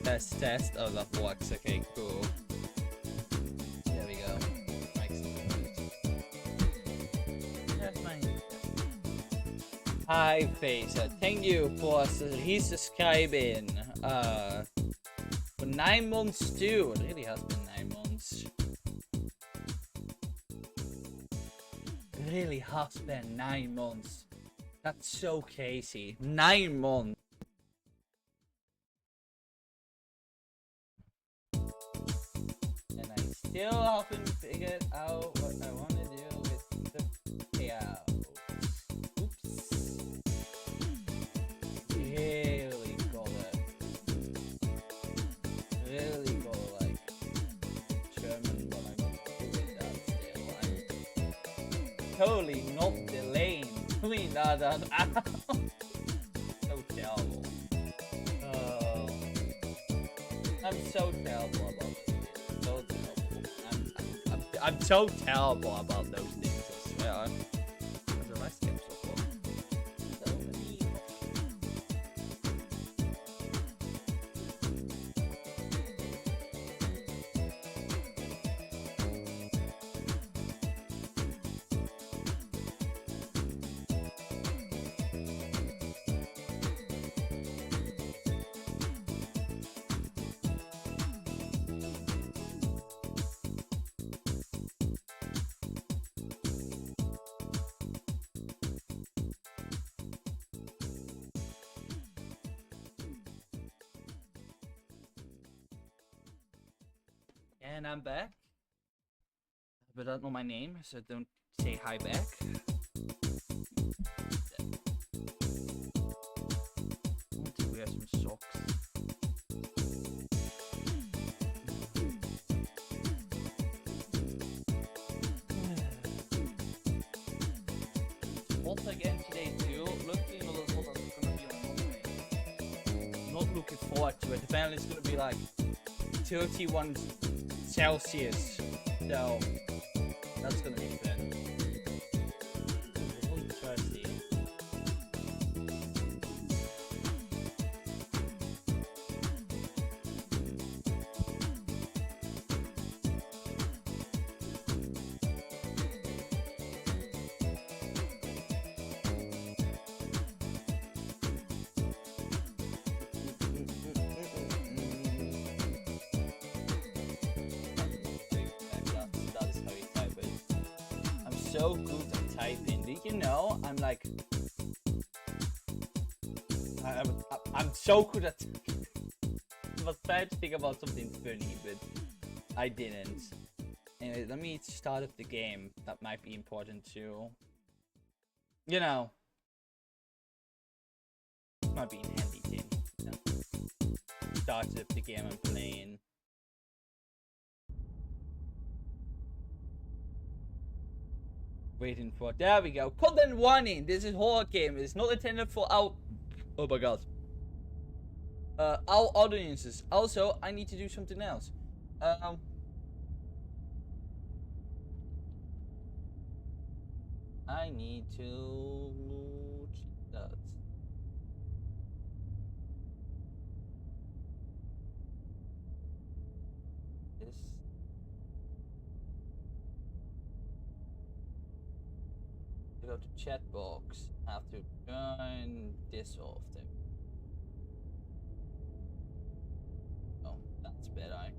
Test. Oh, that works. Okay, cool. There we go. That's mine. Hi, Facer. Thank you for resubscribing. For 9 months too. It really has been 9 months. It really has been 9 months. That's so crazy. 9 months. And I still haven't figured out what I want to do with the payout. Oops. Really gotta like determine what I'm gonna do with that still. I'm totally not delaying doing that. So terrible. I'm so terrible about it. So terrible. I'm so terrible about those things, I swear. What do I skip so far? So many. And I'm back. But that's not my name, so don't say hi back. I want to wear some socks. Hot again today too. Looking a little hot that's gonna be on Monday. Not looking forward to it. Apparently it's gonna be like 31 Celsius, so that's gonna be fun. I'm thirsty. So good at typing. Did you know I'm like I'm so good at typing. I was trying to think about something funny, but I didn't. Anyway, let me start up the game. That might be important too. You know, might be in handy thing. You know. Start up the game I'm playing. Waiting for, there we go. Content warning. This is horror game. It's not intended for our, oh my god, our audiences. Also, I need to do something else. I need to that. This. Go to chat box. I have to turn this off then. Oh, that's better.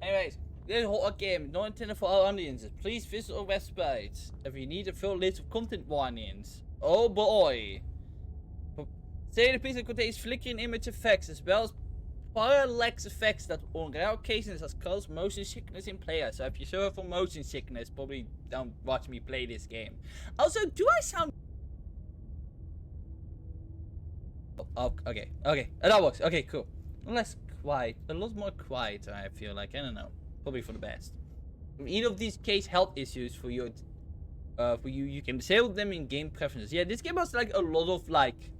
Anyways, this is a horror game, not intended for our audiences. Please visit our website if you need a full list of content warnings. Oh boy. Say the pixel contains flickering image effects as well as parallax effects that on rare occasions has caused motion sickness in players. So if you suffer from motion sickness, probably don't watch me play this game. Also, do I sound... Oh, okay, that works. Okay, cool. Less quiet, a lot more quiet, I feel like. I don't know, probably for the best. If either of these case health issues for you, you can disable them in game preferences. Yeah, this game has like a lot of like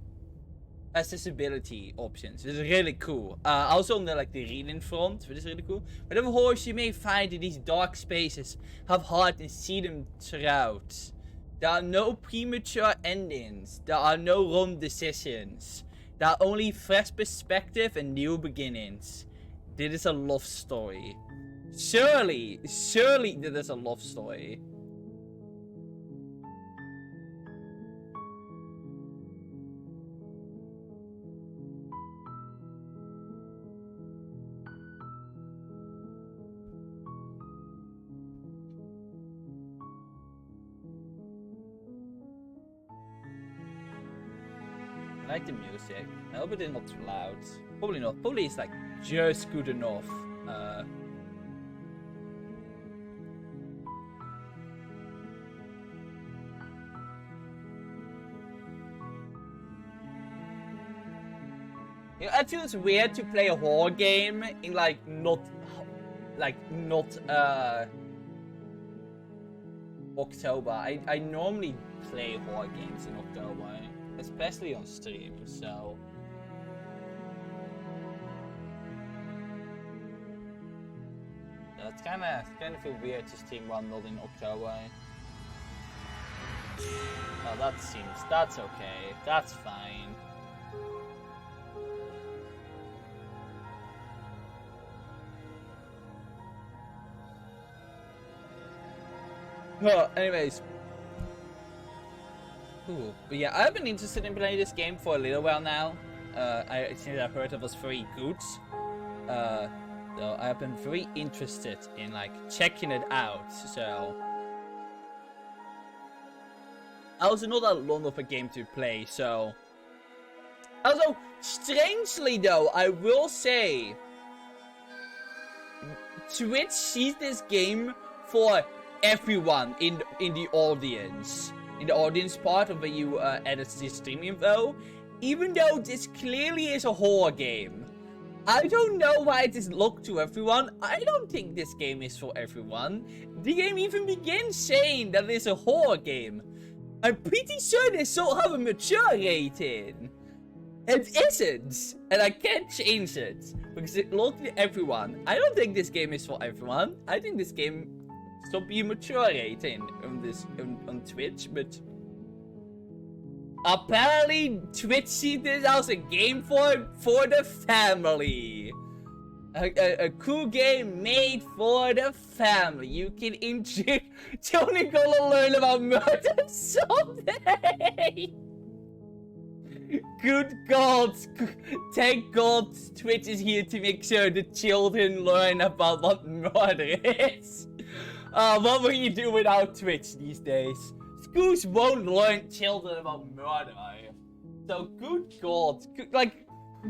accessibility options. It's really cool. Also on the like the reading front, which is really cool. Whatever horrors you may find in these dark spaces, have heart and see them throughout. There are no premature endings. There are no wrong decisions. That only fresh perspective and new beginnings. This is a love story. Surely this is a love story. I like the music. I hope it is not too loud. Probably not. Probably it's like just good enough. You know, I feel it's weird to play a horror game in not October. I normally play horror games in October, especially on stream, so it's kind of feel weird to stream one not in October. Oh, that's okay. That's fine. Well, anyways. Ooh, but yeah, I've been interested in playing this game for a little while now. I think I heard it was very good. So I've been very interested in checking it out. So also not that long of a game to play. So also strangely though, I will say Twitch sees this game for everyone in the audience. In the audience part of where you edit the stream info, even though this clearly is a horror game. I don't know why it is locked to everyone. I don't think this game is for everyone. The game even begins saying that it's a horror game. I'm pretty sure they still have a mature rating. It isn't, and I can't change it because it locked to everyone. I don't think this game is for everyone. I think this game should be mature rating on Twitch, but apparently Twitch sees this as a game for the family. A cool game made for the family. You can enjoy. Tony gonna learn about murder someday. Good God. Thank God Twitch is here to make sure the children learn about what murder is. What will you do without Twitch these days? Schools won't learn children about murder. So good God.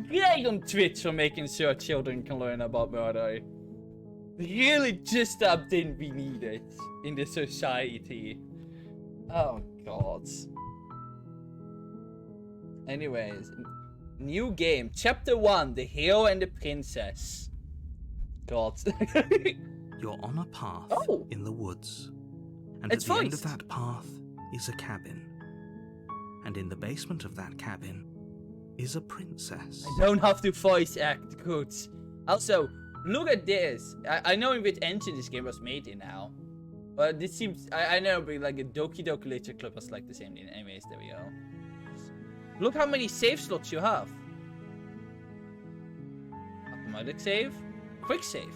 Great on Twitch for making sure children can learn about murder. Really just didn't we need it in this society. Oh God. Anyways, new game. Chapter 1, The Hero and the Princess. God. You're on a path in the woods. And it's at the end of that path is a cabin. And in the basement of that cabin is a princess. I don't have to voice act good. Also, look at this. I know in which engine this game was made in now. But this seems... I know, but a Doki Doki Literature Club was the same thing. Anyways, there we go. Look how many save slots you have. Automatic save. Quick save.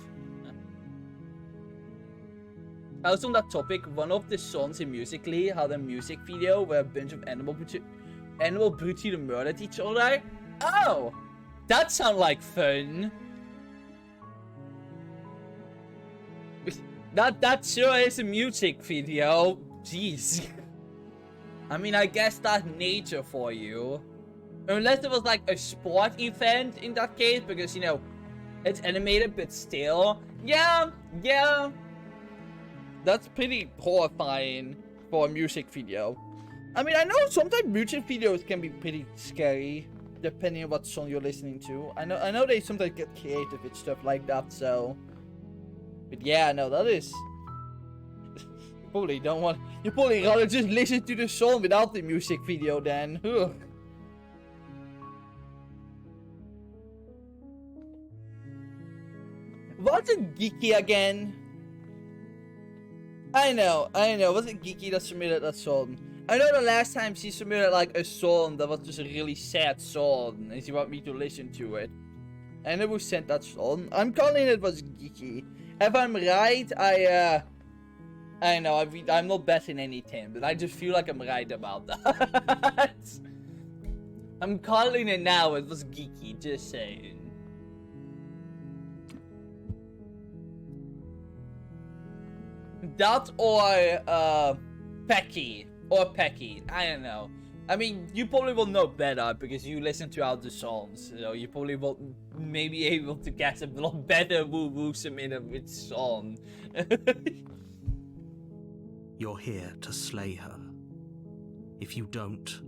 Also on that topic, one of the songs in Musical.ly had a music video where a bunch of animal brutally murdered each other. Oh! That sounds like fun. That sure is a music video. Jeez. I mean, I guess that's nature for you. Unless it was a sport event in that case, because, it's animated, but still. Yeah. That's pretty horrifying for a music video. I mean, I know sometimes music videos can be pretty scary, depending on what song you're listening to. I know they sometimes get creative with stuff like that, so... But yeah, no, that is... You probably don't want... You probably rather just listen to the song without the music video then. Ugh. What's it geeky again? I know. Was it Geeky that submitted that song? I know the last time she submitted like a song that was just a really sad song, and she wanted me to listen to it. And I will send that song. I'm calling it was geeky. If I'm right, I know I'm not betting anything, but I just feel like I'm right about that. I'm calling it now. It was geeky. Just saying. That or Pecky. Or Pecky, I don't know. I mean, you probably will know better because you listen to all the songs. So you probably will maybe able to get a lot better woo-woo submitted with song. You're here to slay her. If you don't,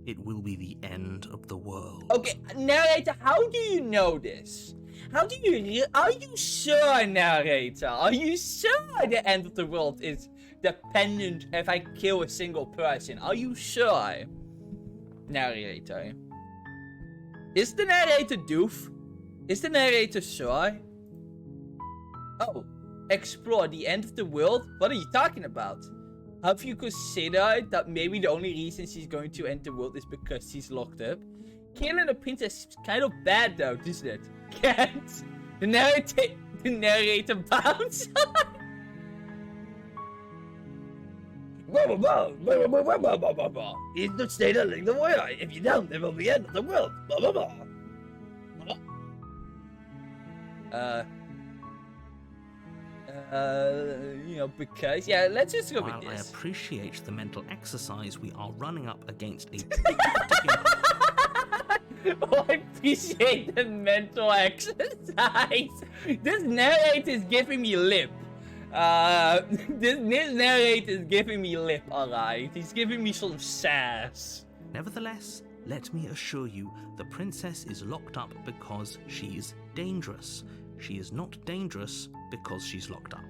it will be the end of the world. Okay, narrator, how do you know this? How do you... Are you sure, narrator? Are you sure the end of the world is dependent if I kill a single person? Are you sure? Narrator. Is the narrator doof? Is the narrator sure? Oh. Explore the end of the world? What are you talking about? Have you considered that maybe the only reason she's going to end the world is because she's locked up? Killing a princess is kind of bad though, isn't it? Can't the narrator bounce? He's not staying along the way. If you don't, it will be the end of the world. You know, because yeah, let's just go While with I this. appreciate the mental exercise, we are running up against a Oh, I appreciate the mental exercise. This narrator is giving me lip. This narrator is giving me lip, alright? He's giving me some sass. Nevertheless, let me assure you, the princess is locked up because she's dangerous. She is not dangerous because she's locked up.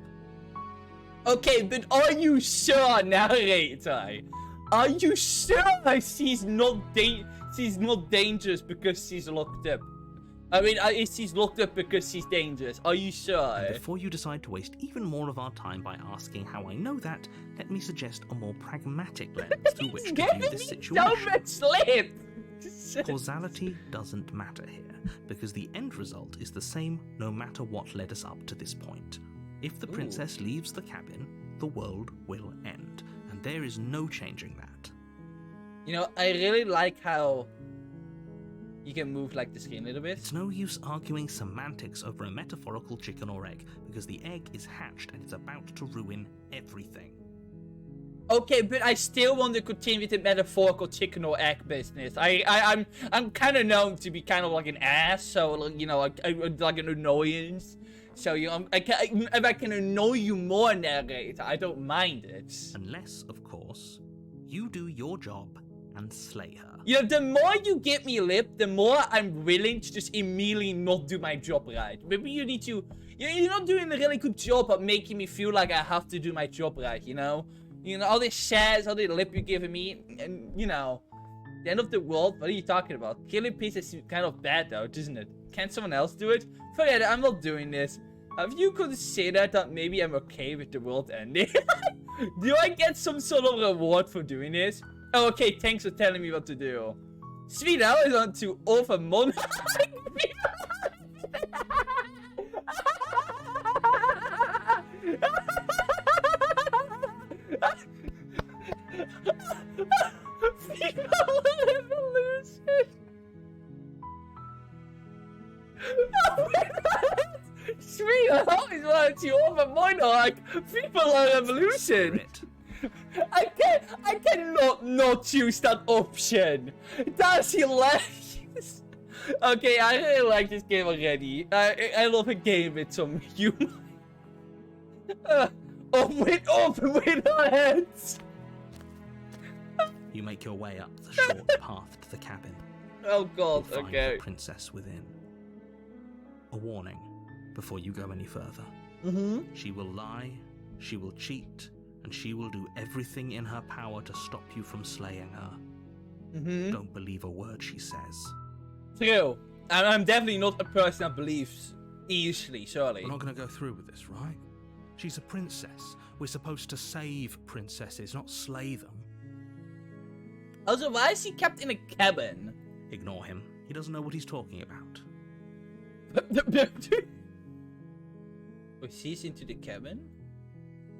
Okay, but are you sure, narrator? Are you sure she's not dangerous because she's locked up? I mean, she's locked up because she's dangerous. Are you sure? And before you decide to waste even more of our time by asking how I know that, let me suggest a more pragmatic lens through which to view this situation. So much slip. Causality doesn't matter here, because the end result is the same no matter what led us up to this point. If the princess leaves the cabin, the world will end, and there is no changing that. You know, I really like how you can move like the screen a little bit. It's no use arguing semantics over a metaphorical chicken or egg, because the egg is hatched and it's about to ruin everything. Okay, but I still want to continue with the metaphorical chicken or egg business. I'm kind of known to be kind of like an ass, so you know, like an annoyance. So you know, if I can annoy you more, narrator, I don't mind it. Unless, of course, you do your job and slay her. You know, the more you give me lip, the more I'm willing to just immediately not do my job right. Maybe you need to... You're not doing a really good job at making me feel like I have to do my job right, you know? You know, all this shares, all the lip you're giving me, and, you know... The end of the world? What are you talking about? Killing pieces is kind of bad, though, isn't it? Can't someone else do it? Forget it, I'm not doing this. Have you considered that maybe I'm okay with the world ending? Do I get some sort of reward for doing this? Oh, okay, thanks for telling me what to do. Sweet, I was on to over month. Female revolution. Sweet, I always wanted to over monarch. Female revolution. I cannot not choose that option. That's hilarious. Okay, I really like this game already. I love a game with some humor. Open with our heads. You make your way up the short path to the cabin. Oh god, You'll find okay. the princess within. A warning before you go any further. She will lie, she will cheat, and she will do everything in her power to stop you from slaying her. Don't believe a word she says. True. And I'm definitely not a person that believes easily, surely. We're not going to go through with this, right? She's a princess. We're supposed to save princesses, not slay them. Also, why is he kept in a cabin? Ignore him. He doesn't know what he's talking about. Proceeds into the cabin?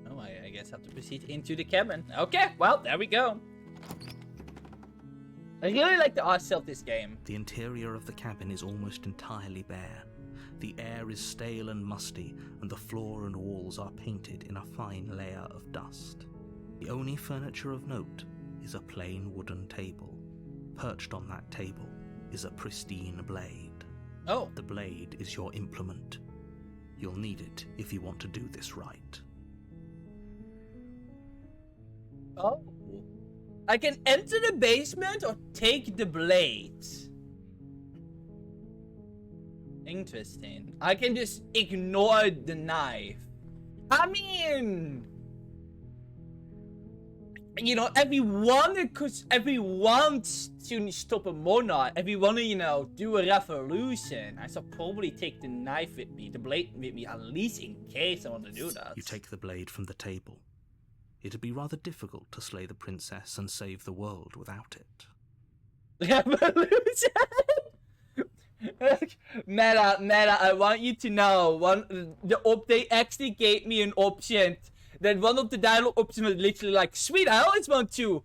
Oh, I guess I have to proceed into the cabin. Okay, well, there we go. I really like the art style of this game. The interior of the cabin is almost entirely bare. The air is stale and musty, and the floor and walls are painted in a fine layer of dust. The only furniture of note is a plain wooden table. Perched on that table is a pristine blade. Oh. The blade is your implement. You'll need it if you want to do this right. Oh. I can enter the basement or take the blade. Interesting. I can just ignore the knife. I mean, you know, everyone to stop a monarch, everyone, you know, do a revolution. I should probably take the knife with me, the blade with me, at least in case I want to do that. You take the blade from the table. It'd be rather difficult to slay the princess and save the world without it. Revolution? Meta, I want you to know, the update actually gave me an option. That one of the dialogue options was literally like, sweet, I want to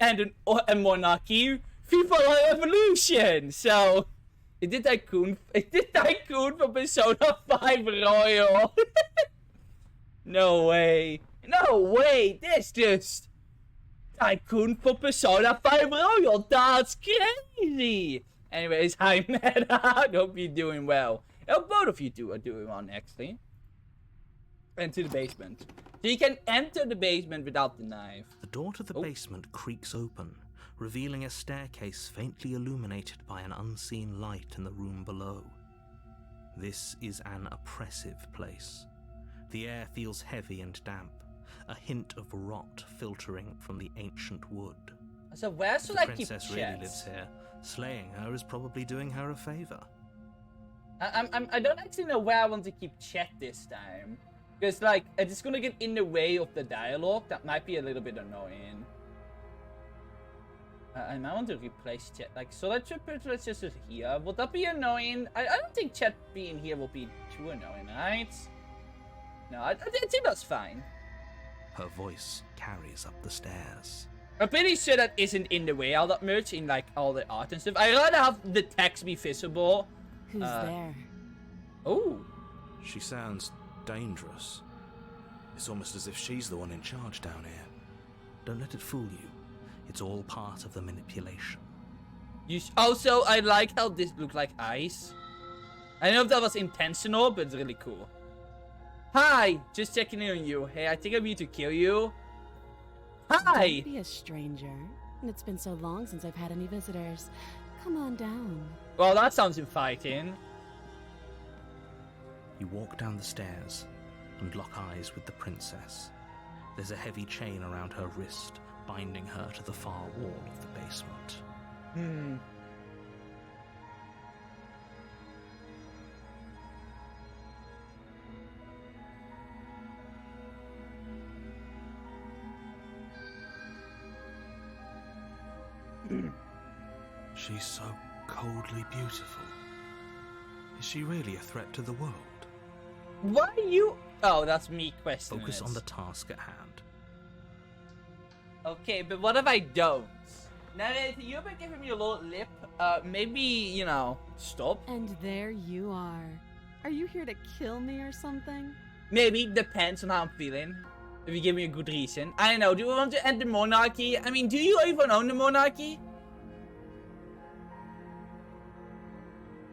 end a monarchy, FIFA revolution. So, it did Tycoon for Persona 5 Royal. No way, this just Tycoon for Persona 5 Royal, that's crazy. Anyways, hi Meta, I hope you're doing well. I hope both of you are doing well, actually. Into the basement. So you can enter the basement without the knife. The door to the basement creaks open, revealing a staircase faintly illuminated by an unseen light in the room below. This is an oppressive place. The air feels heavy and damp, a hint of rot filtering from the ancient wood. So where should I keep Chet? The princess really lives here. Slaying her is probably doing her a favor. I don't actually know where I want to keep Chet this time. Because, like, it's gonna get in the way of the dialogue. That might be a little bit annoying. I might want to replace Chet. Like, so let's put just here. Would that be annoying? I don't think Chet being here will be too annoying, right? No, I think that's fine. Her voice carries up the stairs. I'm pretty sure that isn't in the way all that much in, like, all the art and stuff. I'd rather have the text be visible. Who's there? Oh. She sounds dangerous. It's almost as if she's the one in charge down here. Don't let it fool you. It's all part of the manipulation. Also, I like how this looked like ice. I don't know if that was intentional, but it's really cool. Hi, just checking in on you. Hey, I think I'm here to kill you. Hi! Don't be a stranger. It's been so long since I've had any visitors. Come on down. Well, that sounds inviting. You walk down the stairs and lock eyes with the princess. There's a heavy chain around her wrist, binding her to the far wall of the basement. She's so coldly beautiful. Is she really a threat to the world? Why are you... Oh, that's me questioning Focus it. on the task at hand. Okay, but what if I don't? Now that you've been giving me a little lip, maybe, you know, stop? And there you are. Are you here to kill me or something? Maybe, depends on how I'm feeling. If you give me a good reason. I don't know, do you want to end the monarchy? I mean, do you even own the monarchy?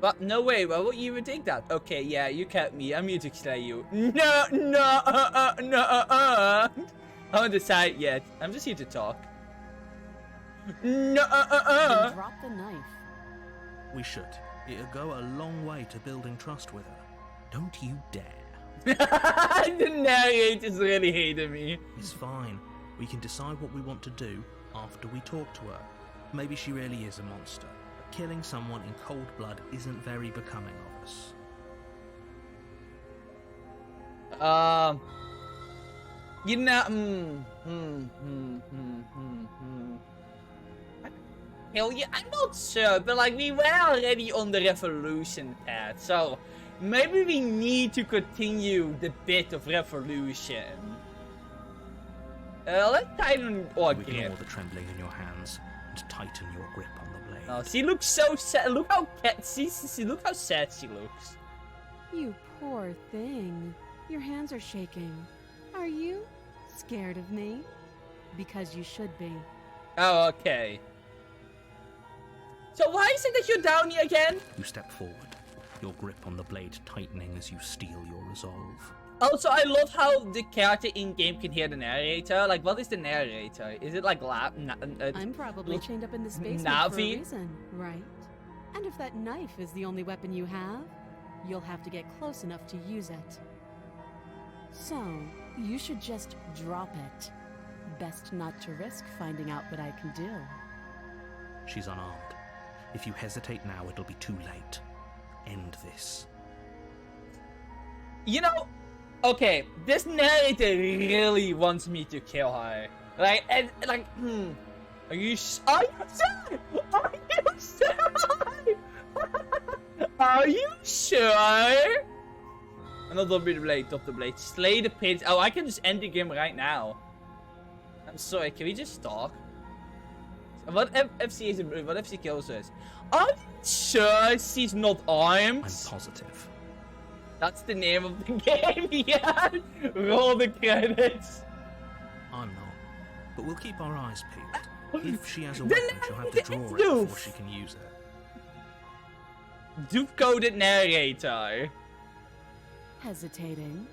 But no way, why would you even think that? Okay, yeah, you kept me. I'm here to slay you. No. I haven't decided yet. I'm just here to talk. Then drop the knife. We should. It'll go a long way to building trust with her. Don't you dare. The narrator's really hating me. It's fine. We can decide what we want to do after we talk to her. Maybe she really is a monster. But killing someone in cold blood isn't very becoming of us. You know, kill you? I'm not sure, but like we were already on the revolution path, so maybe we need to continue the bit of revolution. Let's tighten our grip. Ignore the trembling in your hands and tighten your grip on the blade. Oh, she looks so sad. Look how look how sad she looks. You poor thing. Your hands are shaking. Are you scared of me? Because you should be. Oh, okay. So why is it that you're down here again? You step forward, your grip on the blade tightening as you steel your resolve. Also, I love how the character in-game can hear the narrator. Like, what is the narrator? Is it like I'm probably chained up in this basement Navi? for a reason, right? And if that knife is the only weapon you have, you'll have to get close enough to use it. So, you should just drop it. Best not to risk finding out what I can do. She's unarmed. If you hesitate now, it'll be too late. End this. You know, okay, this narrator really wants me to kill her. Like, and like, are you sure? Are you sure? Are you sure? Another bit of blade, top the blade, slay the pins. Oh, I can just end the game right now. I'm sorry, can we just talk? What if she is what if she kills us? Are you sure she's not armed? I'm positive. That's the name of the game, yeah. Roll the credits. I'm not. But we'll keep our eyes peeled. If she has a The weapon, she'll have to draw it Doof. before she can use it. Doof-coded narrator. Hesitating?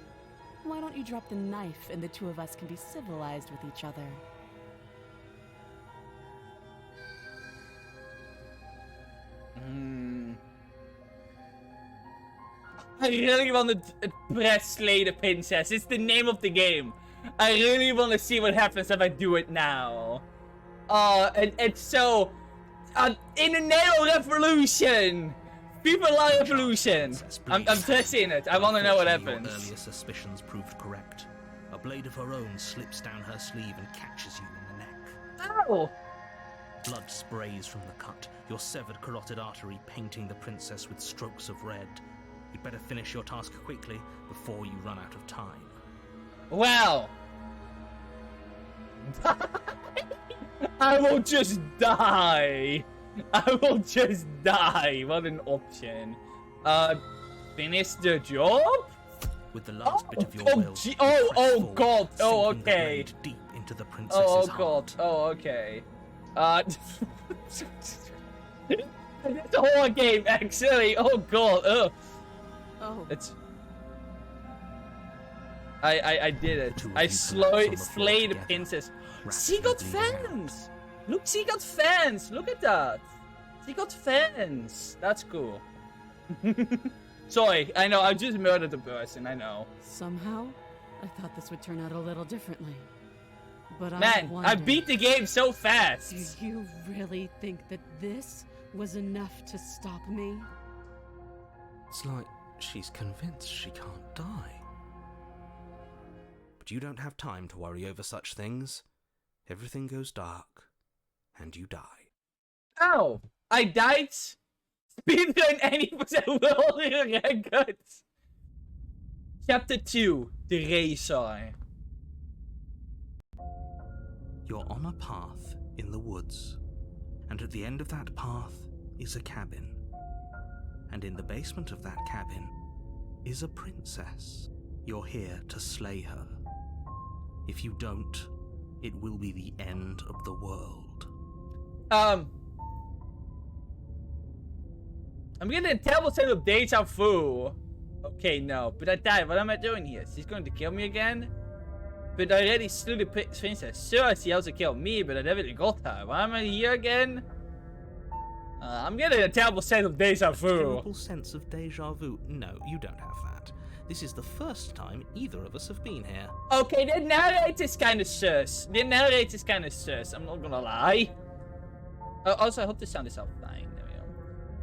Why don't you drop the knife and the two of us can be civilized with each other? I really want to press slay the princess. It's the name of the game. I really want to see what happens if I do it now. And so, in the name of revolution, people like revolution. I'm pressing it. I want to know what happens. Your earlier suspicions proved correct. A blade of her own slips down her sleeve and catches you in the neck. Ow! Blood sprays from the cut, your severed carotid artery painting the princess with strokes of red. You'd better finish your task quickly before you run out of time. Well, I will just die. I will just die. What an option. Finish the job? With the last bit of your will, you press God. forward, Oh, sinking the okay. blade deep into the princess's Oh, heart. God. Oh, okay. It's a horror game, actually. Oh, God. Ugh. Oh. It's... I did it. The two of I you collapse on the floor slayed the together, princess. rapidly She got bleeding out. fans! Look, she got fans! Look at that! She got fans! That's cool. Sorry, I know, I just murdered a person, I know. Somehow, I thought this would turn out a little differently. But Man, I beat the game so fast! Do you really think that this was enough to stop me? It's like she's convinced she can't die. But you don't have time to worry over such things. Everything goes dark, and you die. Ow! I died! Speedrun 80% world records! Chapter 2, The Racer. You're on a path in the woods, and at the end of that path is a cabin. And in the basement of that cabin is a princess. You're here to slay her. If you don't, it will be the end of the world. I'm getting a terrible sense of deja vu. Okay, no, but I died. What am I doing here? She's going to kill me again? But I already slew the princess. Sure, she also killed me, but I never got her. Why am I here again? I'm getting a terrible sense of deja vu. Terrible sense of deja vu? No, you don't have that. This is the first time either of us have been here. Okay, the narrator's kind of sus. The narrator's kind of sus. I'm not gonna lie. Also, I hope the sound is out fine. There we go.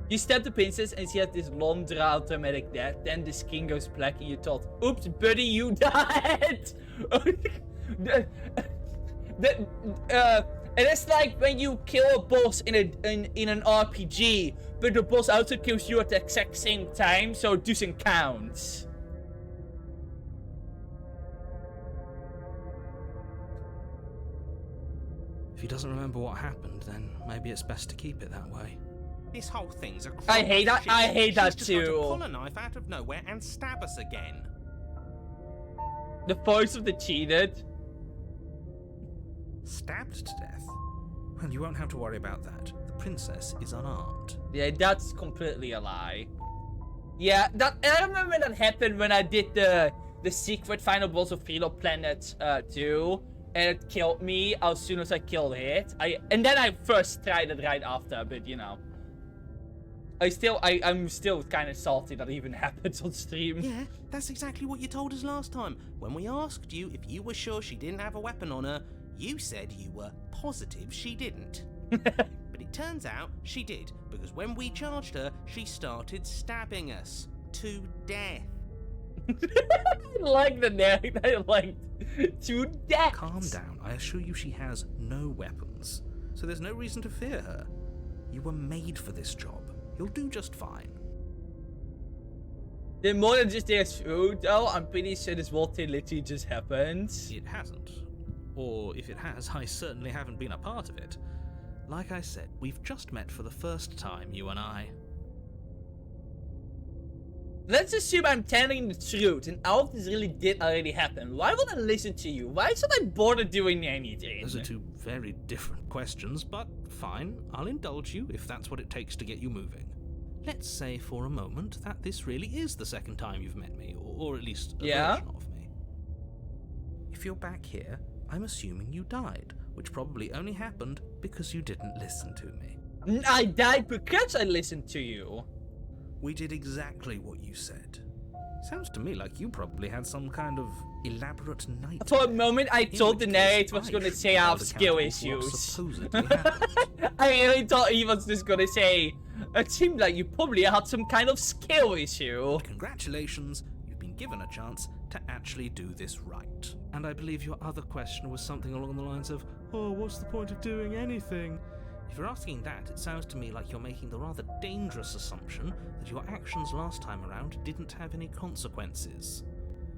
You stab the princess and she has this long drawn dramatic death. Then the skin goes black and you thought, oops, buddy, And it's like when you kill a boss in an RPG, but the boss also kills you at the exact same time, so it doesn't count. If he doesn't remember what happened, then maybe it's best to keep it that way. This whole thing's a I hate that. shit. I hate that She's just going to too. pull a knife out of nowhere and stab us again. The voice of the cheated. Stabbed to death? Well, you won't have to worry about that. The princess is unarmed. Yeah, that's completely a lie. Yeah, I remember that happened when I did the secret final boss of Philo Planet 2, and it killed me as soon as I killed it. And then I first tried it right after, but you know. I'm still kind of salty that even happens on stream. Yeah, that's exactly what you told us last time. When we asked you if you were sure she didn't have a weapon on her, you said you were positive she didn't. But it turns out she did, because when we charged her, she started stabbing us to death. I like the name. I like to death. Calm down. I assure you she has no weapons. So there's no reason to fear her. You were made for this job. You'll do just fine. There's more than just there's food, though. I'm pretty sure this whole thing literally just happened. It hasn't. Or if it has, I certainly haven't been a part of it. Like I said, we've just met for the first time, you and I. Let's assume I'm telling the truth and all of this really did already happen. Why would I listen to you? Why should I bother doing anything? Those are two very different questions, but fine, I'll indulge you if that's what it takes to get you moving. Let's say for a moment that this really is the second time you've met me, or at least a version of me. If you're back here, I'm assuming you died, which probably only happened because you didn't listen to me. I died because I listened to you. We did exactly what you said. Sounds to me like you probably had some kind of elaborate night. For a moment, I thought the narrator was going to say I have skill issues. Supposedly happened. I really thought he was just going to say, it seemed like you probably had some kind of skill issue. Congratulations, you've been given a chance to actually do this right. And I believe your other question was something along the lines of, oh, what's the point of doing anything? If you're asking that, it sounds to me like you're making the rather dangerous assumption that your actions last time around didn't have any consequences.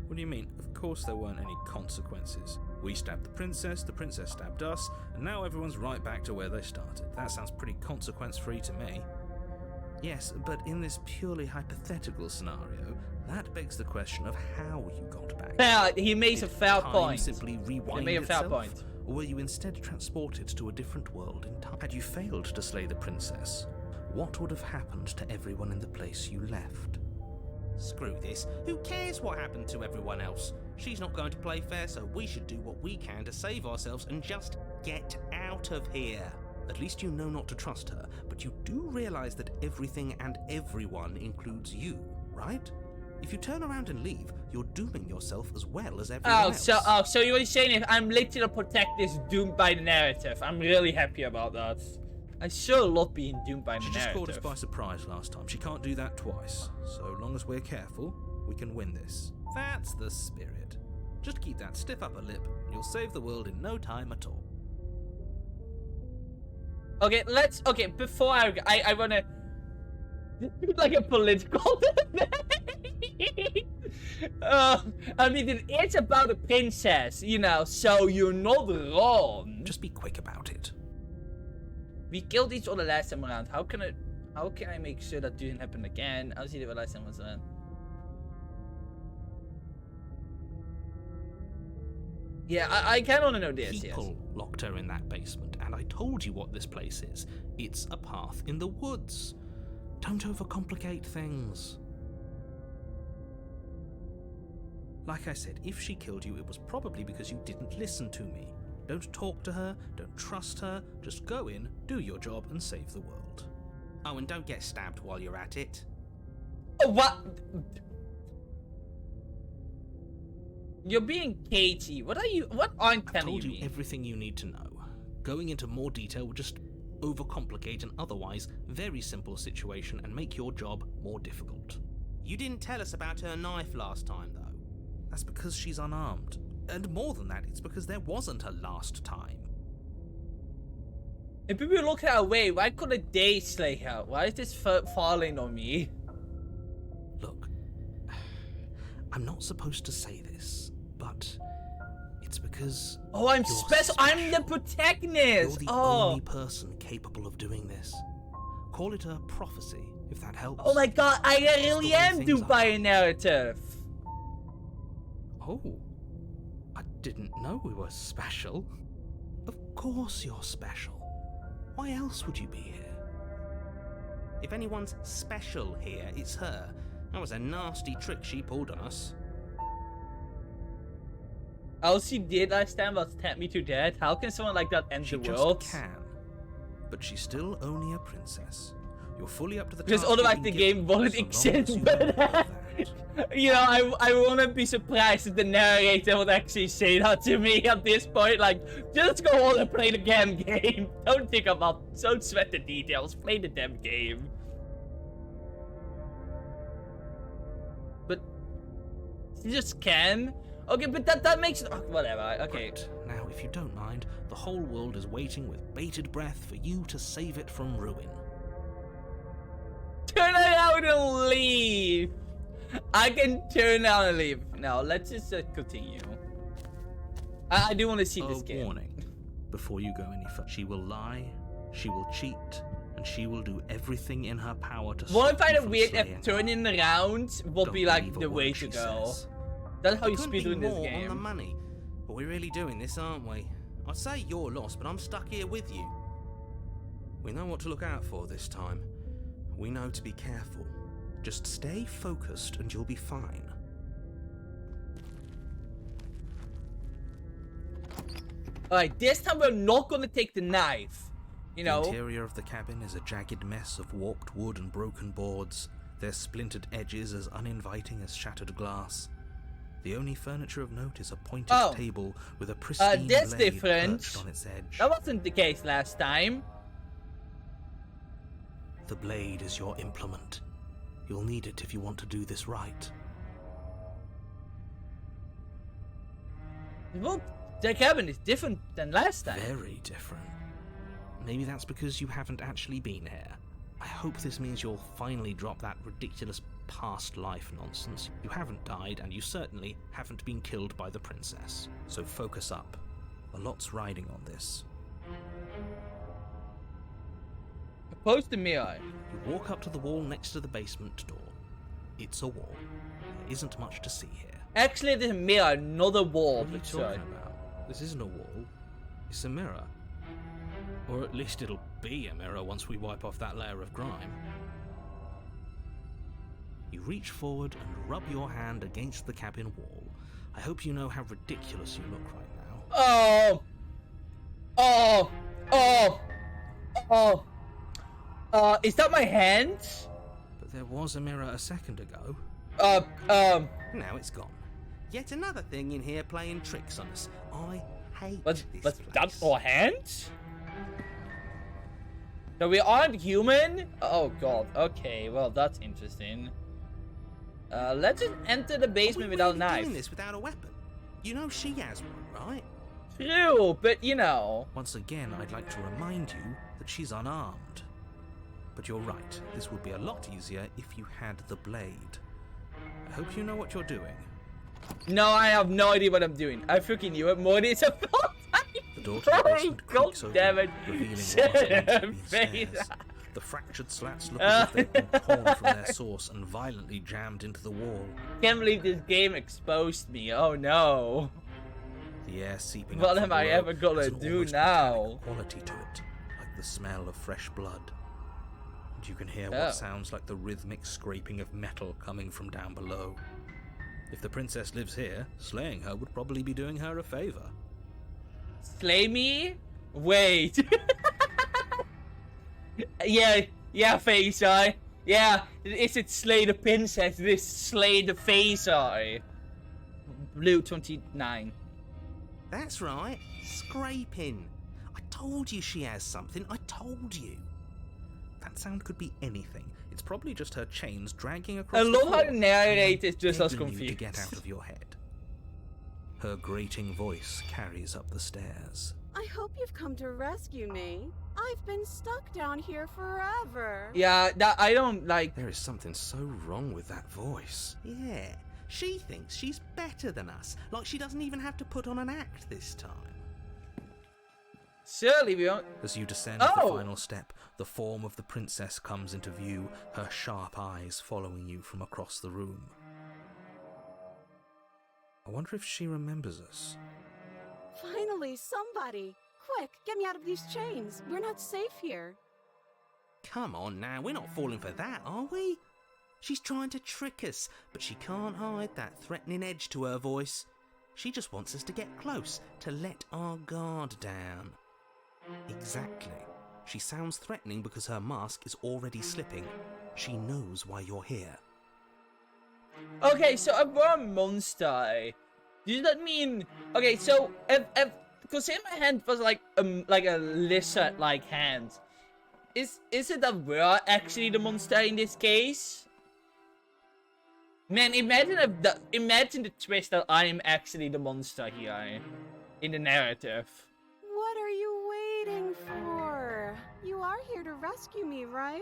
What do you mean? Of course there weren't any consequences. We stabbed the princess stabbed us, and now everyone's right back to where they started. That sounds pretty consequence-free to me. Yes, but in this purely hypothetical scenario, that begs the question of how you got back. Yeah, he makes a fair Time point. Simply rewind He made a fair itself? point. Or were you instead transported to a different world in time? Had you failed to slay the princess, what would have happened to everyone in the place you left? Screw this. Who cares what happened to everyone else? She's not going to play fair, so we should do what we can to save ourselves and just get out of here. At least you know not to trust her, but you do realize that everything and everyone includes you, right? If you turn around and leave, you're dooming yourself as well as everyone else. So you're saying if I'm literally to protect this doomed by the narrative. I'm really happy about that. I sure love being doomed by the She narrative. just caught us by surprise last time. She can't do that twice. So long as we're careful, we can win this. That's the spirit. Just keep that stiff upper lip, and you'll save the world in no time at all. Okay, before I wanna like a political I mean, it is about a princess, you know, so you're not wrong. Just be quick about it. We killed each other last time around. How can I make sure that doesn't happen again? I'll see the last time was around. Yeah, I kind of want to know this. People locked her in that basement, and I told you what this place is. It's a path in the woods. Don't overcomplicate things. Like I said, if she killed you, it was probably because you didn't listen to me. Don't talk to her, don't trust her, just go in, do your job, and save the world. Oh, and don't get stabbed while you're at it. Oh, what? You're being cagey. What aren't you telling me? I've told you everything you need to know. Going into more detail would just overcomplicate an otherwise very simple situation and make your job more difficult. You didn't tell us about her knife last time, though. That's because she's unarmed. And more than that, it's because there wasn't a last time. If people look her away, why couldn't they slay her? Why is this falling on me? Look, I'm not supposed to say this, but it's because Oh, I'm you're special. I'm the protagonist. You're the only person capable of doing this. Call it a prophecy, if that helps. Oh my god, I really the way am things duped by a narrative. Oh, I didn't know we were special. Of course you're special. Why else would you be here? If anyone's special here, it's her. That was a nasty trick she pulled on us. All she did last time was stab me to death. How can someone like that end She the just world? can, but she's still only a princess. You're fully up to the Because task otherwise you've the been game given, won't so long exist. as you But remember that. you know, I wouldn't be surprised if the narrator would actually say that to me at this point. Like, just go on and play the damn game. Don't think about, don't sweat the details. Play the damn game. But you just can. Okay, but that makes it. Oh, whatever. Okay. Right. Now, if you don't mind, the whole world is waiting with bated breath for you to save it from ruin. Turn around and leave. I can turn around and leave. Now let's just continue. I do want to see this game. Warning: before you go any further, she will lie, she will cheat, and she will do everything in her power to. What stop if I you find from it weird slaying if her. turning around will Don't be like believe a the word way she to go? says. That's how you Couldn't speed be in this more on the game. money. But we're really doing this, aren't we? I'd say you're lost, but I'm stuck here with you. We know what to look out for this time. We know to be careful. Just stay focused and you'll be fine. Alright, this time we're not gonna take the knife. You know? The interior of the cabin is a jagged mess of warped wood and broken boards, their splintered edges as uninviting as shattered glass. The only furniture of note is a pointed table with a pristine that's blade different. perched on its edge. That wasn't the case last time. The blade is your implement. You'll need it if you want to do this right. Well, the cabin is different than last time. Very different. Maybe that's because you haven't actually been here. I hope this means you'll finally drop that ridiculous past life nonsense. You haven't died, and you certainly haven't been killed by the princess. So focus up. A lot's riding on this. Post the mirror. You walk up to the wall next to the basement door. It's a wall. There isn't much to see here. Actually, there's a mirror, not a wall. What are you But sorry. talking about? This isn't a wall. It's a mirror. Or at least it'll be a mirror once we wipe off that layer of grime. You reach forward and rub your hand against the cabin wall. I hope you know how ridiculous you look right now. Oh. Oh. Oh. Oh. Is that my hand? But there was a mirror a second ago. Now it's gone. Yet another thing in here playing tricks on us. I hate Was this that place. our hand? So we aren't human? Oh god. Okay, well that's interesting. Let's just enter the Are we basement without a really knife. doing this without a weapon? You know she has one, right? True, but you know. Once again, I'd like to remind you that she's unarmed. But you're right, this would be a lot easier if you had the blade. I hope you know what you're doing. No, I have no idea what I'm doing. I freaking knew it more than it's a The door to the basement God creaks open, damn it. revealing what Shut must once up, been face. stairs. The fractured slats look as if they've been torn from their source and violently jammed into the wall. Can't believe this game exposed me. Oh no. The air seeping What up from am I below ever gonna has an do almost now? metallic quality to it, like the smell of fresh blood. And you can hear Oh. what sounds like the rhythmic scraping of metal coming from down below. If the princess lives here, slaying her would probably be doing her a favor. Slay me? Wait. yeah, face eye. Yeah, is it slay the princess? This slay the face eye. Blue 29. That's right. Scraping. I told you she has something. I told you. That sound could be anything. It's probably just her chains dragging I across the love how floor. the narrator is just as begging you to confused. get out of your head. Her grating voice carries up the stairs. I hope you've come to rescue me. I've been stuck down here forever. Yeah, that I don't like. There is something so wrong with that voice. Yeah, she thinks she's better than us, like she doesn't even have to put on an act this time. Surely we don't. As you descend Oh! the final step, the form of the princess comes into view, her sharp eyes following you from across the room. I wonder if she remembers us. Finally, somebody. Quick, get me out of these chains. We're not safe here. Come on now, we're not falling for that, are we? She's trying to trick us, but she can't hide that threatening edge to her voice. She just wants us to get close, to let our guard down. Exactly. She sounds threatening because her mask is already slipping. She knows why you're here. Okay, so if we're a monster, does that mean? Okay, so if because in my hand was like a lizard-like hand, is it that we're actually the monster in this case? Man, imagine the twist that I am actually the monster here in the narrative. What are you waiting for? You are here to rescue me, right?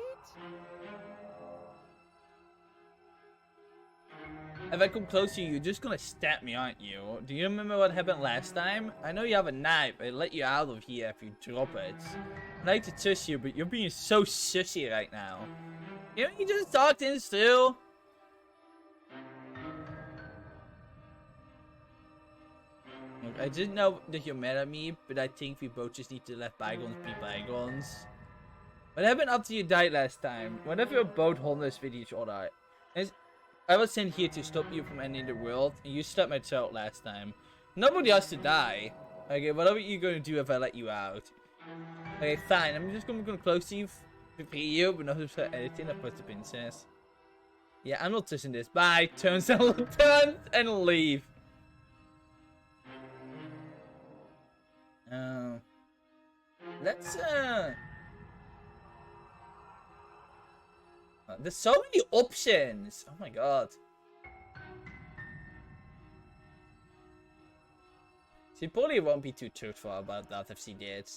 If I come close to you, you're just gonna stab me, aren't you? Do you remember what happened last time? I know you have a knife. I let you out of here if you drop it. I'd like to tuss you, but you're being so sussy right now. You just talk things through. Look, I didn't know that you're mad at me, but I think we both just need to let bygones be bygones. What happened after you died last time? What if we were both honest with each other? I was sent here to stop you from ending the world, and you stabbed my throat last time. Nobody has to die. Okay, what are you going to do if I let you out? Okay, fine. I'm just going to come close to you to free you, but not to say anything about the princess. Yeah, I'm not touching this. Bye. Turns and leave. Let's there's so many options. Oh my god. She probably won't be too truthful about that if she did.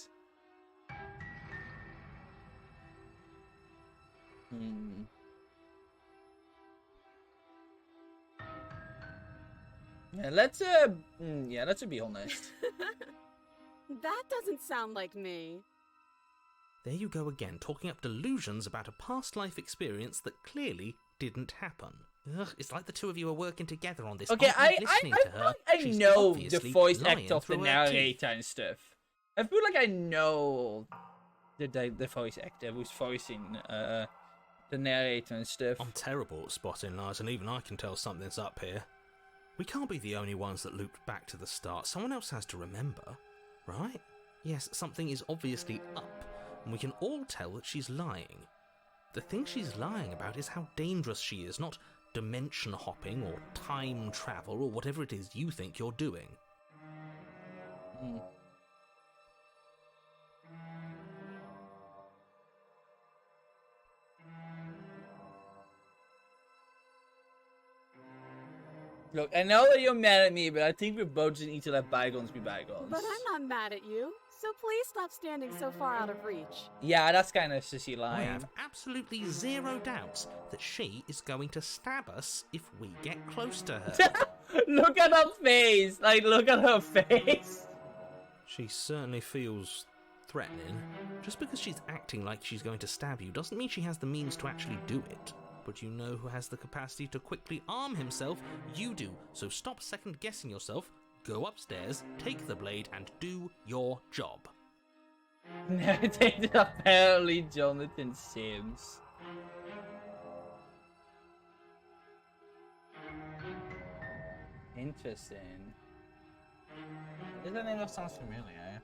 Yeah, let's be honest. That doesn't sound like me. There you go again, talking up delusions about a past life experience that clearly didn't happen. Ugh, it's like the two of you are working together on this. Okay, Aren't you listening to her? I She's know the obviously voice lying actor of the through her teeth. narrator and stuff. I feel like I know the voice actor who's voicing the narrator and stuff. I'm terrible at spotting lies, and even I can tell something's up here. We can't be the only ones that looped back to the start. Someone else has to remember, right? Yes, something is obviously up, and we can all tell that she's lying. The thing she's lying about is how dangerous she is, not dimension hopping or time travel or whatever it is you think you're doing. Look, I know that you're mad at me, but I think we both just need to let bygones be bygones. But I'm not mad at you, so please stop standing so far out of reach. Yeah, that's kind of sissy I lying. have absolutely zero doubts that she is going to stab us if we get close to her. Look at her face! Like, look at her face! She certainly feels threatening. Just because she's acting like she's going to stab you doesn't mean she has the means to actually do it. But you know who has the capacity to quickly arm himself? You do. So stop second-guessing yourself, go upstairs, take the blade, and do your job. Narrated apparently Jonathan Sims. Interesting. Is that name that sounds familiar?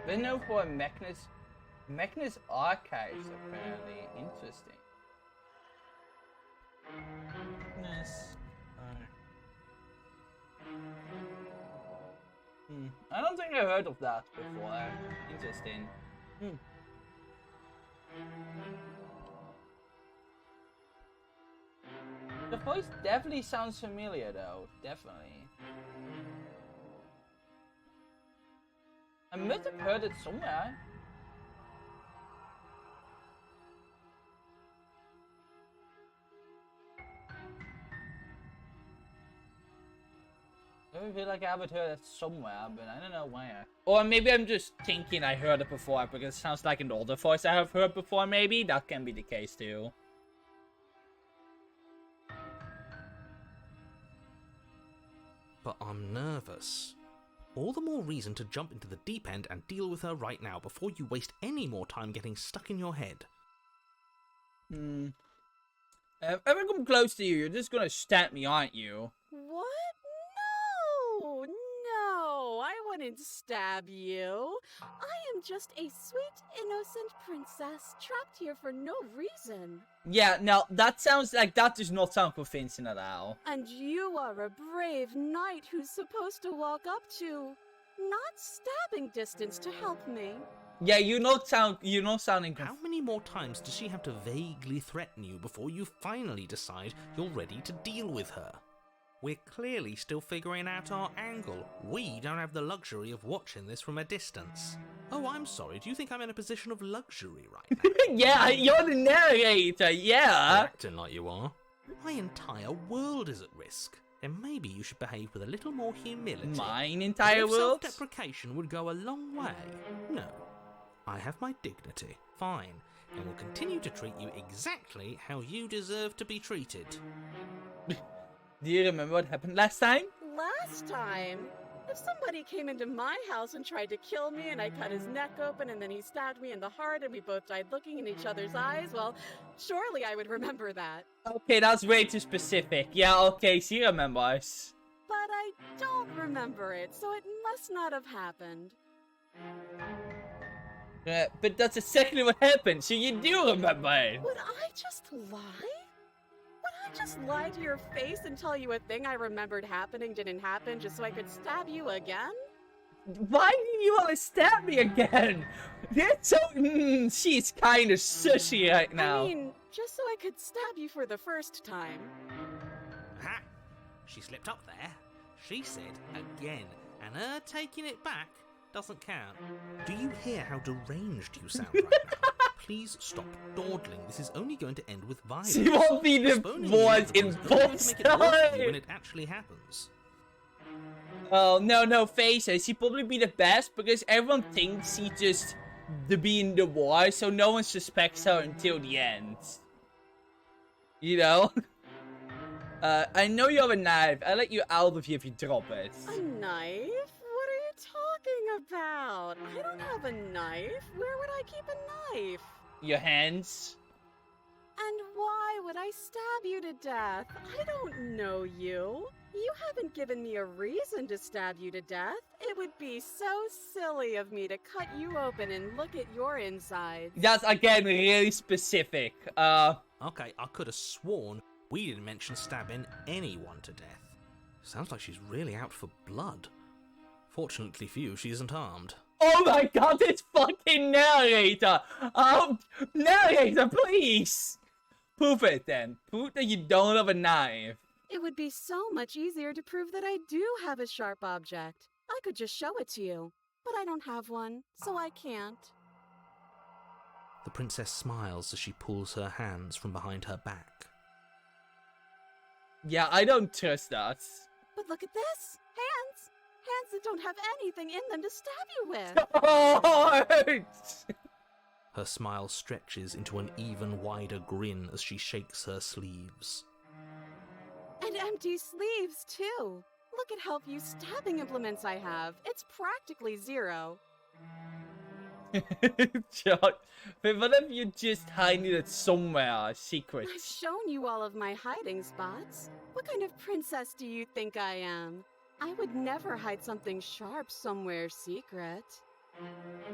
They know for Mechnus archives apparently. Interesting. Mechnus. I think I heard of that before. Interesting. The voice definitely sounds familiar though, definitely. I must have heard it somewhere. I feel like I would heard it somewhere, but I don't know where. Or maybe I'm just thinking I heard it before because it sounds like an older voice I have heard before, maybe. That can be the case too. But I'm nervous. All the more reason to jump into the deep end and deal with her right now before you waste any more time getting stuck in your head. If I come close to you, you're just gonna stab me, aren't you? What? No, I wouldn't stab you. I am just a sweet, innocent princess trapped here for no reason. Yeah, now that sounds like that does not sound convincing at all. And you are a brave knight who's supposed to walk up to, not stabbing distance to help me. Yeah, you're not sounding. How many more times does she have to vaguely threaten you before you finally decide you're ready to deal with her? We're clearly still figuring out our angle. We don't have the luxury of watching this from a distance. Oh, I'm sorry, do you think I'm in a position of luxury right now? Yeah, you're the narrator, yeah. You're acting like you are. My entire world is at risk. Then maybe you should behave with a little more humility. Mine entire world? Self-deprecation would go a long way. No. I have my dignity. Fine. And will continue to treat you exactly how you deserve to be treated. Do you remember what happened last time? Last time? If somebody came into my house and tried to kill me and I cut his neck open and then he stabbed me in the heart and we both died looking in each other's eyes, well, surely I would remember that. Okay, that's way too specific. Yeah, okay, she remembers. But I don't remember it, so it must not have happened. But that's exactly what happened, so you do remember it. Would I just lie? Would I just lie to your face and tell you a thing I remembered happening didn't happen just so I could stab you again? Why do you want to stab me again? That's so... she's kind of sussy right now. I mean, just so I could stab you for the first time. Aha! She slipped up there. She said again, and her taking it back doesn't count. Do you hear how deranged you sound right now? Please stop dawdling. This is only going to end with violence. She won't be the one in both when it actually happens. Oh, no, face it. She'd probably be the best because everyone thinks she's just to be in the war, so no one suspects her until the end. You know? I know you have a knife. I'll let you out of here if you drop it. A knife? What are you talking about? I don't have a knife. Where would I keep a knife? Your hands. And why would I stab you to death? I don't know you. You haven't given me a reason to stab you to death. It would be so silly of me to cut you open and look at your insides. That's, again, really specific. Okay, I could have sworn we didn't mention stabbing anyone to death. Sounds like she's really out for blood. Fortunately for you, she isn't armed. Oh my god, this fucking narrator! Narrator, please! Prove it then. Prove that you don't have a knife. It would be so much easier to prove that I do have a sharp object. I could just show it to you, but I don't have one, so I can't. The princess smiles as she pulls her hands from behind her back. Yeah, I don't trust that. But look at this! Hands! Hands that don't have anything in them to stab you with! Oh, it hurts. Her smile stretches into an even wider grin as she shakes her sleeves. And empty sleeves, too! Look at how few stabbing implements I have. It's practically zero. But what if you just hiding it somewhere, secret? I've shown you all of my hiding spots. What kind of princess do you think I am? I would never hide something sharp somewhere secret.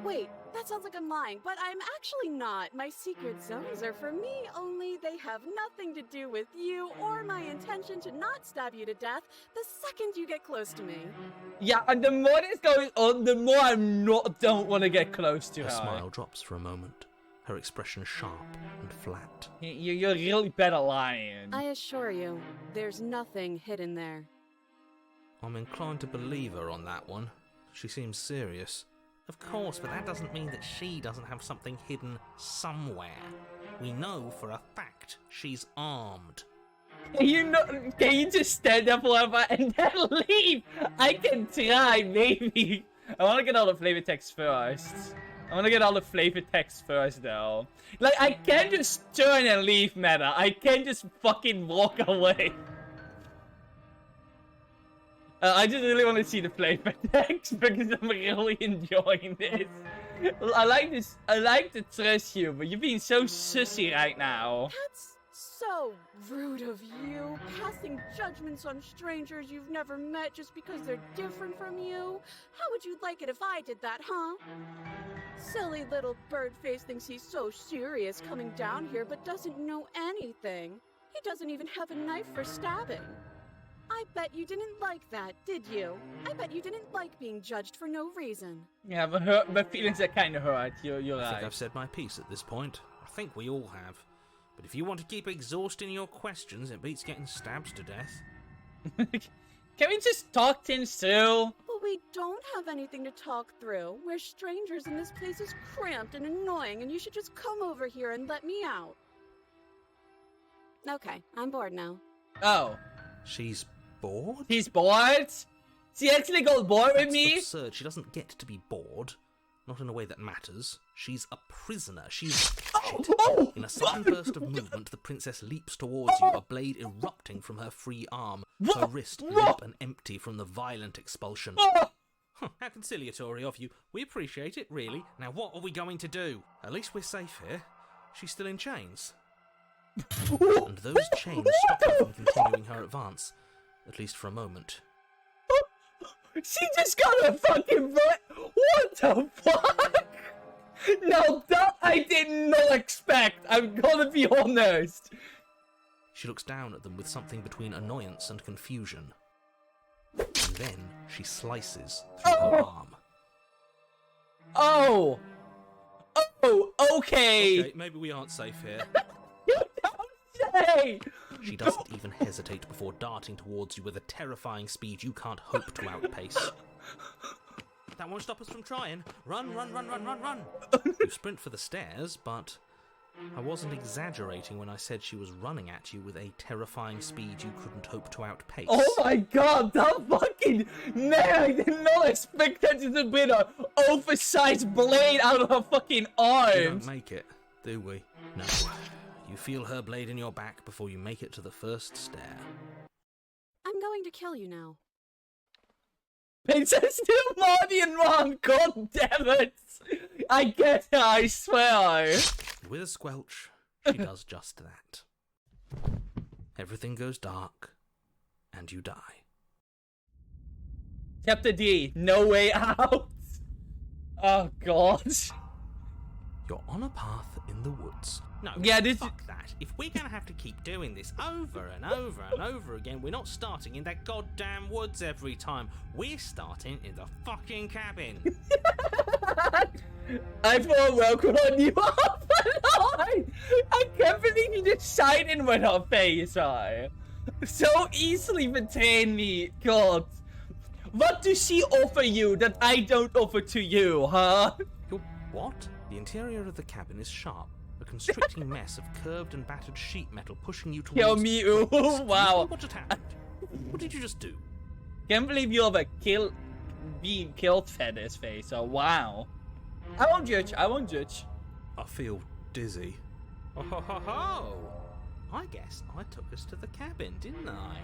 Wait, that sounds like I'm lying, but I'm actually not. My secret zones are for me, only they have nothing to do with you or my intention to not stab you to death the second you get close to me. Yeah, and the more this goes on, the more don't want to get close to her. Her smile drops for a moment, her expression sharp and flat. You're really bad at lying. I assure you, there's nothing hidden there. I'm inclined to believe her on that one. She seems serious. Of course, but that doesn't mean that she doesn't have something hidden somewhere. We know for a fact she's armed. Can you just stand there forever and then leave? I can try, maybe. I want to get all the flavor text first. Though. Like, I can't just turn and leave, Meta. I can't just fucking walk away. I just really want to see the flavor text because I'm really enjoying this. I like to trust you, but you're being so sussy right now. That's so rude of you, passing judgments on strangers you've never met just because they're different from you. How would you like it if I did that, huh? Silly little bird-face thinks he's so serious coming down here but doesn't know anything. He doesn't even have a knife for stabbing. I bet you didn't like that, did you? I bet you didn't like being judged for no reason. Yeah, but my feelings are kind of hurt. You're I right. think I've said my piece at this point. I think we all have. But if you want to keep exhausting your questions, it beats getting stabbed to death. Can we just talk things through? But we don't have anything to talk through. We're strangers and this place is cramped and annoying and you should just come over here and let me out. Okay, I'm bored now. Oh. She's bored? He's bored? She actually got bored with That's me? absurd. She doesn't get to be bored. Not in a way that matters. She's a prisoner. She's... Shit. In a sudden burst of movement, the princess leaps towards you, a blade erupting from her free arm, her wrist limp and empty from the violent expulsion. Huh, how conciliatory of you. We appreciate it, really. Now what are we going to do? At least we're safe here. She's still in chains. And those chains stop her from continuing her advance. At least for a moment. She just got a fucking foot. What the fuck? Now that I did not expect. I'm gonna be honest. She looks down at them with something between annoyance and confusion. And then she slices through her arm. Oh. Oh, okay. Okay, maybe we aren't safe here. You don't say. She doesn't even hesitate before darting towards you with a terrifying speed you can't hope to outpace. That won't stop us from trying. Run, run, run, run, run, run. You sprint for the stairs, but I wasn't exaggerating when I said she was running at you with a terrifying speed you couldn't hope to outpace. Oh my god, that fucking man! I did not expect that to be an oversized blade out of her fucking We arms. don't make it, do we? No. You feel her blade in your back before you make it to the first stair. I'm going to kill you now. Princess still Marty and Ron, god damn it! I get it, I swear. With a squelch, she does just that. Everything goes dark, and you die. Chapter D, no way out. Oh god. You're on a path in the woods. No, Yeah, this fuck that. If we're gonna have to keep doing this over and over and over again, we're not starting in that goddamn woods every time. We're starting in the fucking cabin. I thought welcome on you up. I can't believe you just signed in with her face, so easily between me. God. What does she offer you that I don't offer to you, huh? You're what? The interior of the cabin is sharp. A constricting mess of curved and battered sheet metal pushing you towards... Kill me, ooh, Wait, excuse me, wow. What just happened? What did you just do? Can't believe you have a being killed fetish face, oh wow. I won't judge, I won't judge. I feel dizzy. Oh, ho, ho, ho. I guess I took us to the cabin, didn't I?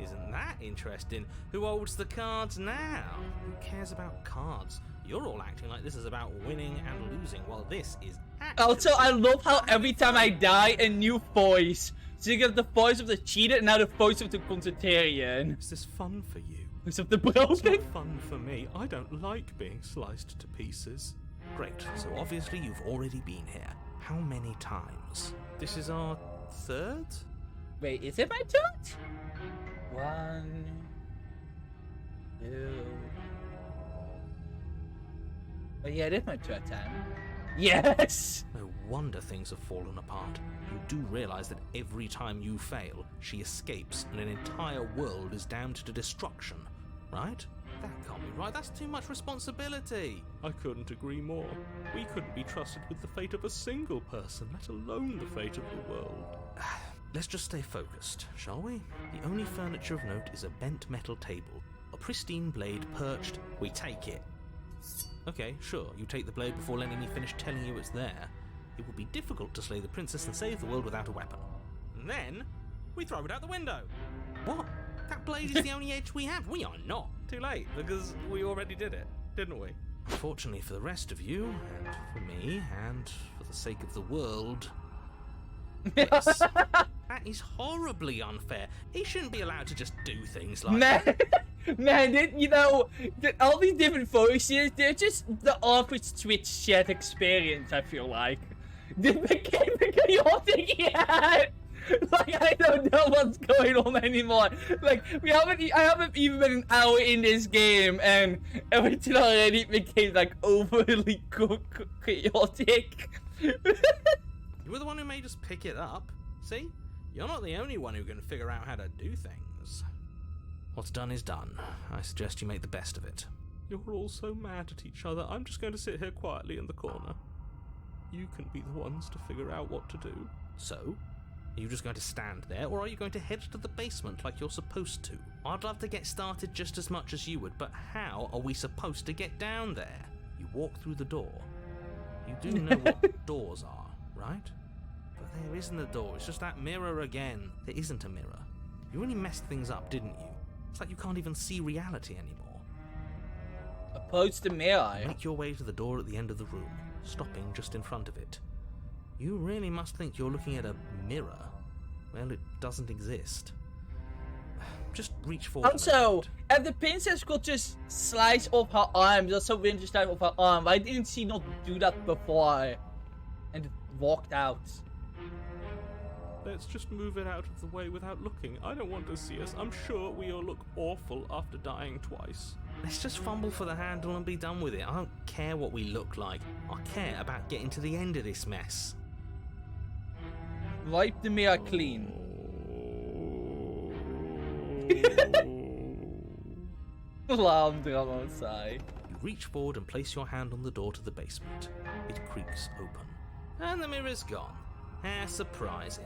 Isn't that interesting? Who holds the cards now? Who cares about cards? You're all acting like this is about winning and losing, while this is actually... Also, I love how every time I die, a new voice. So you get the voice of the cheater and now the voice of the concentrarian. Is this fun for you? Because of the It's broken. not fun for me. I don't like being sliced to pieces. Great, so obviously you've already been here. How many times? This is our third? Wait, is it my turn? 1, 2. Oh yeah, it is my turn time. Yes! No wonder things have fallen apart. You do realise that every time you fail, she escapes and an entire world is damned to destruction, right? That can't be right. That's too much responsibility. I couldn't agree more. We couldn't be trusted with the fate of a single person, let alone the fate of the world. Let's just stay focused, shall we? The only furniture of note is a bent metal table. A pristine blade perched. We take it. Okay, sure, you take the blade before letting me finish telling you it's there. It would be difficult to slay the princess and save the world without a weapon. And then, we throw it out the window. What? That blade is the only edge we have. We are not. Too late, because we already did it, didn't we? Unfortunately for the rest of you, and for me, and for the sake of the world... Yes. That is horribly unfair. He shouldn't be allowed to just do things like that. Man, you know, all these different voices, they're just the average Twitch chat experience, I feel like. They became chaotic yet. Like, I don't know what's going on anymore. Like, I haven't even been an hour in this game, and everything already became, like, overly chaotic. You were the one who made us pick it up. See? You're not the only one who can figure out how to do things. What's done is done. I suggest you make the best of it. You're all so mad at each other, I'm just going to sit here quietly in the corner. You can be the ones to figure out what to do. So? Are you just going to stand there, or are you going to head to the basement like you're supposed to? I'd love to get started just as much as you would, but how are we supposed to get down there? You walk through the door. You do know what doors are, right? But there isn't a door, it's just that mirror again. There isn't a mirror. You really messed things up, didn't you? It's like you can't even see reality anymore. Approach the mirror. Make your way to the door at the end of the room, stopping just in front of it. You really must think you're looking at a mirror. Well, it doesn't exist. Just reach forward. Also, if the princess could just slice off her arm, just so winter slice off her arm, why didn't she not do that before? And it walked out. Let's just move it out of the way without looking. I don't want to see us. I'm sure we all look awful after dying twice. Let's just fumble for the handle and be done with it. I don't care what we look like. I care about getting to the end of this mess. Wipe the mirror clean. Alarm drum outside. You reach forward and place your hand on the door to the basement. It creaks open. And the mirror's gone. How surprising.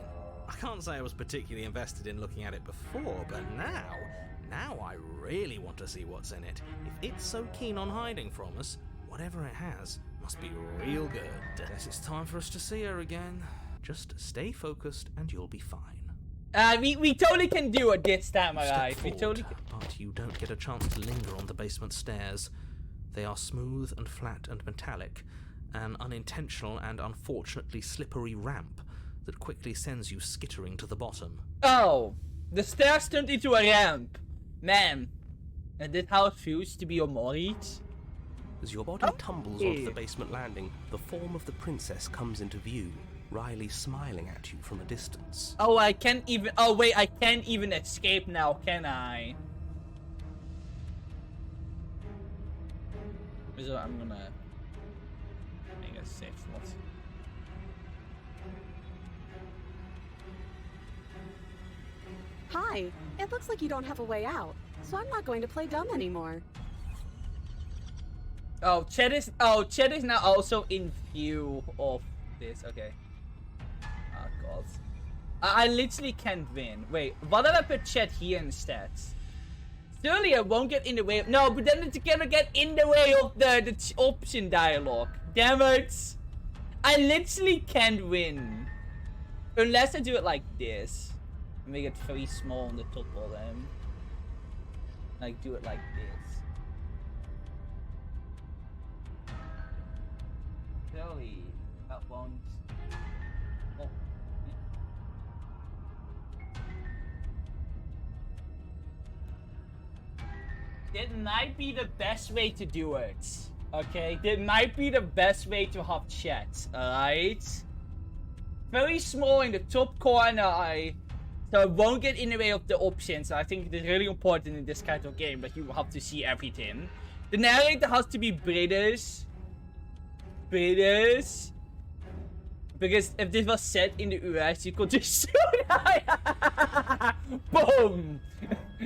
I can't say I was particularly invested in looking at it before, but now I really want to see what's in it. If it's so keen on hiding from us, whatever it has must be real good. Guess it's time for us to see her again. Just stay focused and you'll be fine. We totally can do it this time, Step alright? We forward, totally but you don't get a chance to linger on the basement stairs. They are smooth and flat and metallic, an unintentional and unfortunately slippery ramp that quickly sends you skittering to the bottom. Oh, the stairs turned into a ramp. Man, and that's how it feels to be a Morit? As your body tumbles onto the basement landing, the form of the princess comes into view, Riley smiling at you from a distance. Oh, I can't even... Oh, wait, I can't even escape now, can I? So I'm gonna... make a safe spot. Hi, it looks like you don't have a way out, so I'm not going to play dumb anymore. Oh, Chet is now also in view of this. Okay. Oh god. I literally can't win. Wait, what if I put Chet here instead? Surely I won't get in the way of... No, but then it's gonna get in the way of the option dialogue. Damn it. I literally can't win. Unless I do it like this. Make it very small on the top of them. Like, do it like this. Surely that won't... Oh. That might be the best way to do it. Okay, that might be the best way to have chat. Alright? Very small in the top corner. So it won't get in the way of the options. I think it's really important in this kind of game that you have to see everything. The narrator has to be British. Because if this was set in the US, you could just boom!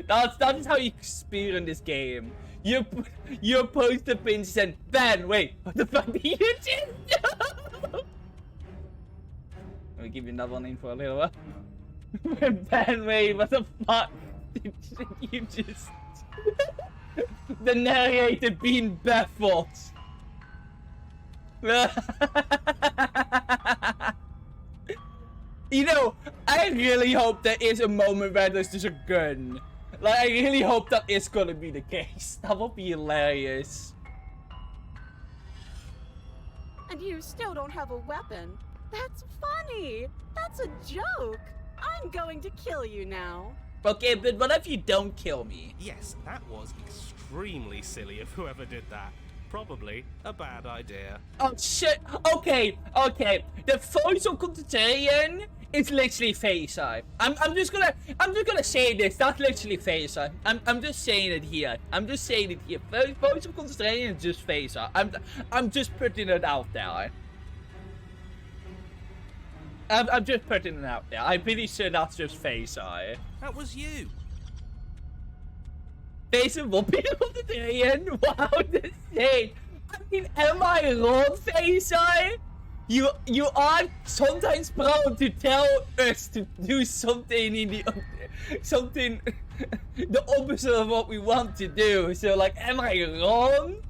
That is how you experience this game. You approach the princess and Ben, wait, what the fuck did you just do? I'll give you another name for a little while. Ben, wait, what the fuck did you just... The narrator being baffled. You know, I really hope there is a moment where there's just a gun. Like, I really hope that is gonna be the case. That would be hilarious. And you still don't have a weapon? That's funny! That's a joke! I'm going to kill you now. Okay, but what if you don't kill me? Yes, that was extremely silly of whoever did that. Probably a bad idea. Oh shit! Okay. The voice of Contrarian is literally Phaser. I'm just gonna say this. That's literally Phaser. I'm just saying it here. Voice of Contrarian is just Phaser. I'm just putting it out there. I'm just putting it out there. I'm pretty sure that's just Phaser. That was you. Phaser will be Contrarian? Wow, that's insane. I mean, am I wrong, Phaser? You are sometimes proud to tell us to do something in the opposite of what we want to do. So like, am I wrong?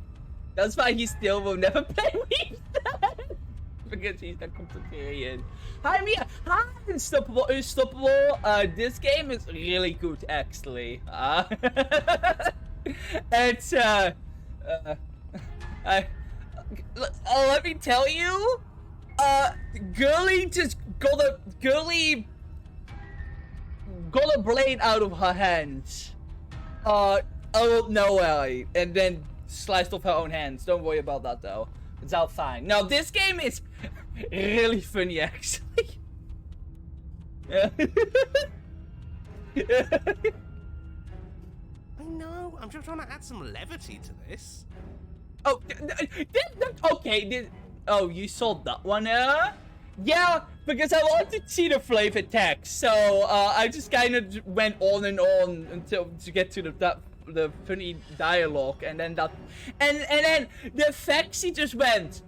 That's why he still will never play with that. Because he's the Contrarian. I mean, Unstoppable. This game is really good, actually. It's let me tell you. Girly just got a blade out of her hands. Oh no way, and then sliced off her own hands. Don't worry about that though. It's all fine. No, this game is really funny actually. I know. I'm just trying to add some levity to this. Oh, okay. Oh, you sold that one, Yeah, because I wanted to see the flavor text, so I just kind of went on and on until to get to the funny dialogue, and then then the fact she just went,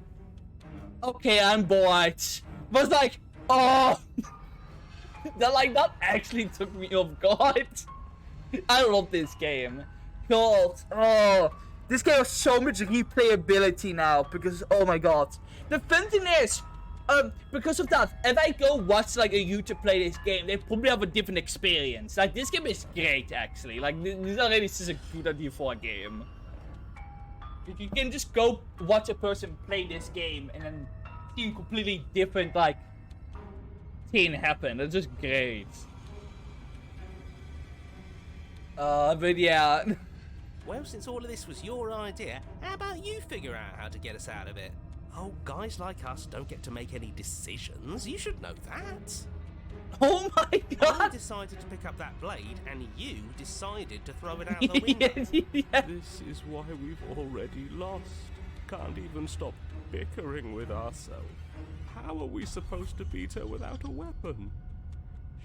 okay, I'm bored. Was like, oh, that actually took me off guard. I love this game. God, oh. This game has so much replayability now because, oh my god. The fun thing is, because of that, if I go watch like a YouTuber play this game, they probably have a different experience. Like, this game is great actually. Like, this already is a good idea for a game. You can just go watch a person play this game and then see a completely different, like, thing happen. It's just great. But yeah. Well, since all of this was your idea, how about you figure out how to get us out of it? Oh, guys like us don't get to make any decisions. You should know that. Oh my god! I decided to pick up that blade, and you decided to throw it out the window. Yeah. This is why we've already lost. Can't even stop bickering with ourselves. How are we supposed to beat her without a weapon?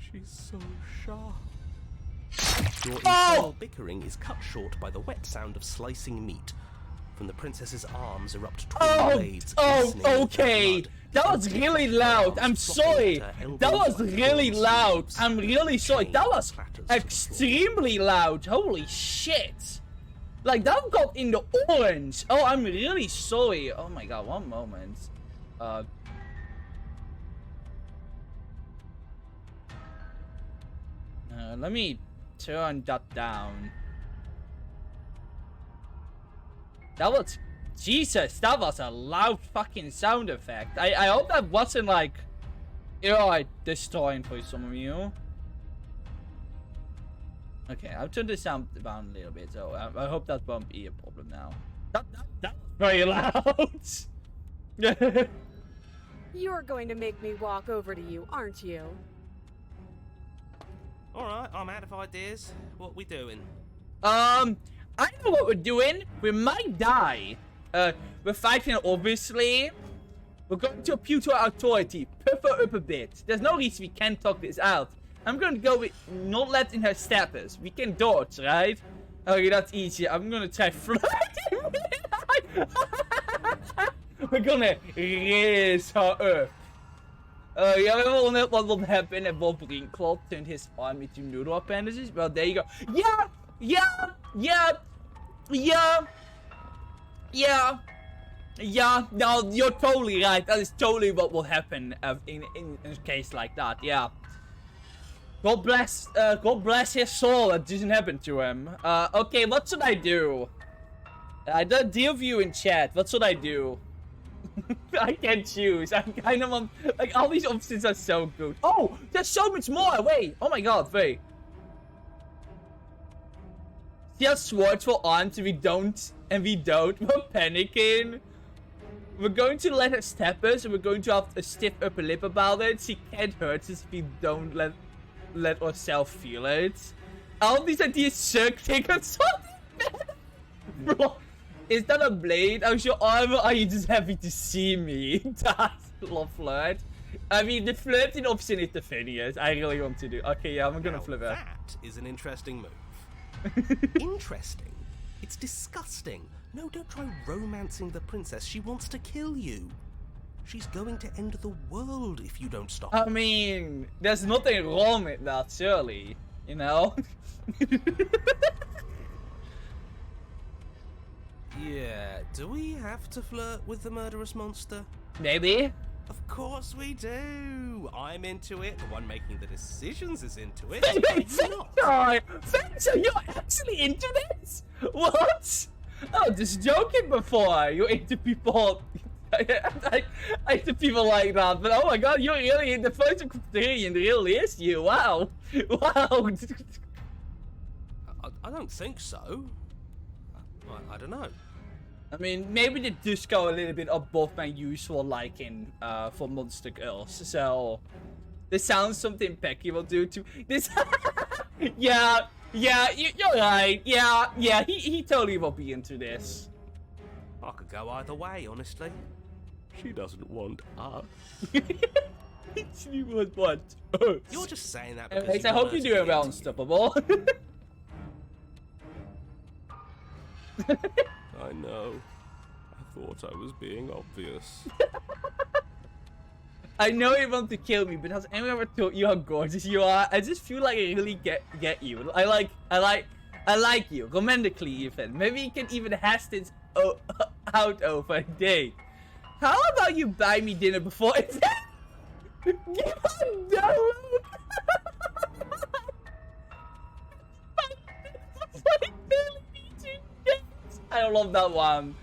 She's so sharp. Your internal bickering is cut short by the wet sound of slicing meat. From the princess's arms erupt twin blades. Okay. That was really loud. I'm sorry. That was really loud. I'm really sorry. That was extremely loud. Holy shit. Like, that got in the orange. Oh, I'm really sorry. Oh my god, one moment. Let me turn that down. That was... Jesus, that was a loud fucking sound effect. I hope that wasn't like... destroying for some of you. Okay, I've turned the sound down a little bit, so I hope that won't be a problem now. That was very loud! You're going to make me walk over to you, aren't you? Alright, I'm out of ideas. What we doing? I know what we're doing. We might die. We're fighting, obviously. We're going to appeal to our authority. Puff her up a bit. There's no reason we can't talk this out. I'm going to go with not letting her stab us. We can dodge, right? Okay, that's easy. I'm going to try flirting with her. We're gonna raise her up. Ja, we willen net wat wil hebben en Bob Brinkloot turned his arm into noodle appendages. Well, there you go. Yeah, no, you're totally right. That is totally what will happen in a case like that, yeah. God bless his soul, that didn't happen to him. Okay, what should I do? I don't deal with you in chat. What should I do? I can't choose. I'm kind of on... Like, all these options are so good. Oh, there's so much more. Wait. Oh my god, wait. She has swords for arms and we don't. We're panicking. We're going to let her stab us and we're going to have a stiff upper lip about it. She can't hurt us if we don't let ourselves feel it. All these ideas suck. Take us something. Is that a blade? How's your armor? Are you just happy to see me? That's love flirt. I mean, the flirting option is the funniest. I really want to do. Okay, yeah, I'm gonna flip it. That is an interesting move. Interesting? It's disgusting. No, don't try romancing the princess. She wants to kill you. She's going to end the world if you don't stop her. I mean, there's nothing wrong with that, surely. You know? Yeah, do we have to flirt with the murderous monster? Maybe. Of course we do. I'm into it. The one making the decisions is into it. Fencer, you're actually into this? What? Oh, just joking before. You're into people. Into people like that. But oh my god, you're really into photo competition. Really is you? Wow. Wow. I don't think so. I don't know. I mean, maybe they just go a little bit above my usual liking for monster girls. So, this sounds something Becky will do to this. Yeah, you're right. Yeah, he totally will be into this. I could go either way, honestly. She doesn't want us. She would want us. You're just saying that because Anyways, I hope you're doing well, Unstoppable. I know. I thought I was being obvious. I know you want to kill me, but has anyone ever told you how gorgeous you are? I just feel like I really get you. I like you, romantically even. Maybe you can even hash this out over a date. How about you buy me dinner before it's... I love that one.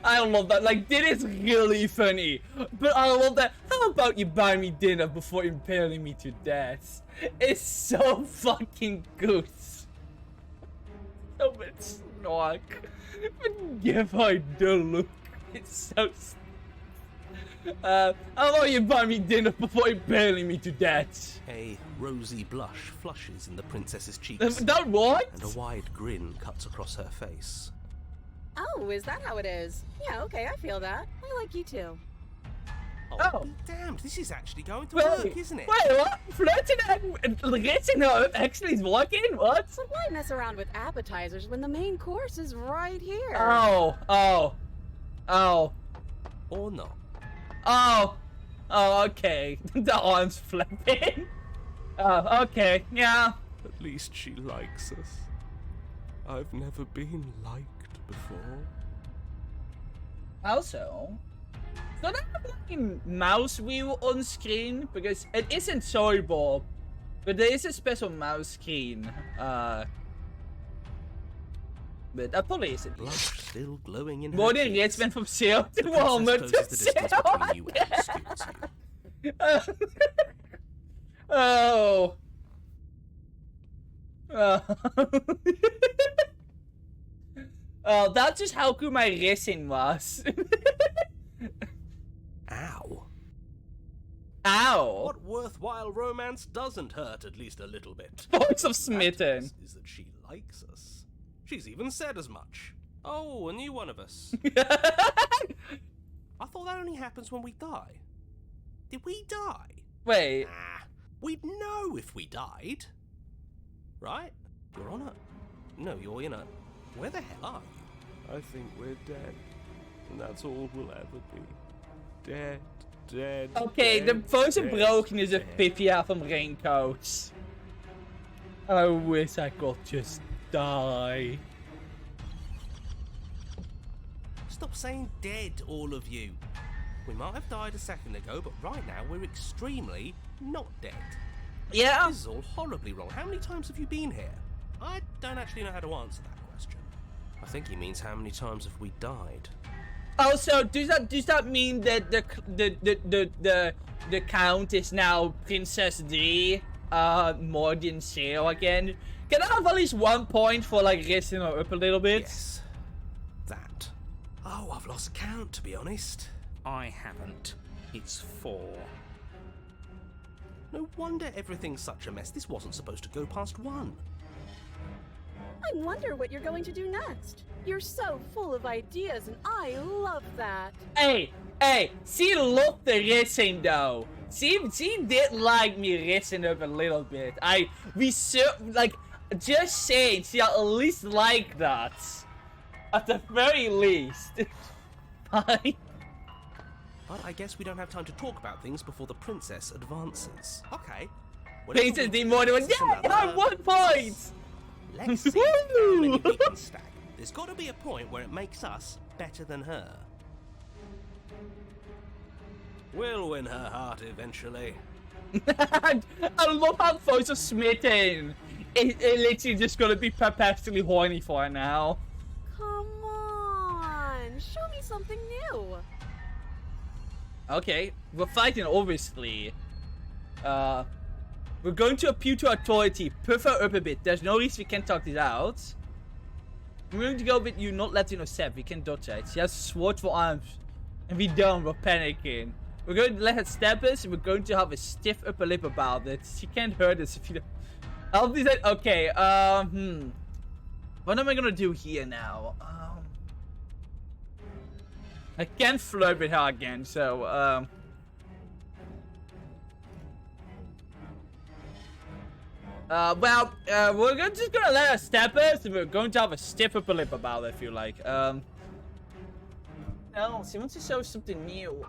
I love that. Like, this is really funny. But I love that. How about you buy me dinner before impaling me to death? It's so fucking good. So much snark. But give her the look. It's so... how about you buy me dinner before impaling me to death? A rosy blush flushes in the princess's cheeks. That what? And a wide grin cuts across her face. Oh, is that how it is? Yeah, okay, I feel that. I like you too. Oh, be damned, this is actually going to work, isn't it? Wait, what? Flirting and raising her up actually is working? What? So why mess around with appetizers when the main course is right here? Oh. Or not. Oh, okay. The arm's flipping. Oh, okay, yeah. At least she likes us. I've never been liked before. Also, don't I have like a mouse wheel on screen? Because it isn't Soybob, but there is a special mouse screen. But that probably isn't. Blush still glowing in her More than cheeks. Rich went from 0 to The princess 100 closes to the distance 0. between you and scoots you. Oh. Oh, that's just how good my racing was. Ow. Ow. What worthwhile romance doesn't hurt at least a little bit? Voice of Smitten. Is that she likes us. She's even said as much. Oh, a new one of us. I thought that only happens when we die. Did we die? Wait. Nah, we'd know if we died. Right? You're on a... No, you're in a... Where the hell are you? I think we're dead. And that's all we'll ever be. Dead, dead, Okay, dead, de voice of dead, Broken is a dead. Pipia from Raincoats. I wish I could just die. Stop saying dead, all of you. We might have died a second ago, but right now we're extremely not dead. Yeah. This is all horribly wrong. How many times have you been here? I don't actually know how to answer that question. I think he means how many times have we died? Also, does that mean that the count is now Princess D, Morgan Sale again? Can I have at least 1 point for like raising her up a little bit? Yes. That. Oh, I've lost count, to be honest. I haven't. It's 4. No wonder everything's such a mess. This wasn't supposed to go past 1. I wonder what you're going to do next. You're so full of ideas, and I love that. Hey, she loved the racing though. She did like me racing up a little bit. Just saying, she at least liked that. At the very least. Fine. But I guess we don't have time to talk about things before the princess advances. Okay. Princess D Morgan was, yeah, I have 1 point! Let's see how many we can stack. There's got to be a point where it makes us better than her. We'll win her heart eventually. I love how voice of Smitten. It literally just gonna be perpetually horny for her now. Come on, show me something new. Okay, we're fighting obviously. We're going to appeal to authority. Puff her up a bit. There's no reason we can't talk this out. I'm going to go with you not letting us step. We can dodge it. She has sword for arms. And we don't. We're panicking. We're going to let her stab us. And we're going to have a stiff upper lip about it. She can't hurt us if you don't. I'll do that. Okay. What am I going to do here now? I can't flirt with her again. So, we're just gonna let her step us, and we're going to have a stiff upper lip about it, I feel like. No, she wants to show something new.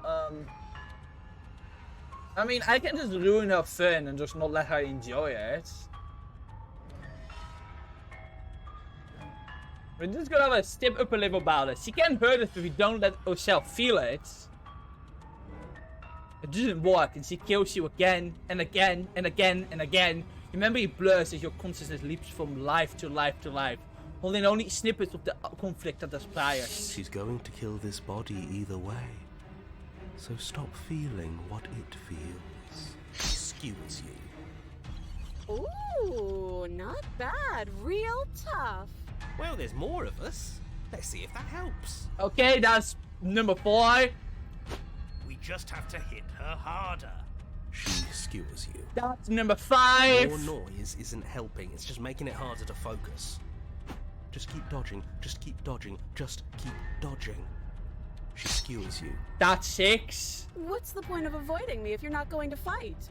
I mean, I can just ruin her fun and just not let her enjoy it. We're just gonna have a stiff upper lip about it. She can't hurt us if we don't let ourselves feel it. It doesn't work, and she kills you again, and again, and again, and again. Remember, it blurs as your consciousness leaps from life to life to life, holding only snippets of the conflict that aspires. She's going to kill this body either way. So stop feeling what it feels. She skewers you. Ooh, not bad. Real tough. Well, there's more of us. Let's see if that helps. Okay, that's number 4. We just have to hit her harder. She skewers you. That's number 5. More noise isn't helping. It's just making it harder to focus. Just keep dodging. Just keep dodging. Just keep dodging. She skewers you. That's 6. What's the point of avoiding me if you're not going to fight?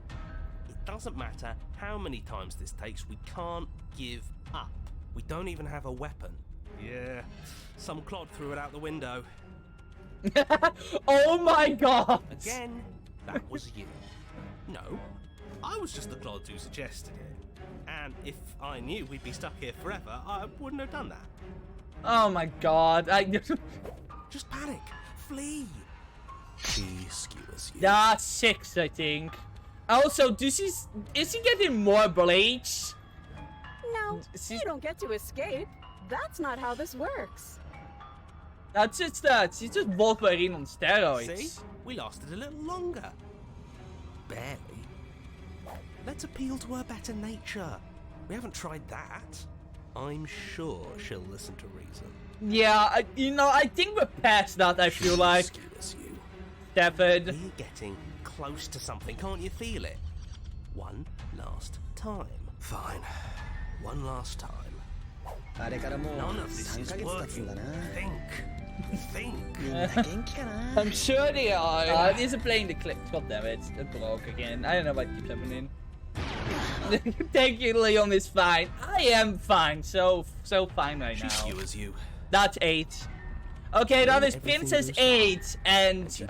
It doesn't matter how many times this takes. We can't give up. We don't even have a weapon. Yeah, some clod threw it out the window. Oh my god! Again, that was you. No, I was just the clod who suggested it. And if I knew we'd be stuck here forever, I wouldn't have done that. Oh my god, Just panic. Flee. She skewers you. That's 6, I think. Also, is he getting more blades? No, you don't get to escape. That's not how this works. That's just she's just Wolverine on steroids. See? We lasted a little longer. Barely. Let's appeal to her better nature. We haven't tried that. I'm sure she'll listen to reason. Yeah, I think we're past that, I feel like. Excuse you. Stefan. We're getting close to something, can't you feel it? One last time. Fine. One last time. None of this is working. Think. I'm sure they are. It isn't playing the clip. God damn it. It broke again. I don't know what keeps happening. Thank you, Leon is fine. I am fine. So fine right now. She's you as you. That's 8. Okay, that is Princess 8 and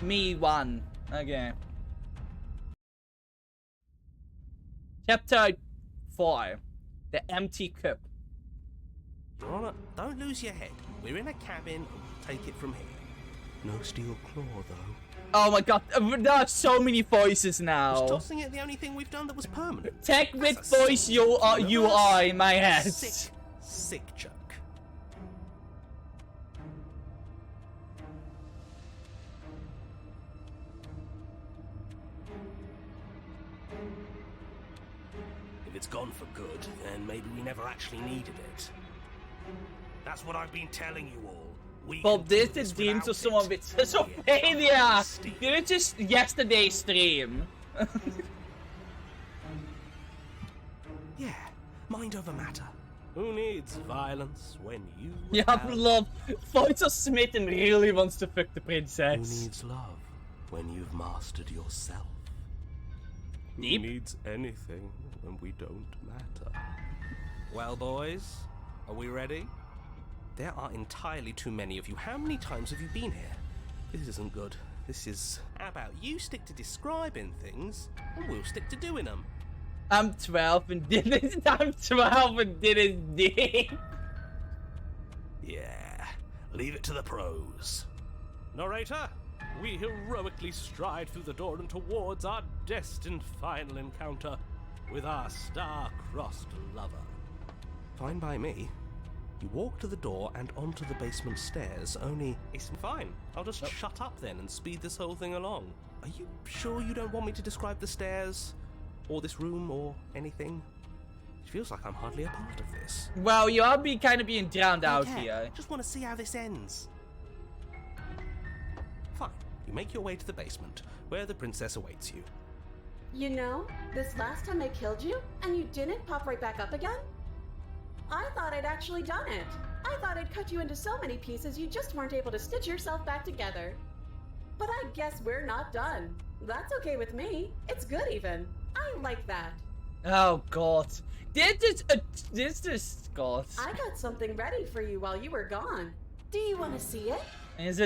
me 1. Okay. Chapter 4. The Empty Cup. Your Honor, don't lose your head. We're in a cabin and we'll take it from here. No steel claw, though. Oh my god, there are so many voices now. Was tossing it the only thing we've done that was permanent? Tech with voice you are in my head. Sick joke. If it's gone for good, then maybe we never actually needed it. That's what I've been telling you all. Bob, this is deemed to someone with schizophrenia. Did it just yesterday's stream? Yeah, mind over matter. Who needs violence when you Yeah, love. Voice Smith and really wants to fuck the Who princess. needs love when you've mastered yourself? Deep? Who needs anything when we don't matter? Well, boys, are we ready? There are entirely too many of you. How many times have you been here? This isn't good. This is... How about you stick to describing things, and we'll stick to doing them. I'm 12 and did it. I'm 12 and did it deep. Yeah, leave it to the pros. Narrator, we heroically stride through the door and towards our destined final encounter with our star-crossed lover. Fine by me. You walk to the door and onto the basement stairs, only... It's fine. I'll just shut up then and speed this whole thing along. Are you sure you don't want me to describe the stairs? Or this room, or anything? It feels like I'm hardly a part of this. Well, you are kind of being drowned out Okay, here. just want to see how this ends. Fine. You make your way to the basement, where the princess awaits you. You know, this last time I killed you, and you didn't pop right back up again? I thought I'd actually done it. I thought I'd cut you into so many pieces you just weren't able to stitch yourself back together. But I guess we're not done. That's okay with me. It's good even. I like that. Oh god. This is god. I got something ready for you while you were gone. Do you want to see it? Is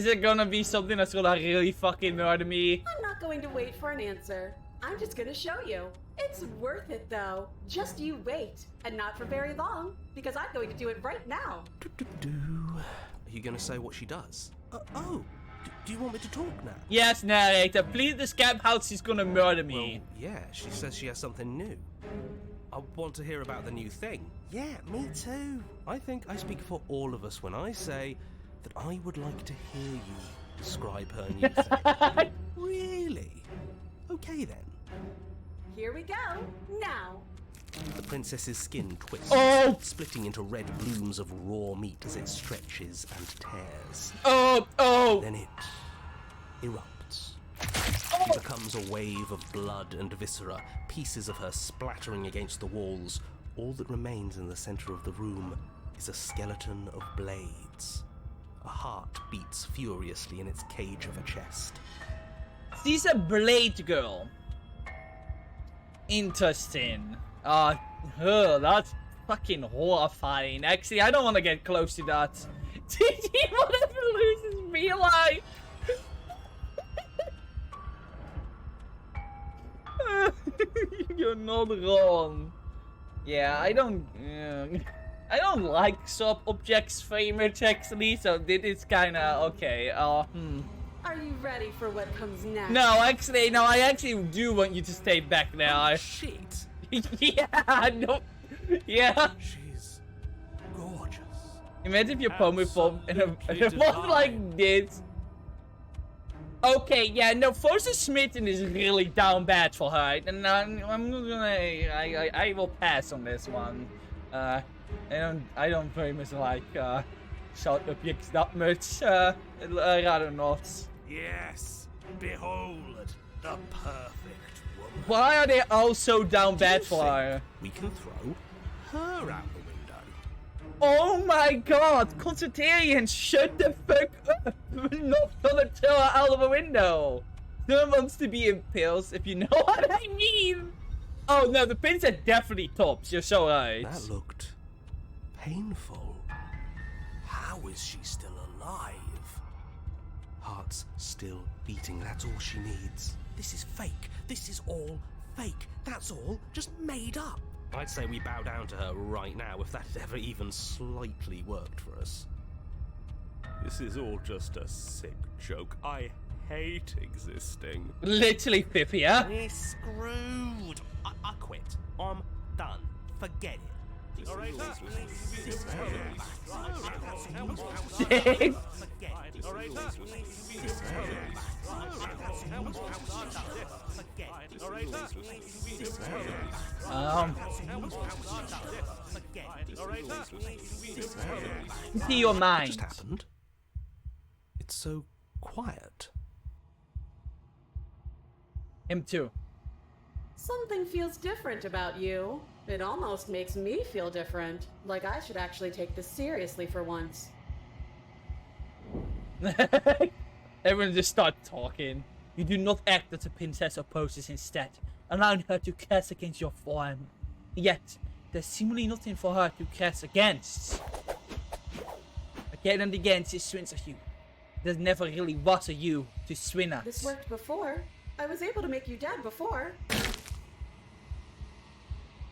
it gonna be something that's gonna really fucking murder me? I'm not going to wait for an answer. I'm just gonna show you. It's worth it though. Just you wait. And not for very long, because I'm going to do it right now. Are you going to say what she does? Do you want me to talk now? Yes, narrator. Please describe how she's gonna murder me. Well, yeah, she says she has something new. I want to hear about the new thing. Yeah, me too. I think I speak for all of us when I say that I would like to hear you describe her new thing. Really? Okay then. Here we go. Now. The princess's skin twists, Oh! splitting into red blooms of raw meat as it stretches and tears. Oh! Then it erupts. It becomes a wave of blood and viscera, pieces of her splattering against the walls. All that remains in the center of the room is a skeleton of blades. A heart beats furiously in its cage of a chest. She's a blade girl. Interesting. That's fucking horrifying. Actually, I don't want to get close to that. Did he want to lose his real life? You're not wrong. Yeah, I don't like sub objects framework actually, so this is kind of okay. Are you ready for what comes next? No, actually, no. I actually do want you to stay back now. Shit. Yeah, no. Yeah. She's gorgeous. Imagine if your poem with and it was like this. Okay, yeah, no, Frozen Smitten is really down bad for her, and I'm not gonna. I will pass on this one. I don't very much like short objects that much. I'd rather not. Yes, behold the perfect woman. Why are they all so down Do bad you for her? think we can throw her out the window? Oh my god, Concentrians, shut the fuck up! We're not gonna throw her out of a window! No one wants to be in pills, if you know what I mean! Oh no, the pins are definitely tops, you're so right. That looked painful. How is she still alive? Heart's still beating, that's all she needs. This is fake. This is all fake. That's all just made up. I'd say we bow down to her right now if that had ever even slightly worked for us. This is all just a sick joke. I hate existing. Literally, Pippi, huh? We're screwed. I quit. I'm done. Forget it. Alright, See your What mind. just happened? It's so quiet. Him too. Something feels different about you. It almost makes me feel different. Like I should actually take this seriously for once. Everyone just start talking. You do not act as a princess opposes instead, allowing her to cast against your form. Yet, there's seemingly nothing for her to cast against. Again and again, she swings at you. There never really was a you to swing at. This worked before. I was able to make you dead before.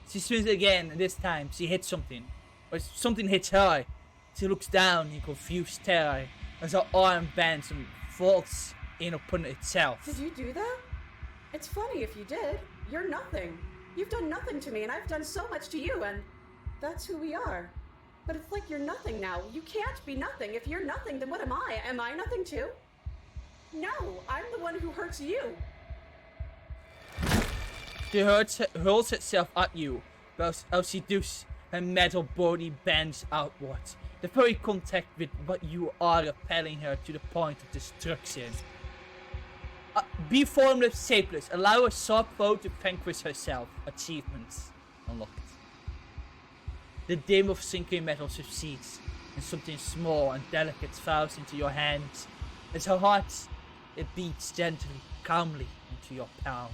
She swings again, and this time she hits something. Or something hits her. She looks down in confused terror as her arm bends and falls in upon itself. Did you do that? It's funny if you did. You're nothing. You've done nothing to me, and I've done so much to you, and that's who we are. But it's like you're nothing now. You can't be nothing. If you're nothing, then what am I? Am I nothing too? No, I'm the one who hurts you. She hurls itself at you, whilst as she does, her metal body bends outward. The very contact with what you are repelling her to the point of destruction. Be formless, shapeless. Allow a sharp foe to vanquish herself. Achievements unlocked. The dim of sinking metal succeeds, and something small and delicate falls into your hands. As her heart, it beats gently, calmly into your palm.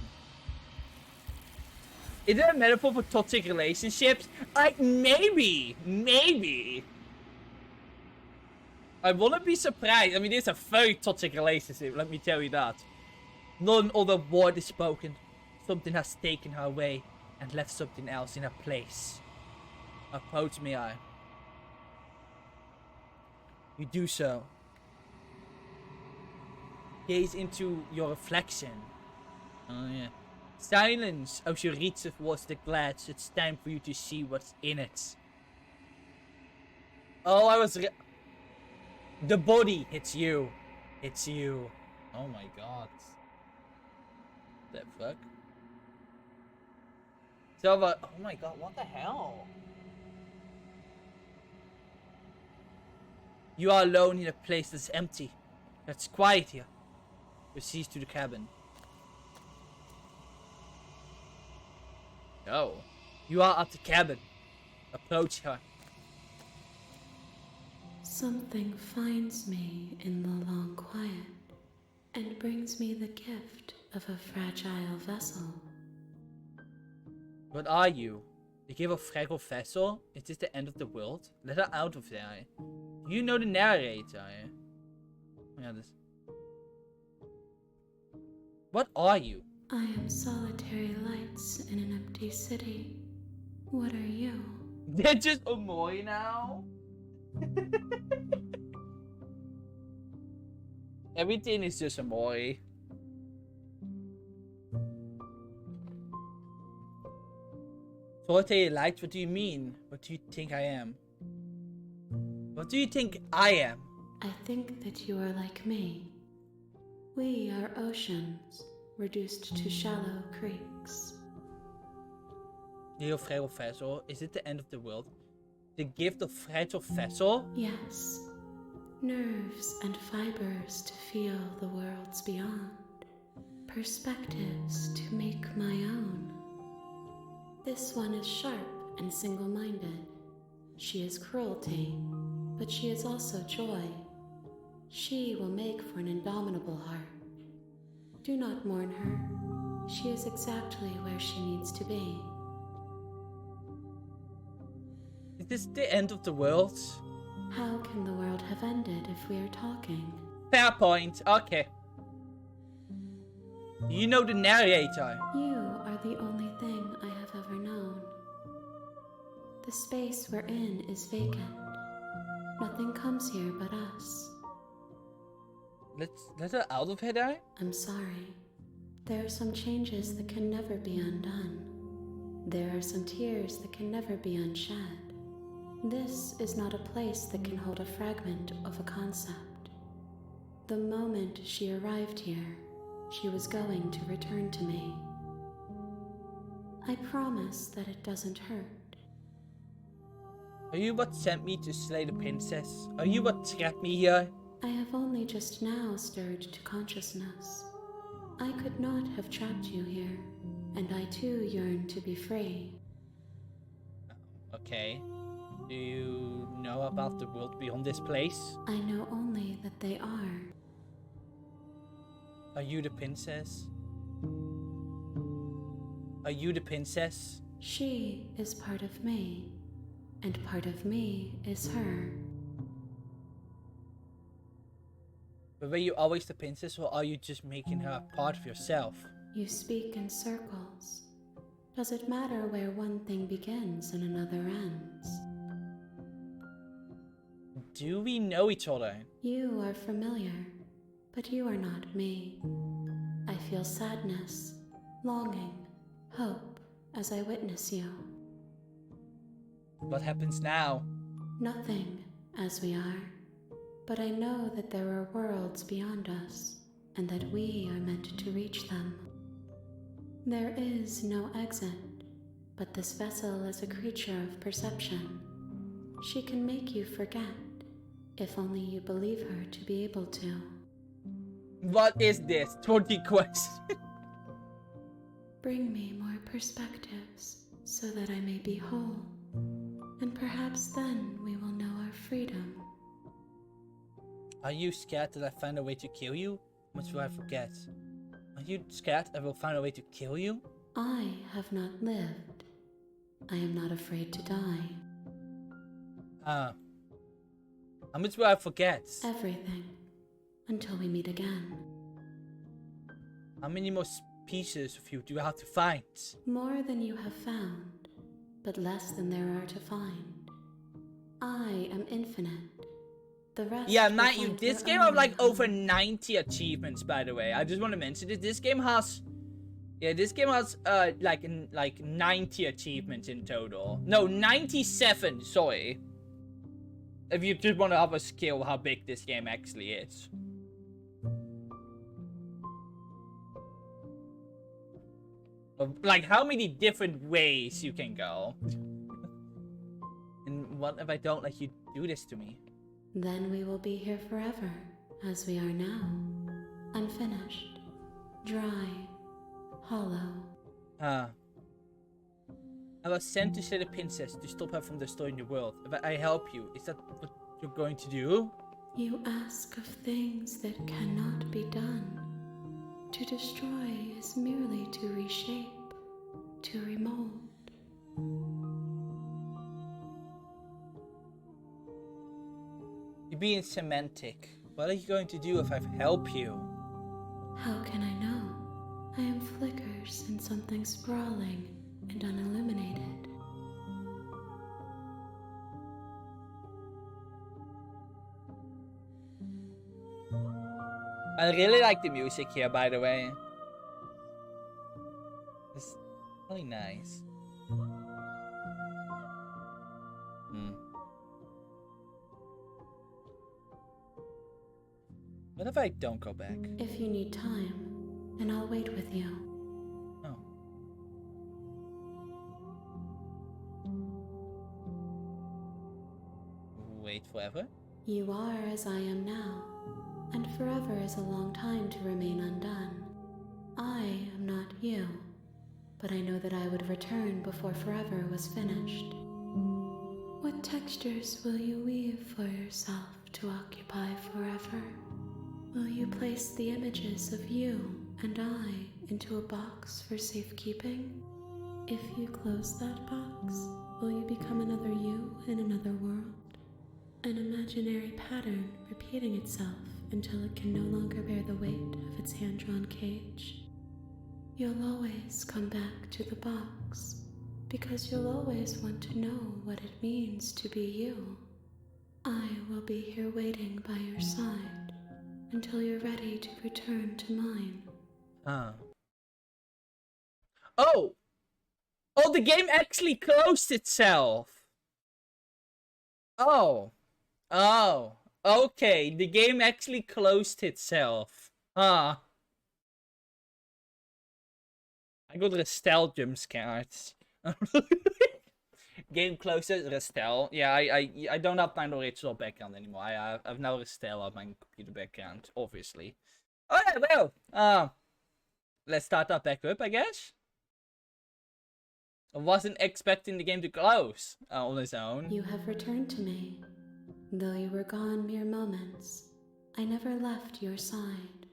Is it a metaphor for toxic relationships? Maybe. I wouldn't be surprised. I mean, it's a very toxic relationship, let me tell you that. Not another word is spoken. Something has taken her away and left something else in her place. Approach me, I. You do so. Gaze into your reflection. Oh yeah. Silence as you reach towards the glass. It's time for you to see what's in it. Oh, the body. It's you. It's you. Oh my god. The fuck? So, oh my god, what the hell? You are alone in a place that's empty. That's quiet here. Proceeds to the cabin. Oh. You are at the cabin. Approach her. Something finds me in the long quiet and brings me the gift of a fragile vessel. What are you? The gift of fragile vessel? Is this the end of the world? Let her out of there. Do you know the narrator? Yeah, this. What are you? I am solitary lights in an empty city. What are you? They're just Omori now? Everything is just Omori. Solitary lights? What do you mean? What do you think I am? What do you think I am? I think that you are like me. We are oceans, reduced to shallow creeks. Your fragile vessel. Is it the end of the world? The gift of fragile vessel? Yes, nerves and fibers to feel the worlds beyond, perspectives to make my own. This one is sharp and single-minded. She is cruelty, but she is also joy. She will make for an indomitable heart. Do not mourn her. She is exactly where she needs to be. Is this the end of the world? How can the world have ended if we are talking? Fair point. Okay. You know the narrator. You are the only thing I have ever known. The space we're in is vacant. Nothing comes here but us. Let's let her out of here, then. I'm sorry. There are some changes that can never be undone. There are some tears that can never be unshed. This is not a place that can hold a fragment of a concept. The moment she arrived here, she was going to return to me. I promise that it doesn't hurt. Are you what sent me to slay the princess? Are you what trapped me here? I have only just now stirred to consciousness. I could not have trapped you here, and I too yearn to be free. Okay. Do you know about the world beyond this place? I know only that they are. Are you the princess? Are you the princess? She is part of me, and part of me is her. But were you always the princess, or are you just making her a part of yourself? You speak in circles. Does it matter where one thing begins and another ends? Do we know each other? You are familiar, but you are not me. I feel sadness, longing, hope as I witness you. What happens now? Nothing, as we are. But I know that there are worlds beyond us, and that we are meant to reach them. There is no exit, but this vessel is a creature of perception. She can make you forget, if only you believe her to be able to. What is this? 20 quests. Bring me more perspectives, so that I may be whole, and perhaps then we will know our freedom. Are you scared that I find a way to kill you? How much will I forget? Are you scared I will find a way to kill you? I have not lived. I am not afraid to die. How much will I forget? Everything. Until we meet again. How many more pieces of you do I have to find? More than you have found, but less than there are to find. I am infinite. The rest Yeah, will mind you, find this their game own has like home. over 90 achievements, by the way. I just want to mention this. This game has... Yeah, this game has like 90 achievements in total. No, 97, sorry. If you just want to have a scale how big this game actually is. Of, like, how many different ways you can go. And what if I don't let you do this to me? Then we will be here forever, as we are now. Unfinished. Dry. Hollow. I was sent to slay the princess to stop her from destroying the world. If I help you, is that what you're going to do? You ask of things that cannot be done. To destroy is merely to reshape, to remold. You're being semantic. What are you going to do if I help you? How can I know? I am flickers in something sprawling and unilluminated. I really like the music here, by the way. It's really nice. What if I don't go back? If you need time, then I'll wait with you. Oh. Wait forever? You are as I am now, and forever is a long time to remain undone. I am not you, but I know that I would return before forever was finished. What textures will you weave for yourself to occupy forever? Will you place the images of you and I into a box for safekeeping? If you close that box, will you become another you in another world? An imaginary pattern repeating itself until it can no longer bear the weight of its hand-drawn cage. You'll always come back to the box, because you'll always want to know what it means to be you. I will be here waiting by your side until you're ready to return to mine. Oh! Oh, the game actually closed itself! Oh. Oh. Okay, the game actually closed itself. I got Restel jump scares. Game closes, Restel. Yeah, I don't have my original background anymore. I've now Restel on my computer background, obviously. Alright, well, let's start that back up, I guess. I wasn't expecting the game to close on its own. You have returned to me. Though you were gone mere moments, I never left your side.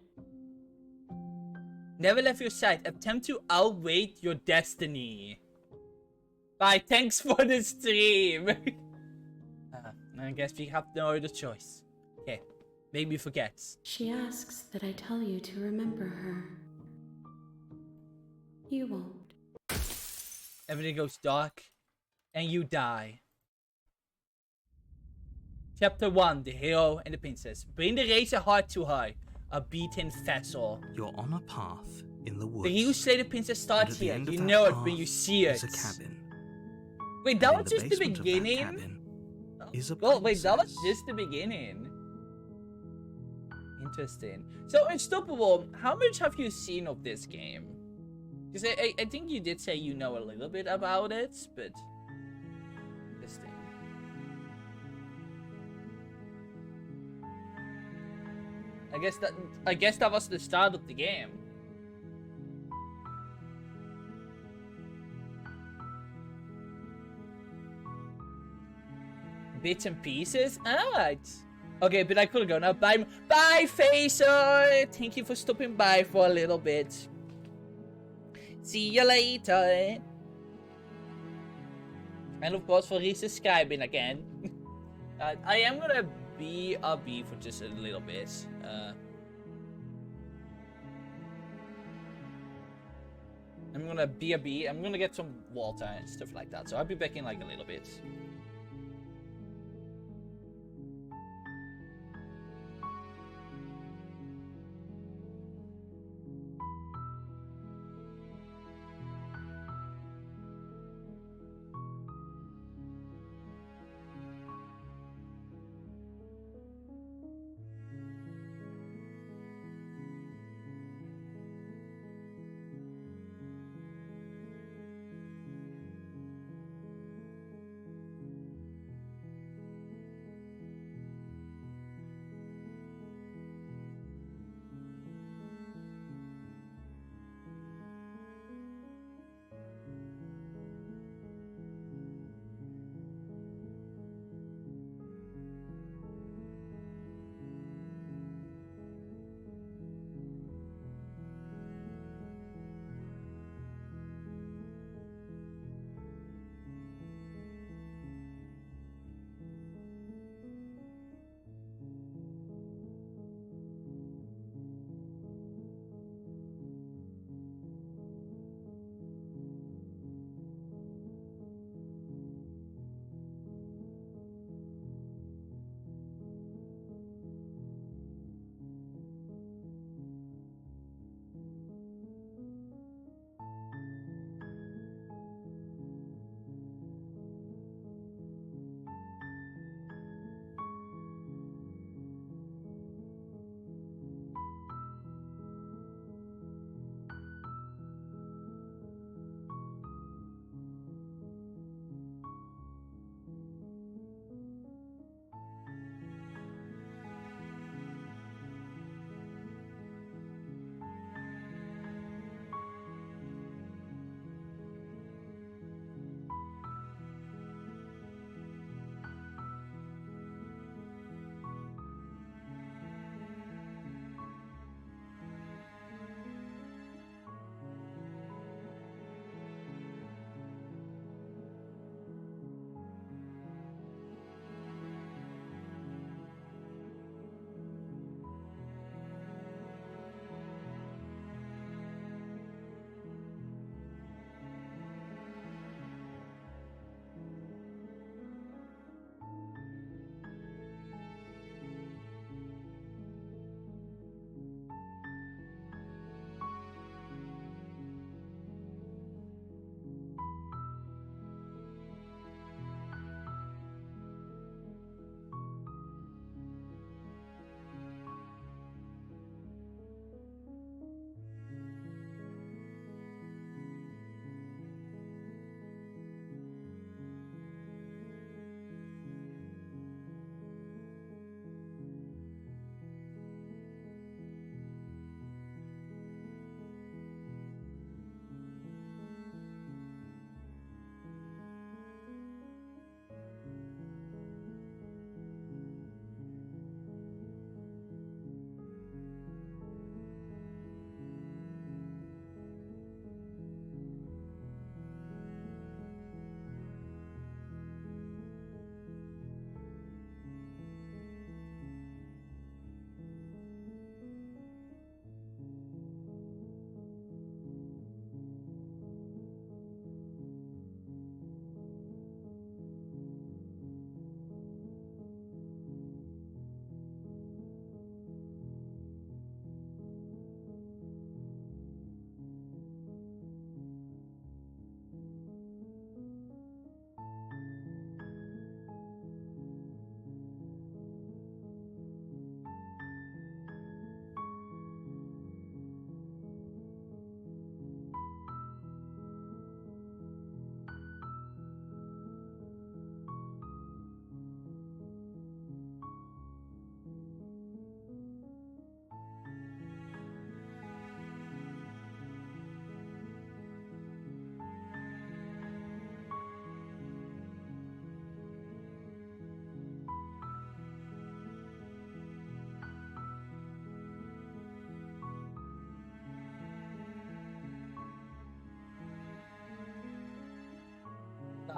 Never left your side. Attempt to outwait your destiny. Bye, thanks for the stream. I guess we have no other choice. Okay, maybe forgets. She asks that I tell you to remember her. You won't. Everything goes dark, and you die. Chapter 1, The Hero and the Princess. Bring the razor heart to her, a beaten vessel. You're on a path in the woods. The Hero Slay the Princess starts And at the here. end of You that know it path when you see it. is a cabin. Wait, that And was in just the basement of that beginning? cabin is a Oh, wait, that was princess. just the beginning. Interesting. So, Unstoppable, how much have you seen of this game? Because I think you did say you know a little bit about it, but... Interesting. I guess that was the start of the game. Bits and pieces? Alright. Okay, but I could go now. Bye, Facer! Thank you for stopping by for a little bit. See you later. And of course for resubscribing again. I am gonna be a bee for just a little bit. I'm gonna be a bee. I'm gonna get some water and stuff like that. So I'll be back in like a little bit.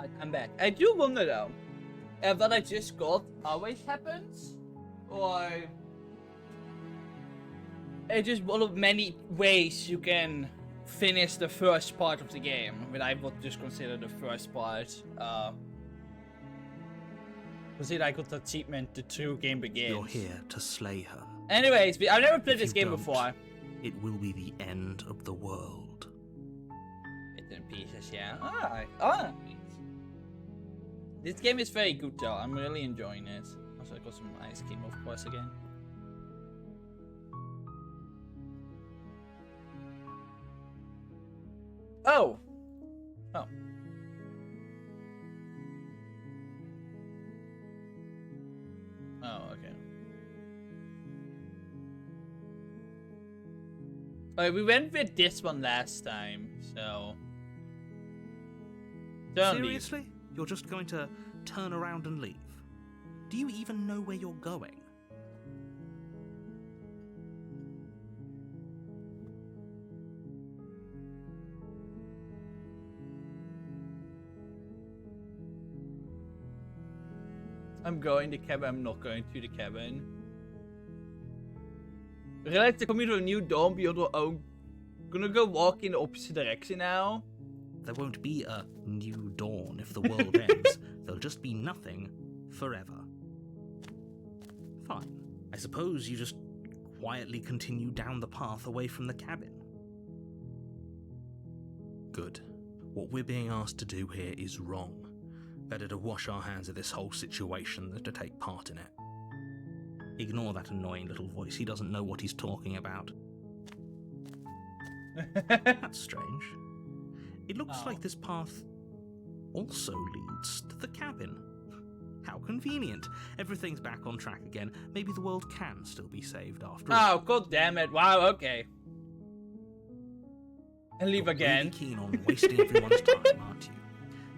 Alright, I'm back. I do wonder though, if what I just got always happens, or it's just one of many ways you can finish the first part of the game, what I would just consider the first part. Consider I got the achievement, the true game begins. You're here to slay her. Anyways, I've never played If this you game don't, before. It will be the end of the world. Bits and pieces, yeah. Alright. This game is very good though, I'm really enjoying it. Also, I got some ice cream, of course, again. Oh! Oh. Oh, okay. Alright, we went with this one last time, so... Don't leave. Seriously? You're just going to turn around and leave? Do you even know where you're going? I'm going to the cabin, I'm not going to the cabin. Realize they're coming to a new dawn beyond our own. Gonna go walk in the opposite direction now. There won't be a new dawn if the world ends. There'll just be nothing forever. Fine. I suppose you just quietly continue down the path away from the cabin. Good. What we're being asked to do here is wrong. Better to wash our hands of this whole situation than to take part in it. Ignore that annoying little voice. He doesn't know what he's talking about. That's strange. It looks like this path also leads to the cabin. How convenient. Everything's back on track again. Maybe the world can still be saved after all. Oh, god damn it. Wow, okay. And leave You're again. really keen on wasting everyone's time, aren't you?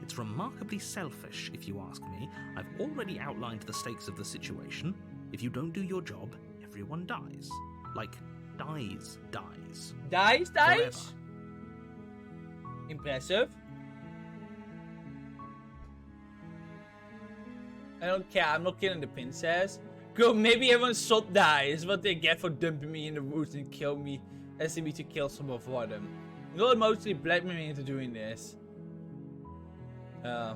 It's remarkably selfish, if you ask me. I've already outlined the stakes of the situation. If you don't do your job, everyone dies. Like, dies. Dies? Forever. Impressive. I don't care, I'm not killing the princess. Good, maybe everyone's shot dies. What they get for dumping me in the woods and kill me, asking me to kill someone for them. You're mostly blackmail me into doing this. Yeah,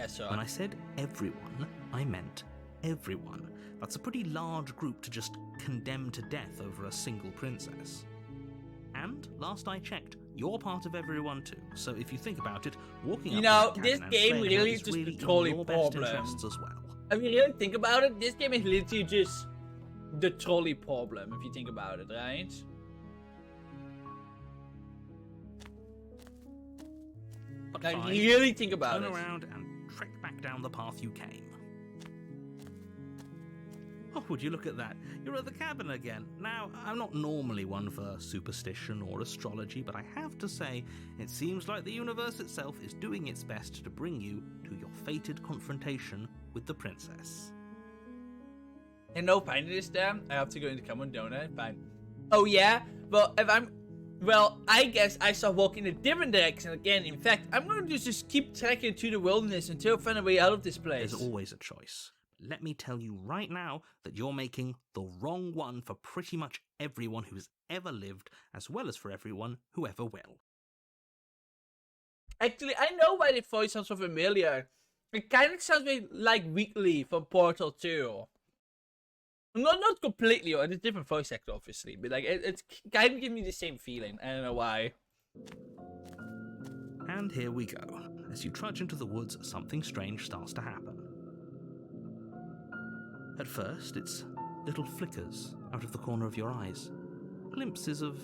sure. When I said everyone, I meant everyone. That's a pretty large group to just condemn to death over a single princess. And, last I checked, you're part of everyone too. So if you think about it, walking You up know, to this that cabin and game slaying her really is is just really the trolley in your best problem. interests as well. If you really think about it, this game is literally just the trolley problem, if you think about it, right? But Like, fine, you really think about turn it. around and trek back down the path you came. Oh, would you look at that? You're at the cabin again. Now, I'm not normally one for superstition or astrology, but I have to say, it seems like the universe itself is doing its best to bring you to your fated confrontation with the princess. And no, fine, this time I have to go in the cabin, don't I? Fine. Oh yeah? Well, if I'm... Well, I guess I shall walk in a different direction again. In fact, I'm going to just keep trekking through the wilderness until I find a way out of this place. There's always a choice. Let me tell you right now that you're making the wrong one for pretty much everyone who's ever lived, as well as for everyone who ever will. Actually, I know why the voice sounds so familiar. It kind of sounds like Weekly from Portal 2. Not completely, it's a different voice actor, obviously, but like it's kind of giving me the same feeling. I don't know why. And here we go. As you trudge into the woods, something strange starts to happen. At first, it's little flickers out of the corner of your eyes. Glimpses of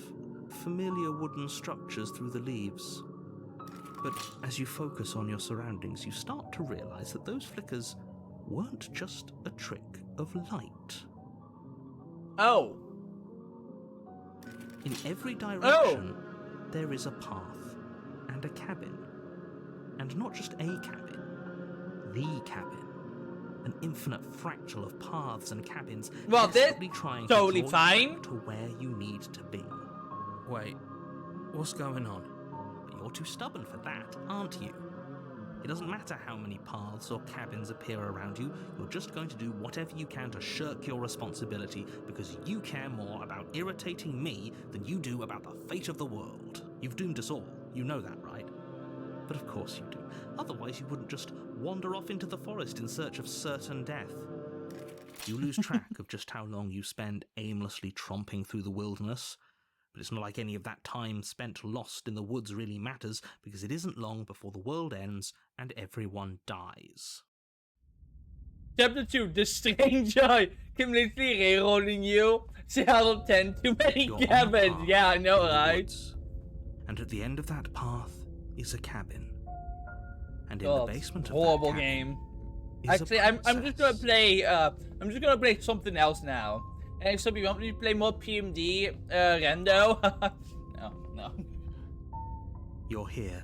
familiar wooden structures through the leaves. But as you focus on your surroundings, you start to realize that those flickers weren't just a trick of light. Oh. In every direction, there is a path and a cabin. And not just a cabin, the cabin. An infinite fractal of paths and cabins, Well, desperately trying totally to draw fine. you back to where you need to be. Wait, What's going on? But you're too stubborn for that, aren't you? It doesn't matter how many paths or cabins appear around you, you're just going to do whatever you can to shirk your responsibility because you care more about irritating me than you do about the fate of the world. You've doomed us all, you know that, right? But of course you do. Otherwise you wouldn't just wander off into the forest in search of certain death. You lose track of just how long you spend aimlessly tromping through the wilderness. But it's not like any of that time spent lost in the woods really matters, because it isn't long before the world ends and everyone dies. Chapter 2, The Stranger completely rolling you. Seattle 10, too many You're on a cabins. path Yeah, I know, in the right? woods, and at the end of that path is a cabin. And in Oh, the basement of horrible that cabin game. is a Actually, I'm just gonna princess. play. I'm just gonna play something else now. And so, you want me to play more PMD, Rendo? No. You're here.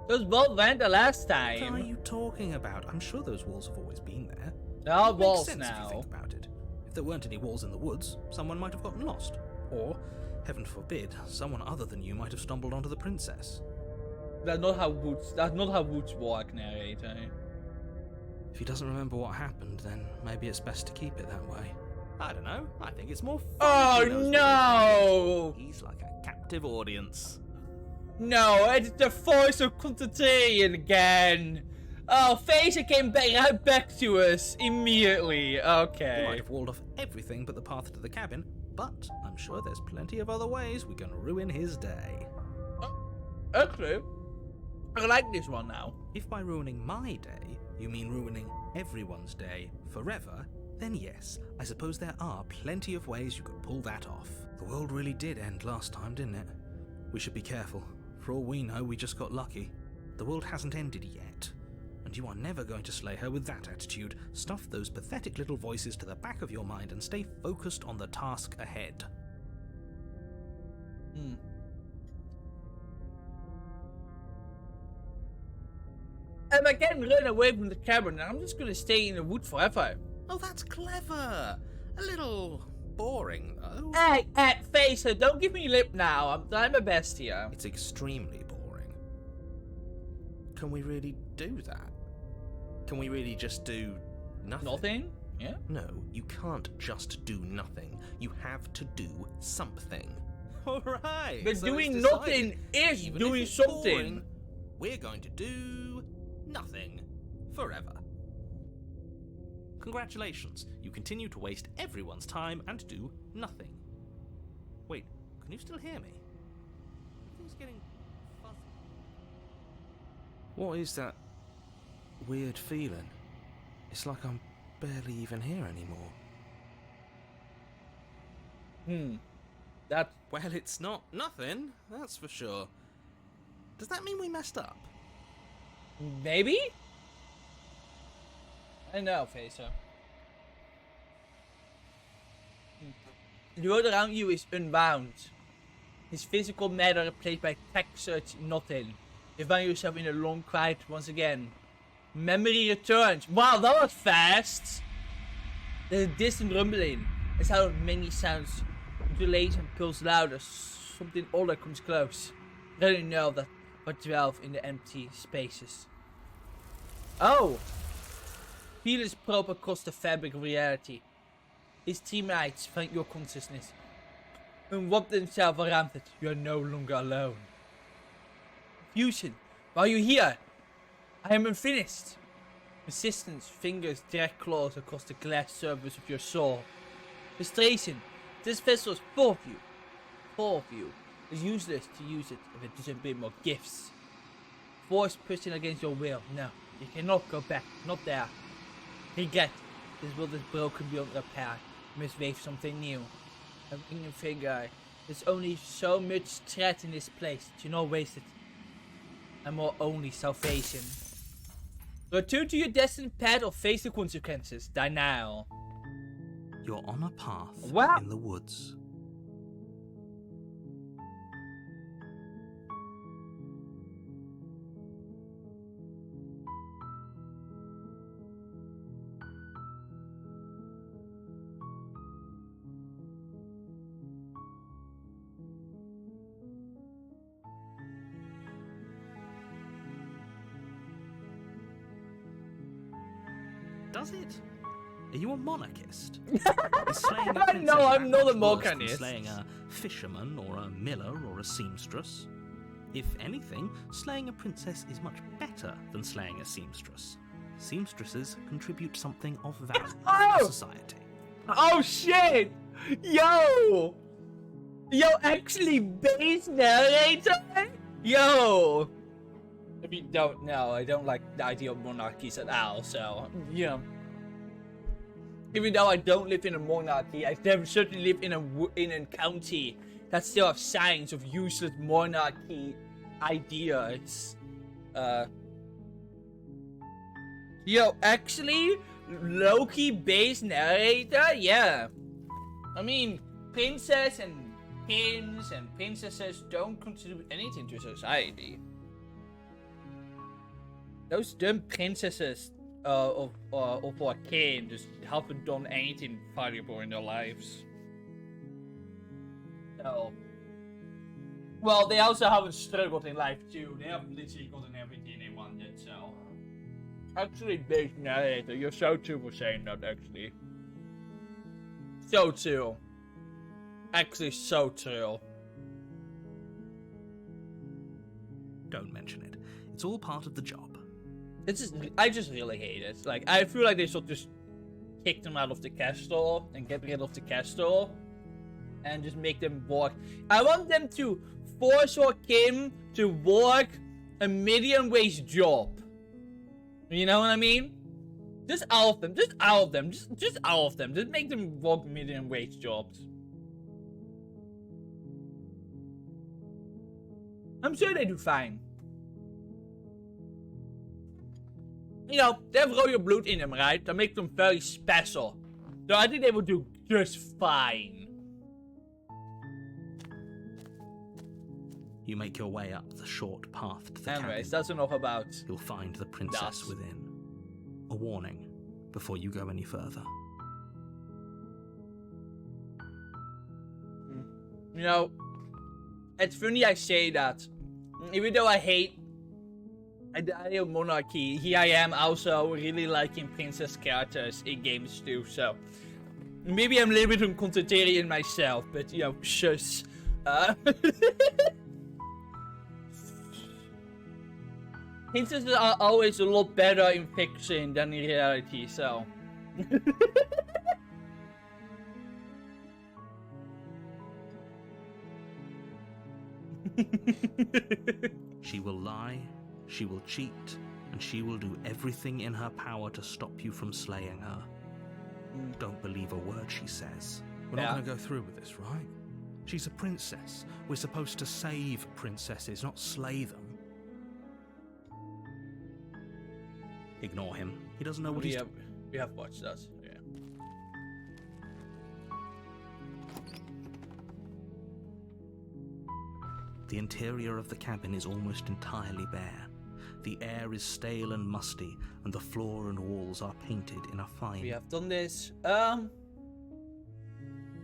Those both went the last What are time. you talking about? I'm sure those walls have always been there. They're all It makes walls sense if you now. think about it. If there weren't any walls in the woods, someone might have gotten lost. Or, heaven forbid, someone other than you might have stumbled onto the princess. That's not how woods work, narrator. If he doesn't remember what happened, then maybe it's best to keep it that way. I don't know. I think it's more fun. Oh if he knows what no! He's like a captive audience. No, it's the voice of Constantine again. Oh, Phaser came right back to us immediately. He Okay. might have walled off everything but the path to the cabin, but I'm sure there's plenty of other ways we can ruin his day. Okay. I like this one now. If by ruining my day, you mean ruining everyone's day forever, then yes, I suppose there are plenty of ways you could pull that off. The world really did end last time, didn't it? We should be careful. For all we know, we just got lucky. The world hasn't ended yet. And you are never going to slay her with that attitude. Stuff those pathetic little voices to the back of your mind and stay focused on the task ahead. If I can run away from the cabin, I'm just gonna stay in the wood forever. Oh, that's clever. A little boring, though. Hey, Phaser, don't give me lip now. I'm trying my best here. It's extremely boring. Can we really do that? Can we really just do nothing? Nothing? Yeah? No, you can't just do nothing. You have to do something. All right. But so doing it's nothing decided. is Even doing if it's something. boring, we're going to do nothing forever. Congratulations, you continue to waste everyone's time and do nothing. Wait, can you still hear me? Everything's getting fuzzy. What is that weird feeling? It's like I'm barely even here anymore. That. Well, it's not nothing, that's for sure. Does that mean we messed up? Maybe? I know, Phaser. The world around you is unbound. His physical matter replaced by tech search nothing. You find yourself in a long quiet once again. Memory returns. Wow, that was fast! There's a distant rumbling. A sound of many sounds delays and pulls louder. Something older comes close. Then you know that what dwells in the empty spaces. Oh! Feelings probe across the fabric of reality. His teammates find your consciousness and wrap themselves around it. You are no longer alone. Fusion, why are you here? I am unfinished. Resistance fingers direct claws across the glass surface of your soul. Frustration, this vessel is full of you. Full of you. It's useless to use it if it doesn't bring more gifts. Force pushing against your will. No, you cannot go back. Not there. Regret. This world is broken beyond repair. You must wave something new. A ringing finger There's only so much threat in this place. Do not waste it. And more only salvation. Return to your destined path or face the consequences. Die now. You're on a path Wow. in the woods. Does it? Are you a monarchist? Is slaying a princess No, I'm that not a much worse than monarchist. slaying a fisherman or a miller or a seamstress? If anything, slaying a princess is much better than slaying a seamstress. Seamstresses contribute something of value to society. Oh shit! Yo! Yo, actually base narrator? Yo! If you don't know, I don't like the idea of monarchies at all, so, yeah. Even though I don't live in a monarchy, I certainly live in a county that still has signs of useless monarchy ideas. Yo, actually, low-key base narrator? Yeah. I mean, princess and kings and princesses don't contribute anything to society. Those dumb princesses of our king just haven't done anything valuable in their lives. So, well, they also haven't struggled in life too. They haven't literally gotten everything they wanted. So, actually, base narrator, you're so true for saying that. Actually, so true. Actually, so true. Don't mention it. It's all part of the job. It's just, I just really hate it. Like, I feel like they should just kick them out of the castle and get rid of the castle and just make them work. I want them to force our king to work a minimum wage job. You know what I mean? Just all of them. Just all of them. Just all of them. Just make them work minimum wage jobs. I'm sure they do fine. You know, they have royal blood in them, right? That makes them very special. So I think they will do just fine. You make your way up the short path to the Anyways, cabin. that's enough about... You'll find the princess Das. within. A warning before you go any further. You know, it's funny I say that. Even though I hate the idea of monarchy, here I am also really liking princess characters in games too, so... Maybe I'm a little bit of a contrarian myself, but, you know, shush. Princesses are always a lot better in fiction than in reality, so... She will lie, she will cheat, and she will do everything in her power to stop you from slaying her. Don't believe a word she says. We're not going to go through with this, right? She's a princess. We're supposed to save princesses, not slay them. Ignore him. He doesn't know what he's doing. We have watched that, yeah. The interior of the cabin is almost entirely bare. The air is stale and musty, and the floor and walls are painted in a fine... We have done this.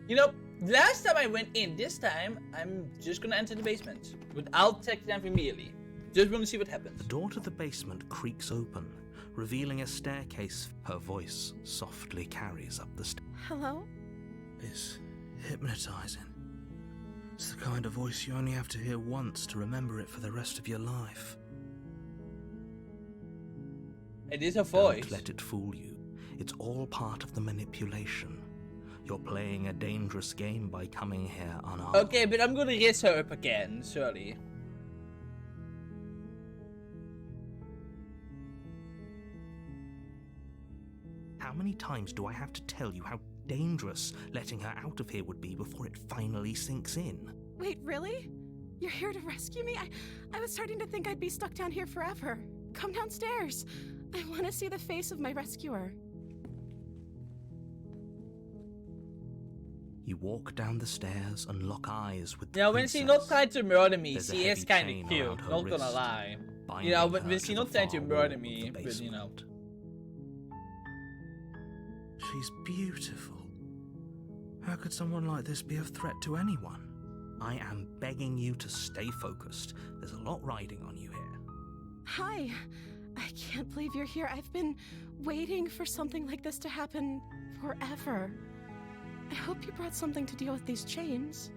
You know, last time I went in, this time I'm just gonna enter the basement without checking them immediately. Just want to see what happens. The door to the basement creaks open, revealing a staircase. Her voice softly carries up the stairs. Hello? It's hypnotizing. It's the kind of voice you only have to hear once to remember it for the rest of your life. It is a voice. Don't let it fool you. It's all part of the manipulation. You're playing a dangerous game by coming here unarmed. Okay, but I'm gonna raise her up again, surely. How many times do I have to tell you how dangerous letting her out of here would be before it finally sinks in. Wait, really? You're here to rescue me? I was starting to think I'd be stuck down here forever. Come downstairs. I want to see the face of my rescuer. You walk down the stairs and lock eyes with the You know, when princess. she not tried to murder me, There's a she is heavy kind chain of cute. around her Not gonna wrist, lie. binding You know, her when to she the not tried to far murder wall me, of the but you know. basement. She's beautiful. How could someone like this be a threat to anyone? I am begging you to stay focused. There's a lot riding on you here. Hi. I can't believe you're here. I've been waiting for something like this to happen forever. I hope you brought something to deal with these chains.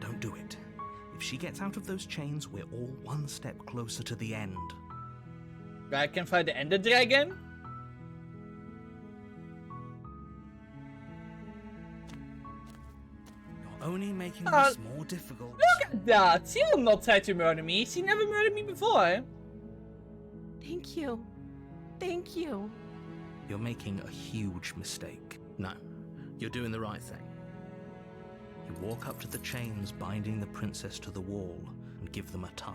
Don't do it. If she gets out of those chains, we're all one step closer to the end. I can find the Ender Dragon? You're only making this more difficult. Look at that! She will not try to murder me. She never murdered me before. Thank you. Thank you. You're making a huge mistake. No, you're doing the right thing. You walk up to the chains binding the princess to the wall and give them a tug.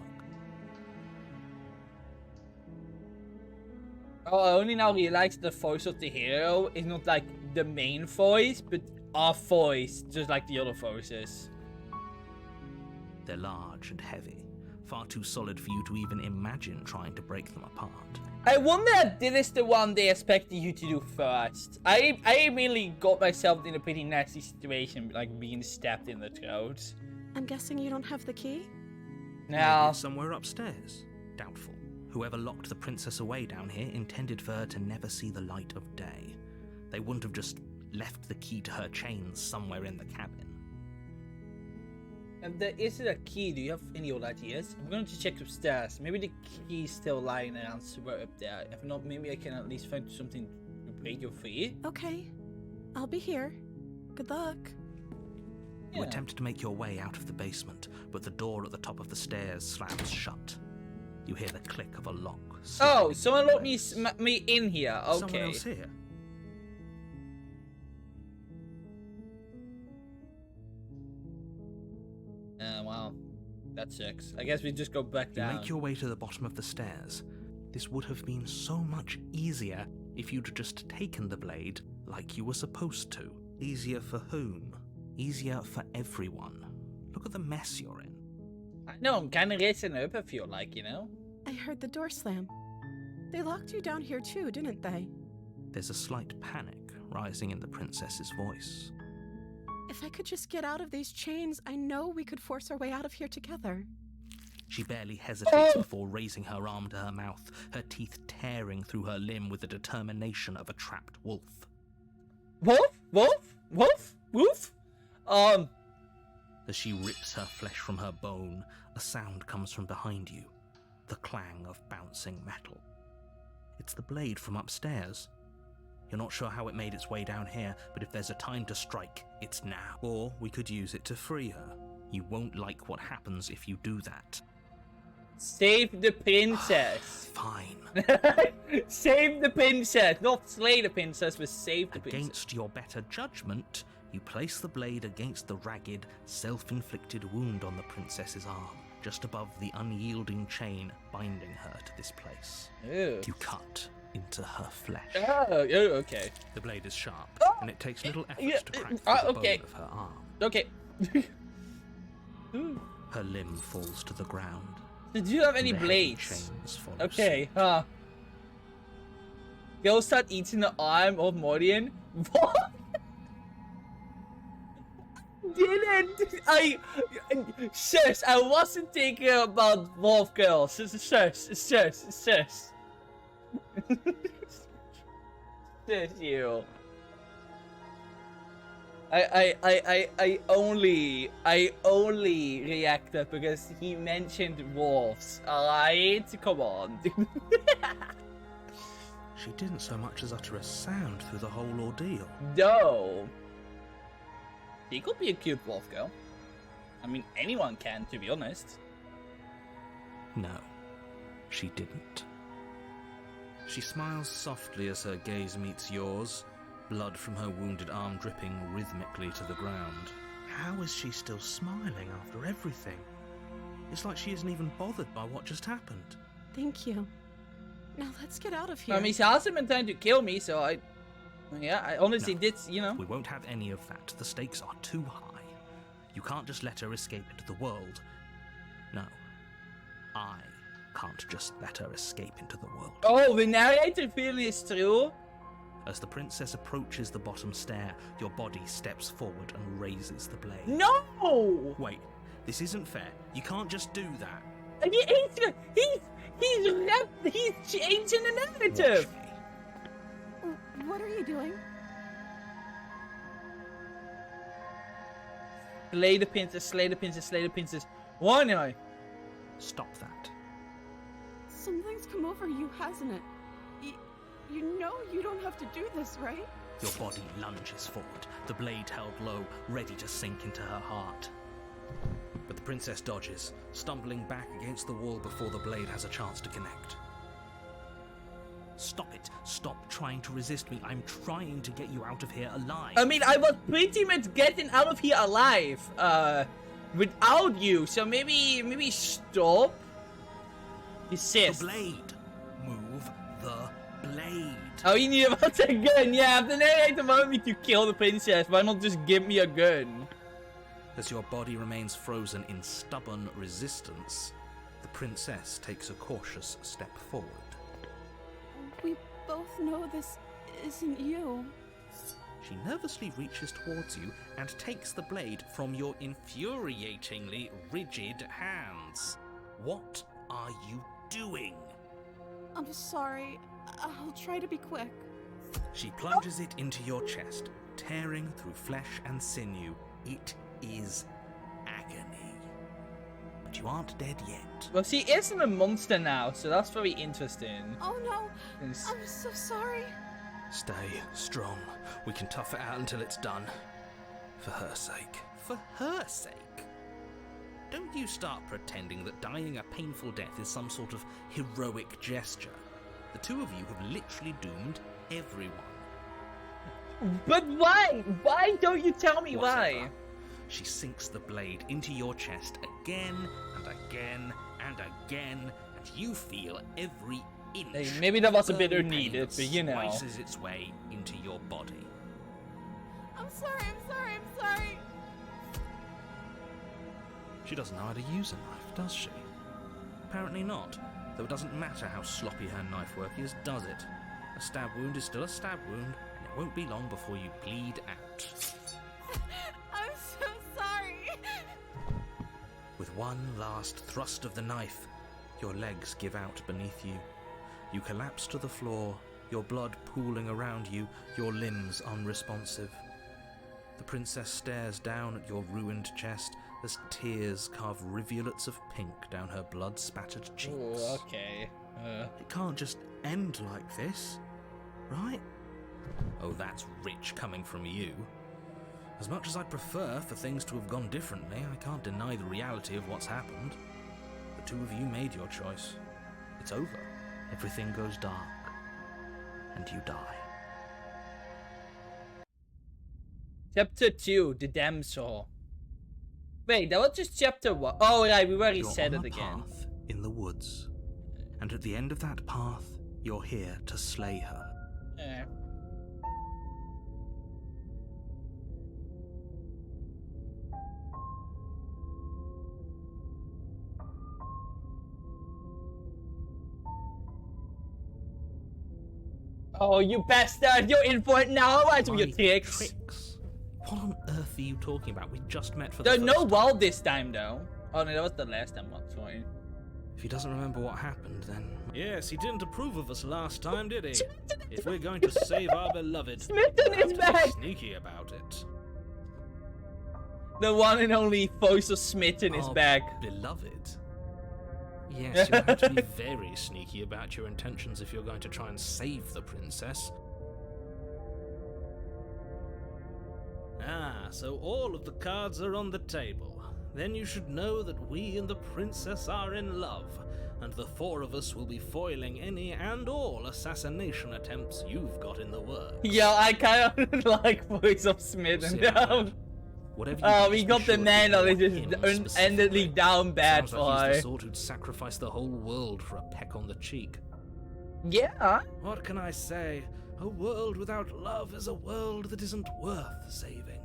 Oh, I only now realize the voice of the hero is not like the main voice, but our voice, just like the other voices. They're large and heavy, far too solid for you to even imagine trying to break them apart. I wonder if this is the one they expected you to do first. I immediately got myself in a pretty nasty situation, like being stabbed in the throat. I'm guessing you don't have the key? Maybe Now, it's somewhere upstairs. Doubtful. Whoever locked the princess away down here intended for her to never see the light of day. They wouldn't have just left the key to her chains somewhere in the cabin. and there isn't a key. Do you have any old ideas? I'm going to check upstairs. Maybe the key is still lying around somewhere up there. If not, maybe I can at least find something to break your free. Okay. I'll be here. Good luck. You Yeah. attempt to make your way out of the basement, but the door at the top of the stairs slams shut. You hear the click of a lock. Oh, slipping someone into locked me place. in here. Someone Okay. else here. Wow. That sucks. I guess we just go back You down. make your way to the bottom of the stairs. This would have been so much easier if you'd just taken the blade like you were supposed to. Easier for whom? Easier for everyone. Look at the mess you're in. I know, I'm kind of racing up, I feel like, you know? I heard the door slam. They locked you down here too, didn't they? There's a slight panic rising in the princess's voice. If I could just get out of these chains, I know we could force our way out of here together. She barely hesitates before raising her arm to her mouth, her teeth tearing through her limb with the determination of a trapped wolf. Wolf? Wolf? Wolf? Wolf? As she rips her flesh from her bone, a sound comes from behind you, the clang of bouncing metal. It's the blade from upstairs. You're not sure how it made its way down here, but if there's a time to strike, it's now. Or we could use it to free her. You won't like what happens if you do that. Save the princess. Fine. Save the princess. Not slay the princess, but save the princess. Against your better judgment, you place the blade against the ragged, self-inflicted wound on the princess's arm, just above the unyielding chain binding her to this place. Ew. You cut into her flesh. Oh, okay. The blade is sharp, Oh, and it takes little efforts yeah, to crack through the okay. bone of her arm. Okay. Her limb falls to the ground. Did you have any and the heavy blades? chains follow Okay, huh. Go start eating the arm of Mordian. What? Didn't I? Shush! I wasn't thinking about wolf girls. Shush! Shush! You. I only reacted because he mentioned wolves. Alright? Come on. She didn't so much as utter a sound through the whole ordeal. No. He could be a cute wolf girl. I mean, anyone can, to be honest. No, she didn't. She smiles softly as her gaze meets yours, blood from her wounded arm dripping rhythmically to the ground. How is she still smiling after everything? It's like she isn't even bothered by what just happened. Thank you. Now let's get out of here. I mean, she hasn't been trying to kill me, so I honestly did, you know. We won't have any of that. The stakes are too high. You can't just let her escape into the world. No. I can't just let her escape into the world. Oh, the narrator feeling is true. As the princess approaches the bottom stair, your body steps forward and raises the blade. No! Wait, this isn't fair. You can't just do that. He's changing the narrative. Watch me. What are you doing? Slay the princess, slay the princess, slay the princess. Why now? Stop that. Something's come over you, hasn't it? You know you don't have to do this, right? Your body lunges forward, the blade held low, ready to sink into her heart. But the princess dodges, stumbling back against the wall before the blade has a chance to connect. Stop it. Stop trying to resist me. I'm trying to get you out of here alive. I mean, I was pretty much getting out of here alive, without you. So maybe stop. Resist. The blade. Move the blade. Oh, you knew about the gun. Yeah, if the narrator wanted me to kill the princess, why not just give me a gun? As your body remains frozen in stubborn resistance, the princess takes a cautious step forward. We both know this isn't you. She nervously reaches towards you and takes the blade from your infuriatingly rigid hands. What are you doing? I'm sorry. I'll try to be quick. She plunges it into your chest, tearing through flesh and sinew. It is agony. But you aren't dead yet. Well, she isn't a monster now, so that's very interesting. Oh no, It's- I'm so sorry. Stay strong. We can tough it out until it's done. For her sake. For her sake? Don't you start pretending that dying a painful death is some sort of heroic gesture. The two of you have literally doomed everyone. But why? Why don't you tell me why? Whatever. She sinks the blade into your chest again and again and again, and you feel every inch. Hey, maybe that was a bit of pain unneeded, that but you know. slices its way into your body. I'm sorry. She doesn't know how to use a knife, does she? Apparently not, though it doesn't matter how sloppy her knife work is, does it? A stab wound is still a stab wound, and it won't be long before you bleed out. I'm so sorry. With one last thrust of the knife, your legs give out beneath you. You collapse to the floor, your blood pooling around you, your limbs unresponsive. The princess stares down at your ruined chest as tears carve rivulets of pink down her blood-spattered cheeks. Oh, okay. It can't just end like this, right? Oh, that's rich coming from you. As much as I'd prefer for things to have gone differently, I can't deny the reality of what's happened. The two of you made your choice. It's over. Everything goes dark. And you die. Chapter 2, The Damsel. Wait, that was just chapter 1. Oh, right, we already You're said on it a again. path in the woods. And at the end of that path, you're here to slay her. Yeah. Oh, you bastard! You're in for it now! Why do your My tricks? What on earth are you talking about? We just met for the There's first no time. wall this time, though. Oh, no, that was the last time. What? Sorry. If he doesn't remember what happened, then... Yes, he didn't approve of us last time, did he? If we're going to save our beloved, Smitten is we have to back! be sneaky about it. The one and only voice of Smitten is Our back. beloved? Yes, you'll have to be very sneaky about your intentions if you're going to try and save the princess. Ah, so all of the cards are on the table. Then you should know that we and the princess are in love. and the four of us will be foiling any and all assassination attempts you've got in the works. Yeah, I kind of like voice of Smith and See how down. Whatever Oh, do, we just got be the sure man to that ignore is him just endedly specifically. down bad Sounds for like he's her. the sort who'd sacrifice the whole world for a peck on the cheek. Yeah. What can I say? A world without love is a world that isn't worth saving.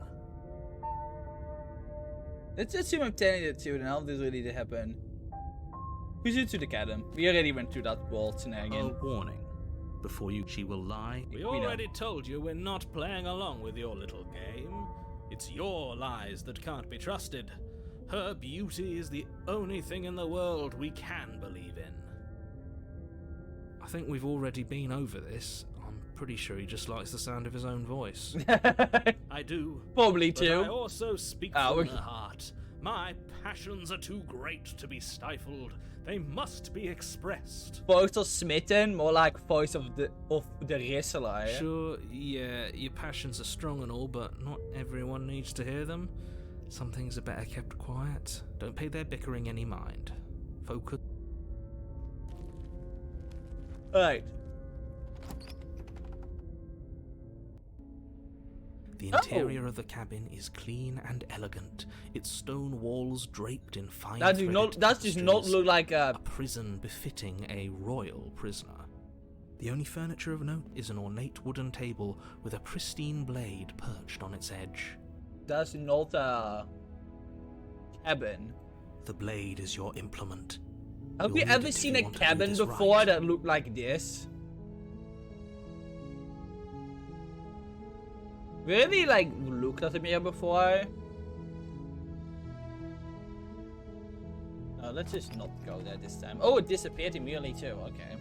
Let's assume I'm telling the truth and how this really did happen. Who's into the cabin? We already went through that wall scenario. A warning. Before you, she will lie. We know. already told you we're not playing along with your little game. It's your lies that can't be trusted. Her beauty is the only thing in the world we can believe in. I think we've already been over this. I'm pretty sure he just likes the sound of his own voice. I do. Probably But too. I also speak from the heart. My passions are too great to be stifled. They must be expressed. Voice of Smitten, more like voice of the wrestler. Sure, yeah, your passions are strong and all, but not everyone needs to hear them. Some things are better kept quiet. Don't pay their bickering any mind. Focus. Alright. The interior of the cabin is clean and elegant. Its stone walls draped in fine That does not tapestries. look like A prison befitting a royal prisoner. The only furniture of note is an ornate wooden table with a pristine blade perched on its edge. That's not a cabin. The blade is your implement. Have You'll we need ever it if seen you a want to do cabin this before right. that looked like this? Really, like, looked at the mirror before? Let's just not go there this time. Oh, it disappeared immediately too, okay.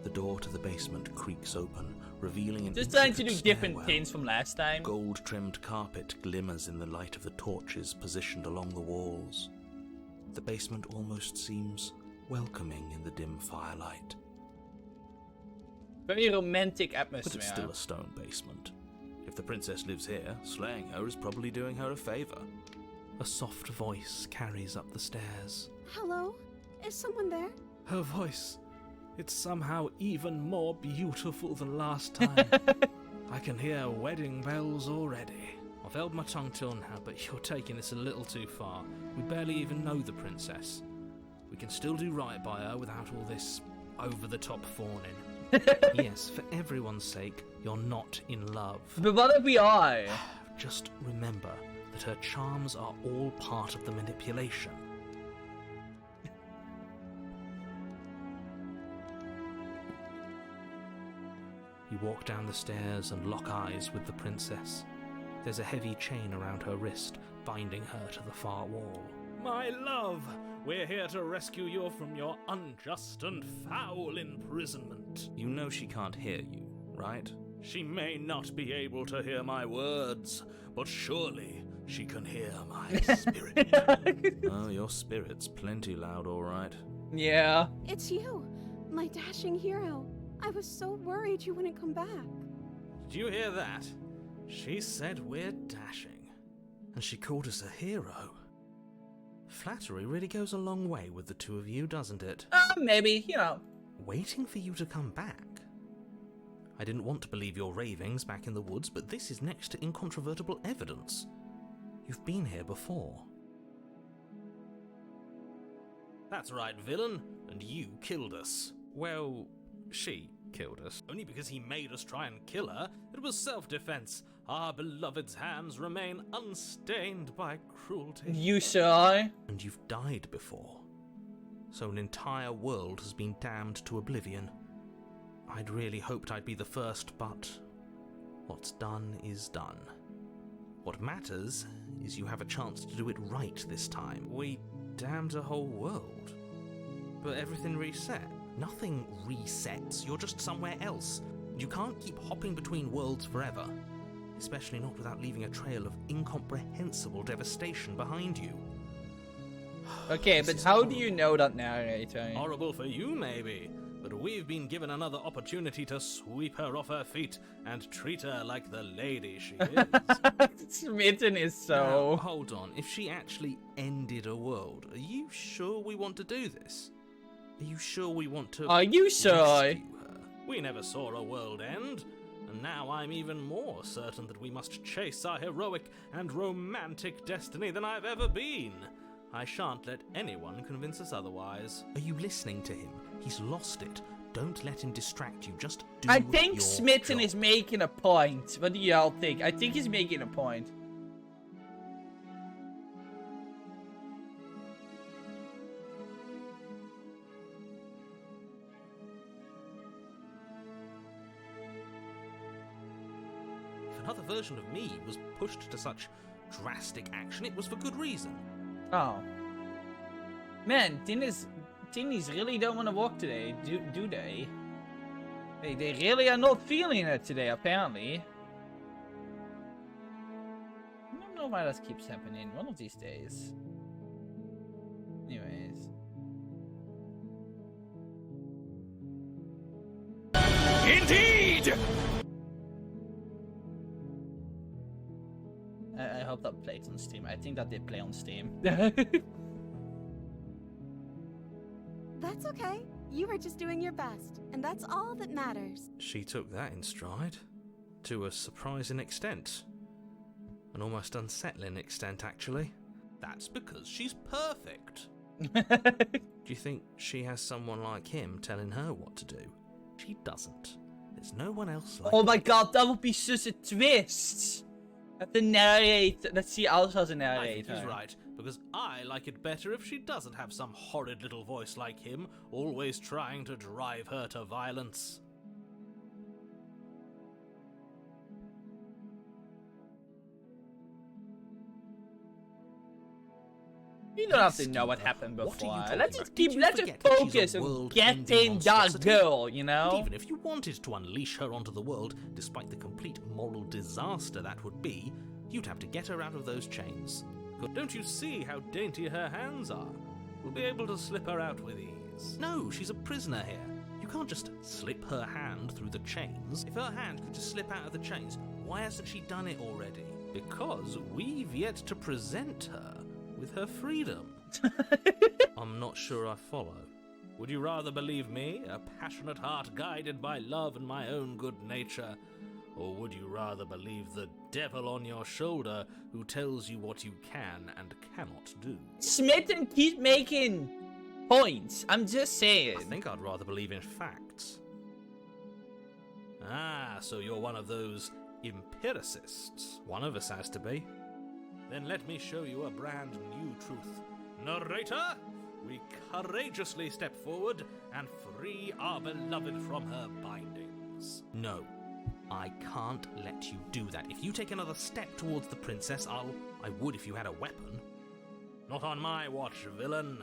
The door to the basement creaks open, revealing an Just trying to do intricate different stairwell. things from last time. Gold-trimmed carpet glimmers in the light of the torches positioned along the walls. The basement almost seems welcoming in the dim firelight. Very romantic But atmosphere. it's still a stone basement. If the princess lives here, slaying her is probably doing her a favor. A soft voice carries up the stairs. Hello? Is someone there? Her voice, it's somehow even more beautiful than last time. I can hear wedding bells already. I've held my tongue till now, but you're taking this a little too far. We barely even know the princess. We can still do right by her without all this over-the-top fawning. Yes, for everyone's sake, you're not in love. But what if we are? Just remember that her charms are all part of the manipulation. You walk down the stairs and lock eyes with the princess. There's a heavy chain around her wrist, binding her to the far wall. My love, we're here to rescue you from your unjust and foul imprisonment. You know she can't hear you, right? She may not be able to hear my words, but surely she can hear my spirit. Oh, your spirit's plenty loud, all right. Yeah. It's you, my dashing hero. I was so worried you wouldn't come back. Did you hear that? She said we're dashing, and she called us a hero. Flattery really goes a long way with the two of you, doesn't it? Maybe, you know. Waiting for you to come back. I didn't want to believe your ravings back in the woods, but this is next to incontrovertible evidence. You've been here before. That's right, villain, and you killed us. Well, she killed us. Only because he made us try and kill her. It was self-defense. Our beloved's hands remain unstained by cruelty. You sure? And you've died before. So an entire world has been damned to oblivion. I'd really hoped I'd be the first, but what's done is done. What matters is you have a chance to do it right this time. We damned a whole world. But everything reset. Nothing resets. You're just somewhere else. You can't keep hopping between worlds forever. Especially not without leaving a trail of incomprehensible devastation behind you. Okay, but how do you know that narrator? Horrible for you, maybe. But we've been given another opportunity to sweep her off her feet and treat her like the lady she is. Smitten is Now, so... hold on. If she actually ended a world, are you sure we want to do this? Are you sure we want to Are you sure? rescue her? We never saw a world end, and now I'm even more certain that we must chase our heroic and romantic destiny than I've ever been. I shan't let anyone convince us otherwise. Are you listening to him? He's lost it. Don't let him distract you. Just do I think your Smitten job. is making a point. What do y'all think? I think he's making a point. If another version of me was pushed to such drastic action, it was for good reason. Oh. Man, Tinnies really don't want to walk today, do they? They really are not feeling it today, apparently. I don't know why that keeps happening one of these days. Anyways. Indeed! I hope that played on Steam. I think that did play on Steam. That's okay. You were just doing your best, and that's all that matters. She took that in stride. To a surprising extent. An almost unsettling extent, actually. That's because she's perfect. Do you think she has someone like him telling her what to do? She doesn't. There's no one else like Oh my him. god, that would be such a twist! That the narrator, that she also has a I narrator. think he's right, because I like it better if she doesn't have some horrid little voice like him, always trying to drive her to violence. You don't have to know what happened What are you before. talking Let's just about? Did keep, you let's just forget that she's focus a on world-ending getting that monstrosity? girl, you know? And even if you wanted to unleash her onto the world, despite the complete moral disaster that would be, you'd have to get her out of those chains. But don't you see how dainty her hands are? We'll be able to slip her out with ease. No, she's a prisoner here. You can't just slip her hand through the chains. If her hand could just slip out of the chains, why hasn't she done it already? Because we've yet to present her with her freedom. I'm not sure I follow. Would you rather believe me, a passionate heart guided by love and my own good nature? Or would you rather believe the devil on your shoulder who tells you what you can and cannot do? Smitten keeps making points. I'm just saying. I think I'd rather believe in facts. Ah, so you're one of those empiricists. One of us has to be. Then let me show you a brand new truth. Narrator, we courageously step forward and free our beloved from her bindings. No, I can't let you do that. If you take another step towards the princess, I would if you had a weapon. Not on my watch, villain.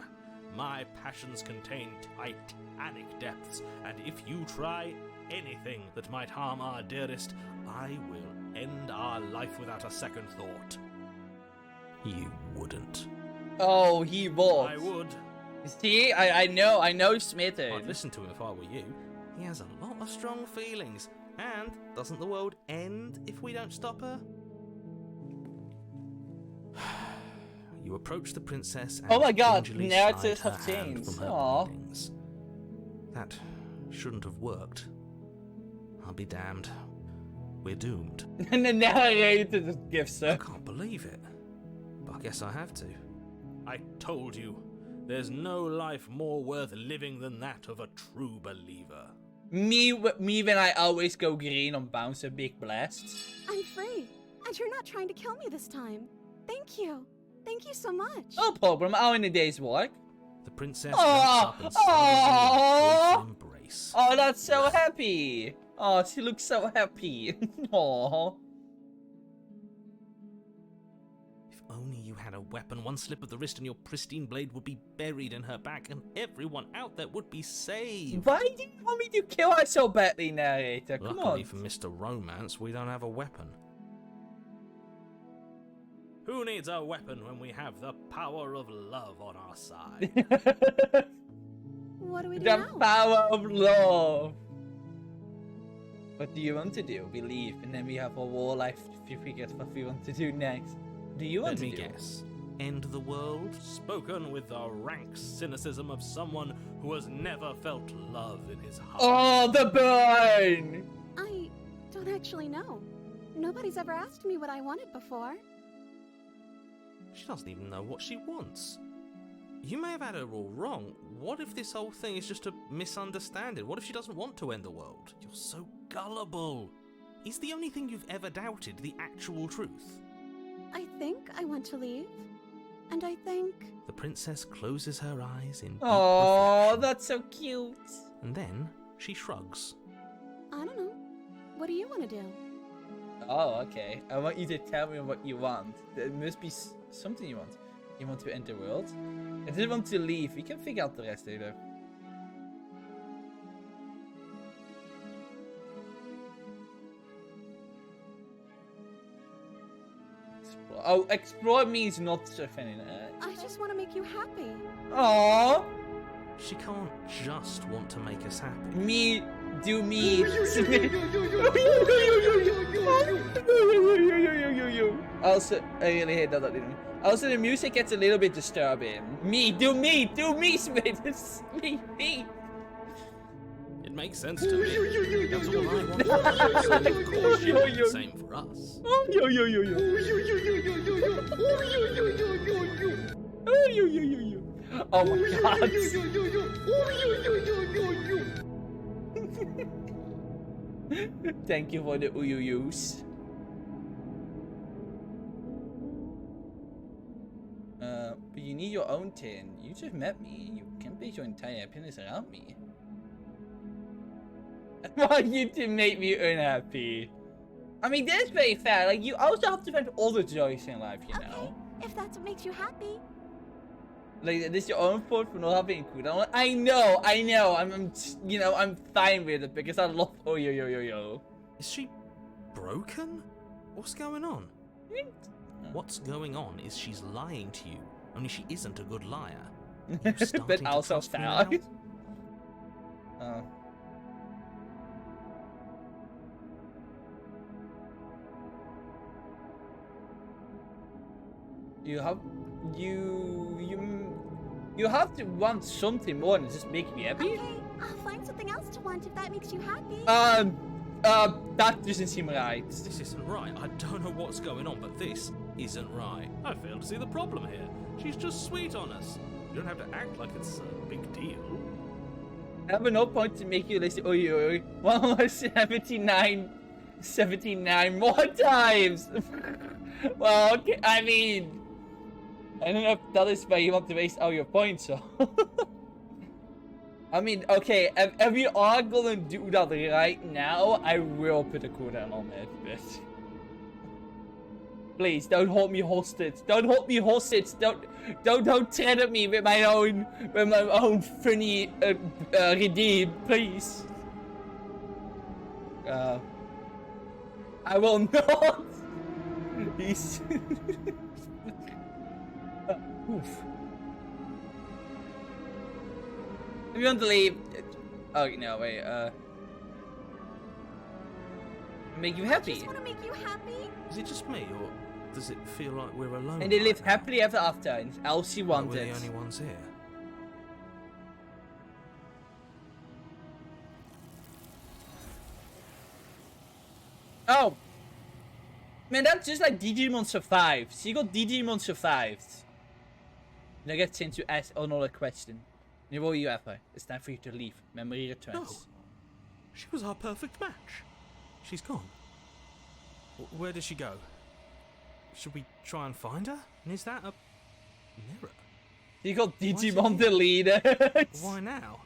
My passions contain titanic depths, and if you try anything that might harm our dearest, I will end our life without a second thought. You wouldn't. Oh, he would. I would. See, I know Smitten. I'd listen to him if I were you. He has a lot of strong feelings. And doesn't the world end if we don't stop her? You approach the princess and Oh my god, gingerly narratives slide have her hand changed. from her Aw. bindings. That shouldn't have worked. I'll be damned. We're doomed. And the narrator just gives I her. can't believe it. But I guess I have to. I told you, there's no life more worth living than that of a true believer. Me when I always go green on Bounce a Big Blast. I'm free, and you're not trying to kill me this time. Thank you. Thank you so much. No problem, I'll in a day's work. The princess Aw, jumps up and snuggles you in a aw. joyful embrace. Oh, that's so happy. Oh, she looks so happy. Aww. If only you had a weapon, one slip of the wrist and your pristine blade would be buried in her back and everyone out there would be saved. Why do you want me to kill her so badly, narrator? Come Luckily on. for Mr. Romance, we don't have a weapon. Who needs a weapon when we have the power of love on our side? What do we do The now? power of love. What do you want to do? We leave, and then we have a war life to figure out what we want to do next. Do you want Let to me do? guess. end the world? Spoken with the rank cynicism of someone who has never felt love in his heart. Oh, the burn! I don't actually know. Nobody's ever asked me what I wanted before. She doesn't even know what she wants. You may have had her all wrong. What if this whole thing is just a misunderstanding? What if she doesn't want to end the world? You're so gullible. Is the only thing you've ever doubted the actual truth? I think I want to leave. And I think... The princess closes her eyes in deep Oh, reflection, that's so cute. and then she shrugs. I don't know. What do you want to do? Oh, okay. I want you to tell me what you want. There must be something you want. You want to end the world? I didn't want to leave. We can figure out the rest later. Explore. Oh, explore means not surfing in it. I just want to make you happy. Aww. She can't just want to make us happy. Me, do me. Also, I really hate that. Also, the music gets a little bit disturbing. Do me, Smith. It's me. It makes sense to me. That's all I want. So of course you do the same for us. Oh my god. Thank you for the uyuyus. But you need your own tin. You just met me. You can't base your entire happiness around me. I want you to make me unhappy. I mean, that's very fair. Like, you also have to find all the joys in life, you know? If that's what makes you happy. Like, this is your own fault for not having a cooldown. I know. I'm fine with it because I love yo. Is she broken? What's going on? What's going on is she's lying to you, only she isn't a good liar. You starting But to also trust me fair. now? You have to want something more than just make me happy. Okay, I'll find something else to want if that makes you happy. That doesn't seem right. This isn't right. I don't know what's going on, but this isn't right. I fail to see the problem here. She's just sweet on us. You don't have to act like it's a big deal. I have no point to make you listen. 179 more times. Well, okay, I mean, I don't know if that is why you want to waste all your points, so. I mean, okay, if we are gonna do that right now, I will put a cooldown on it, but... Please, don't hold me hostage. Don't hold me hostage. Don't threaten me with my own funny redeem, please. I will not. He's. Oof. If you want to leave. Oh no, wait. Make you happy. I just want to make you happy. Is it just me, or does it feel like we're alone? And they live right now? happily ever after, and Elsie Like wanted. we're the only ones here. Oh! Man, that's just like Digimon survived. See, you got Digimon survived. Now gets into ask another question. Niveau you ever. It's time for you to leave. Memory returns. No. She was our perfect match. She's gone. Where did she go? Should we try and find her? And is that a mirror? You got Why is it Digimon here? deleted. Why now?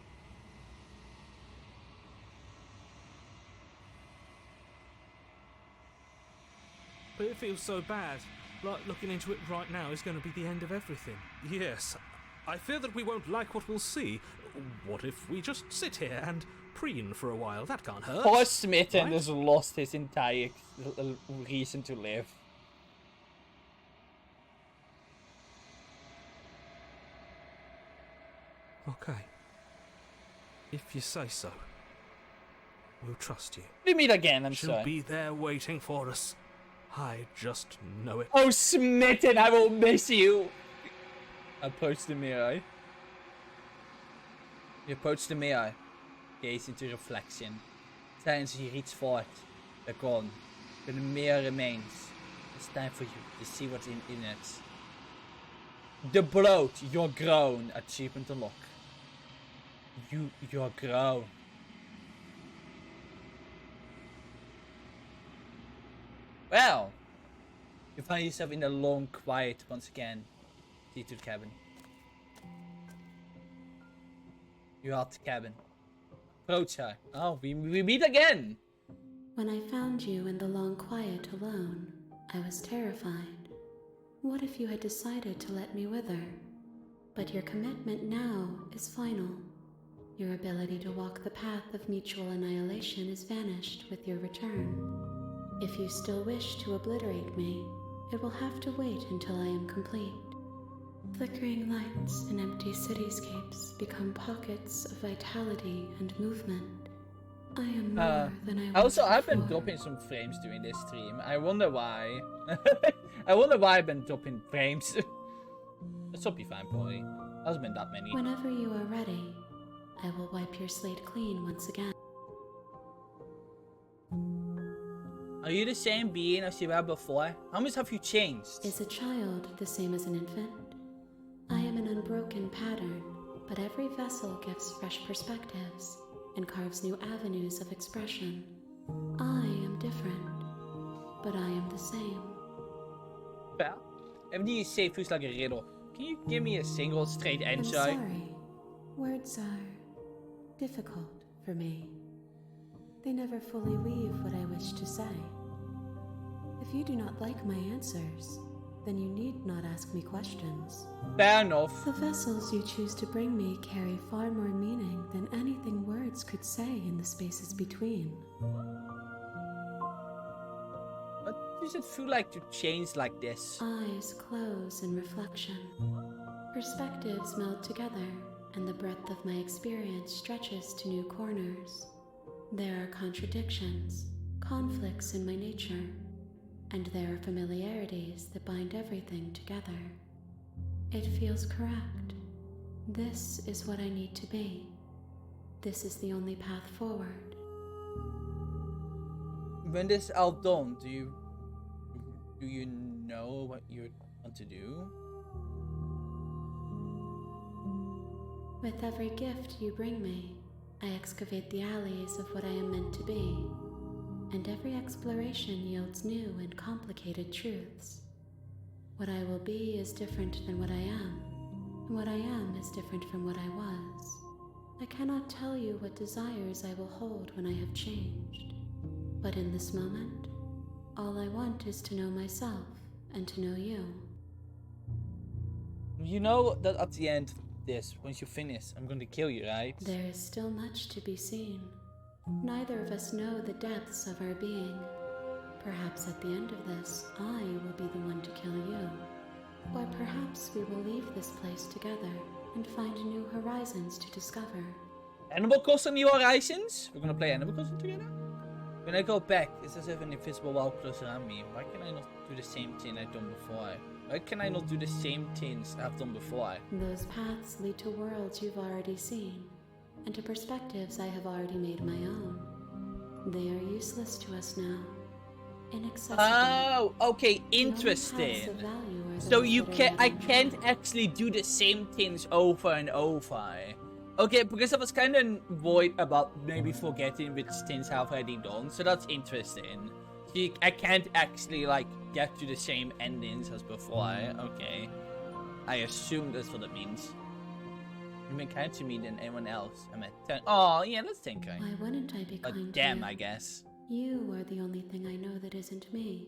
But it feels so bad. Like looking into it right now is going to be the end of everything. Yes. I fear that we won't like what we'll see. What if we just sit here and preen for a while? That can't hurt. Poor Smitten Right? has lost his entire reason to live. Okay. If you say so. We'll trust you. We meet again, I'm She'll sorry. be there waiting for us. I just know it. Oh, smitten, I will miss you. Approach the mirror. You approach the mirror. Gaze into reflection. Tijdens je reach forward. They're gone. But the mirror remains. It's time for you to see what's in it. The bloat, you're grown. Achievement unlock. You're grown. Well, you find yourself in the long quiet once again. Seated cabin. You're at the cabin. Approach her. Oh, we meet again. When I found you in the long quiet alone, I was terrified. What if you had decided to let me wither? But your commitment now is final. Your ability to walk the path of mutual annihilation is vanished with your return. If you still wish to obliterate me, it will have to wait until I am complete. Flickering lights and empty cityscapes become pockets of vitality and movement. I am more than I was Also, I've been before. dropping some frames during this stream. I wonder why. I wonder why I've been dropping frames. This will be fine, probably. Hasn't been that many. Whenever you are ready, I will wipe your slate clean once again. Are you the same being as you were before? How much have you changed? Is a child the same as an infant? I am an unbroken pattern, but every vessel gives fresh perspectives and carves new avenues of expression. I am different, but I am the same. Well, everything you say feels like a riddle. Can you give me a single straight I'm answer? sorry. Words are difficult for me. They never fully weave what I wish to say. If you do not like my answers, then you need not ask me questions. Fair enough. The vessels you choose to bring me carry far more meaning than anything words could say in the spaces between. What does it feel like to change like this? Eyes close in reflection. Perspectives meld together, and the breadth of my experience stretches to new corners. There are contradictions, conflicts in my nature, and there are familiarities that bind everything together. It feels correct. This is what I need to be. This is the only path forward. When this is all done, do you know what you want to do? With every gift you bring me, I excavate the alleys of what I am meant to be, and every exploration yields new and complicated truths. What I will be is different than what I am, and what I am is different from what I was. I cannot tell you what desires I will hold when I have changed, but in this moment, all I want is to know myself and to know you. You know that at the end of this, once you finish, I'm going to kill you, right? There is still much to be seen. Neither of us know the depths of our being. Perhaps at the end of this, I will be the one to kill you. Or perhaps we will leave this place together and find new horizons to discover. Animal Crossing New Horizons? We're gonna play Animal Crossing together? When I go back, it's as if an invisible wall closes around me. Why can I not do the same thing I've done before? Why can I not do the same things I've done before? Those paths lead to worlds you've already seen, and to perspectives I have already made my own. They are useless to us now. Inaccessible. Oh, okay, The only paths interesting. of value are So those you that are can I never can't had. actually do the same things over and over. Okay, because I was kind of worried about maybe forgetting which things I've already done, so that's interesting. So I can't actually like get to the same endings as before. Okay, I assume that's what it means. You've been kind to me than anyone else. I'm at 10. Oh yeah, that's thinking. Why wouldn't I be But kind damn, to I you? guess. You are the only thing I know that isn't me.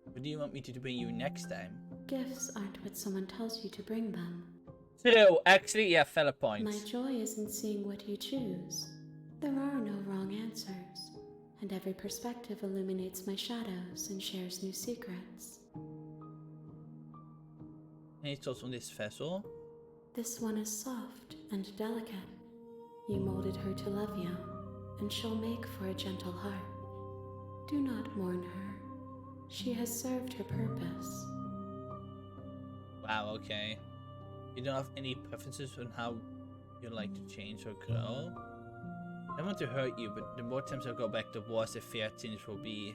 What do you want me to bring you next time? Gifts aren't what someone tells you to bring them. So actually, yeah, fella point. My joy is in seeing what you choose. There are no wrong answers, and every perspective illuminates my shadows and shares new secrets. Any thoughts on this vessel? This one is soft and delicate. You molded her to love you, and she'll make for a gentle heart. Do not mourn her. She has served her purpose. Wow, okay. You don't have any preferences on how you like to change or grow? I don't want to hurt you, but the more times I go back, the worse the fair things will be.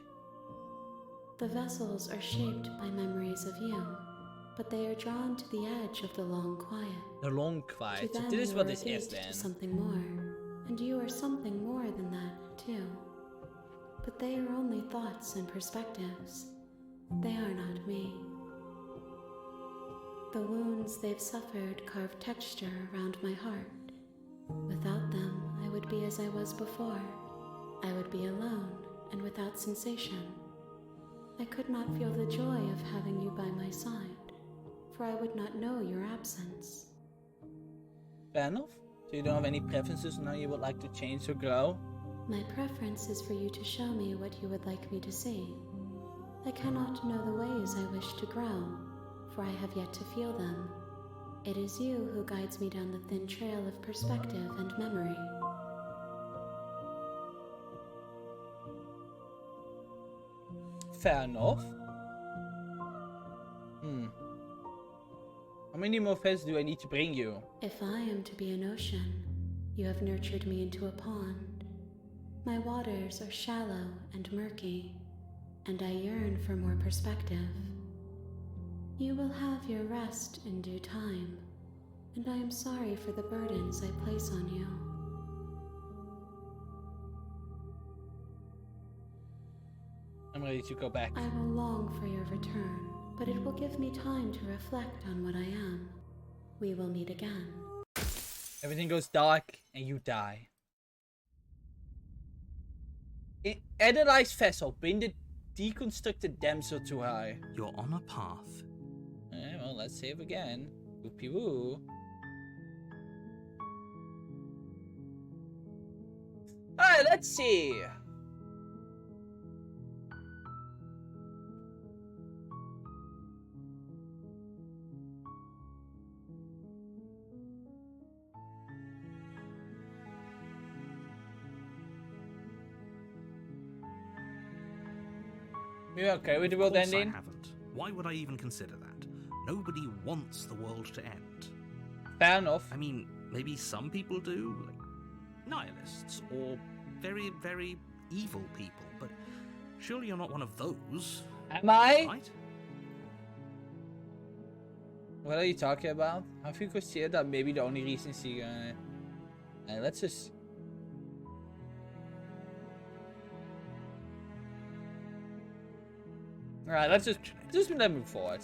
The vessels are shaped by memories of you, but they are drawn to the edge of the long quiet. The long quiet. To So them, this is you what are this is agape then. to something more, and you are something more than that, too. But they are only thoughts and perspectives. They are not me. The wounds they've suffered carve texture around my heart. Without them, I would be as I was before. I would be alone and without sensation. I could not feel the joy of having you by my side, for I would not know your absence. Fair enough. So you don't have any preferences on how you would like to change or grow? My preference is for you to show me what you would like me to see. I cannot know the ways I wish to grow, for I have yet to feel them. It is you who guides me down the thin trail of perspective and memory. Fair enough. How many more fish do I need to bring you? If I am to be an ocean, you have nurtured me into a pond. My waters are shallow and murky, and I yearn for more perspective. You will have your rest in due time, and I am sorry for the burdens I place on you. I'm ready to go back. I will long for your return, but it will give me time to reflect on what I am. We will meet again. Everything goes dark and you die. Analyze vessel. Bring the deconstructed damsel to her. You're on a path. Well, let's save again. Whoopie woo. Alright, let's see. You okay with the world Of course ending? I haven't. Why would I even consider that? Nobody wants the world to end. Fair enough. I mean, maybe some people do, like nihilists or very, very evil people, but surely you're not one of those, Am I? right? What are you talking about? Have you considered that maybe the only reason she gonna... let's just... Alright, let's just move forward.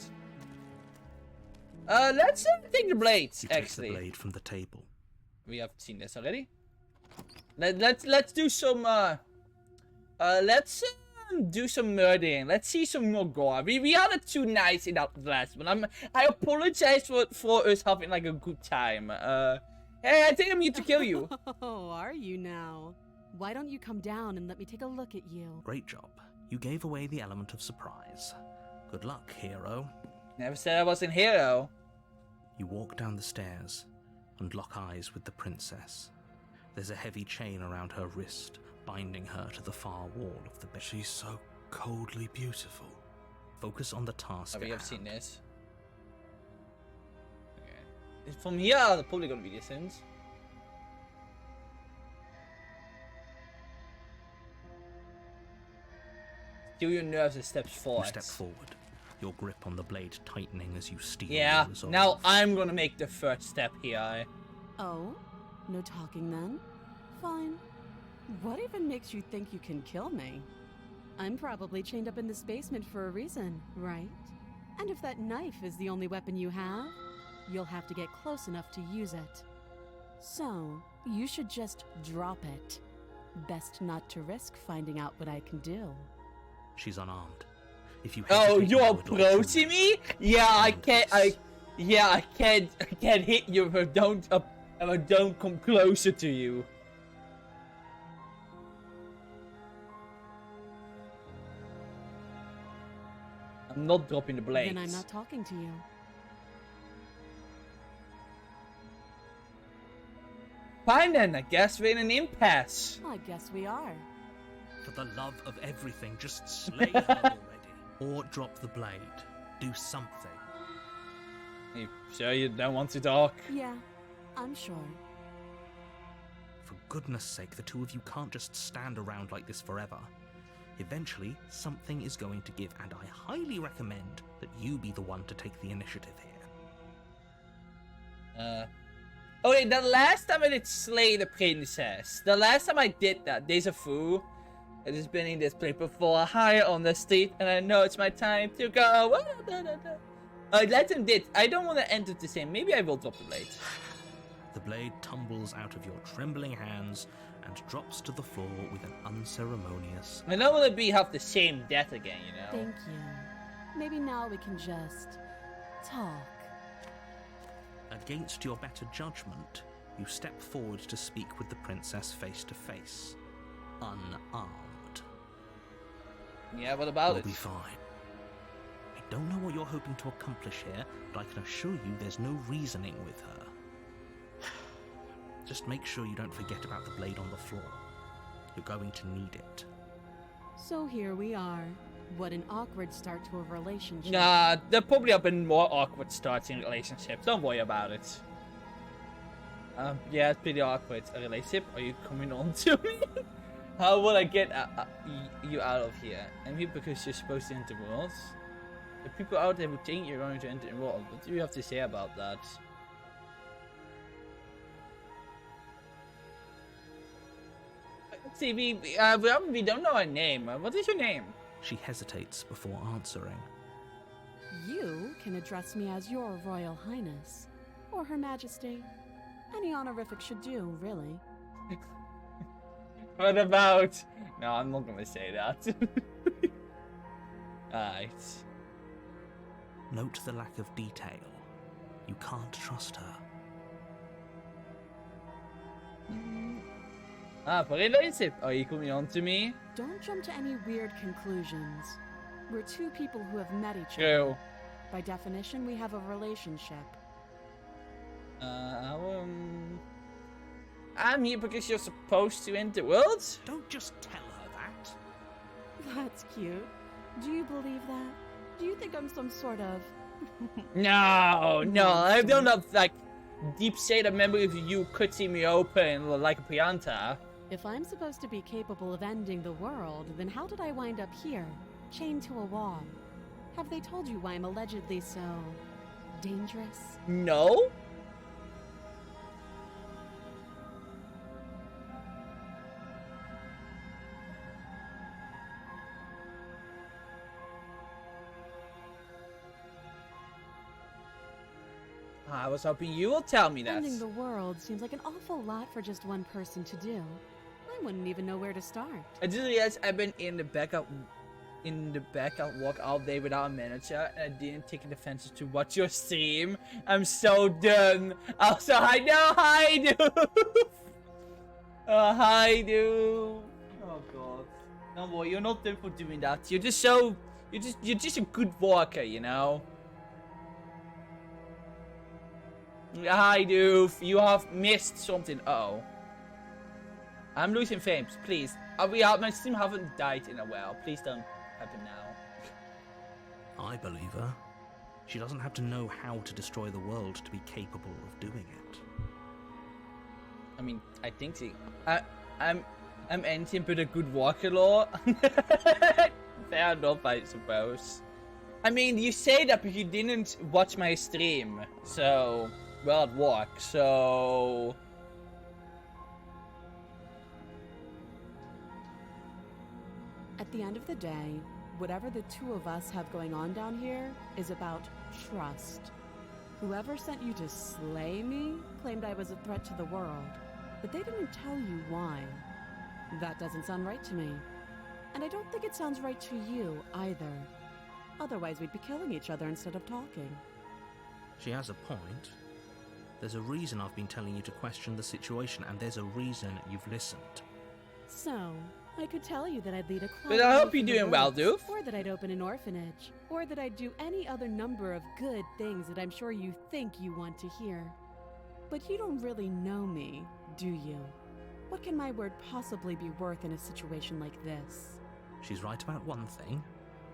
Let's take the blades, You take actually. the blade from the table. We have seen this already. Let's do some let's do some murdering. Let's see some more gore. We are not too nice in that last one. I apologize for us having like a good time. Hey, I think I'm here to kill you. Oh, are you now? Why don't you come down and let me take a look at you? Great job. You gave away the element of surprise. Good luck, hero. Never said I wasn't hero. You walk down the stairs and lock eyes with the princess. There's a heavy chain around her wrist, binding her to the far wall of the bed. She's so coldly beautiful. Focus on the task Oh, we at have seen hand. this. Okay. From here, they're probably gonna be distance. Do your nerves and steps You forward. step forward, your grip on the blade tightening as you steel Yeah, your resolve. now I'm gonna make the first step here. Oh? No talking then? Fine. What even makes you think you can kill me? I'm probably chained up in this basement for a reason, right? And if that knife is the only weapon you have, you'll have to get close enough to use it. So, you should just drop it. Best not to risk finding out what I can do. She's unarmed. If you Oh, hesitate you're now, it'll approaching me? Yeah, I can't. I can't hit you if I don't come closer to you. I'm not dropping the blades. Then I'm not talking to you. Fine then, I guess we're in an impasse. I guess we are. For the love of everything, just slay her already. Or drop the blade. Do something. You sure you don't want to talk? Yeah, I'm sure. For goodness sake, the two of you can't just stand around like this forever. Eventually, something is going to give, and I highly recommend that you be the one to take the initiative here. Okay, the last time I did slay the princess, the last time I did that, deja vu. It has been in this place before, higher on the street, and I know it's my time to go. Let him did. I don't want to end it the same. Maybe I will drop the blade. The blade tumbles out of your trembling hands and drops to the floor with an unceremonious... I don't want to have the same death again, you know? Thank you. Maybe now we can just talk. Against your better judgment, you step forward to speak with the princess face to face, unarmed. Yeah, what about We'll it? be fine. I don't know what you're hoping to accomplish here, but I can assure you there's no reasoning with her. Just make sure you don't forget about the blade on the floor. You're going to need it. So here we are. What an awkward start to a relationship. Nah, there probably have been more awkward starts in relationships. Don't worry about it. Yeah, it's pretty awkward. A relationship? Are you coming on to me? How will I get you out of here? And maybe because you're supposed to enter worlds? The people out there who think you're going to enter the world. What do you have to say about that? See, we don't know her name. What is your name? She hesitates before answering. You can address me as your Royal Highness, or Her Majesty. Any honorific should do, really. What about... No, I'm not gonna say that. Alright. Note the lack of detail. You can't trust her. For relationship, are you coming on to me? Don't jump to any weird conclusions. We're two people who have met each True. other. By definition, we have a relationship. I'm here because you're supposed to enter worlds? Don't just tell her that. That's cute. Do you believe that? Do you think I'm some sort of... No, I don't have, like, deep state of memory of you cutting me open like a pianta. If I'm supposed to be capable of ending the world, then how did I wind up here, chained to a wall? Have they told you why I'm allegedly so... dangerous? No? I was hoping you will tell me that. Ending the world seems like an awful lot for just one person to do. I wouldn't even know where to start. I just realized I've been in the backup walk all day without a manager, and I didn't take an offense to watch your stream. I'm so done. Also, I know, hi, dude. Hi, dude. Oh god. Don't worry, you're not done for doing that. You're just a good walker, you know. Hi, dude. You have missed something. Uh-oh. I'm losing frames. Please. My stream haven't died in a while. Please don't happen now. I believe her. She doesn't have to know how to destroy the world to be capable of doing it. I mean, I think she... I'm anything but a good walker law. Fair enough, I suppose. I mean, you say that, but you didn't watch my stream. So... well, it walk, so... At the end of the day, whatever the two of us have going on down here is about trust. Whoever sent you to slay me claimed I was a threat to the world, but they didn't tell you why. That doesn't sound right to me. And I don't think it sounds right to you, either. Otherwise, we'd be killing each other instead of talking. She has a point. There's a reason I've been telling you to question the situation, and there's a reason you've listened. So, I could tell you that I'd lead a But I hope life you're in the doing well, woods, Doof. or that I'd open an orphanage, or that I'd do any other number of good things that I'm sure you think you want to hear. But you don't really know me, do you? What can my word possibly be worth in a situation like this? She's right about one thing.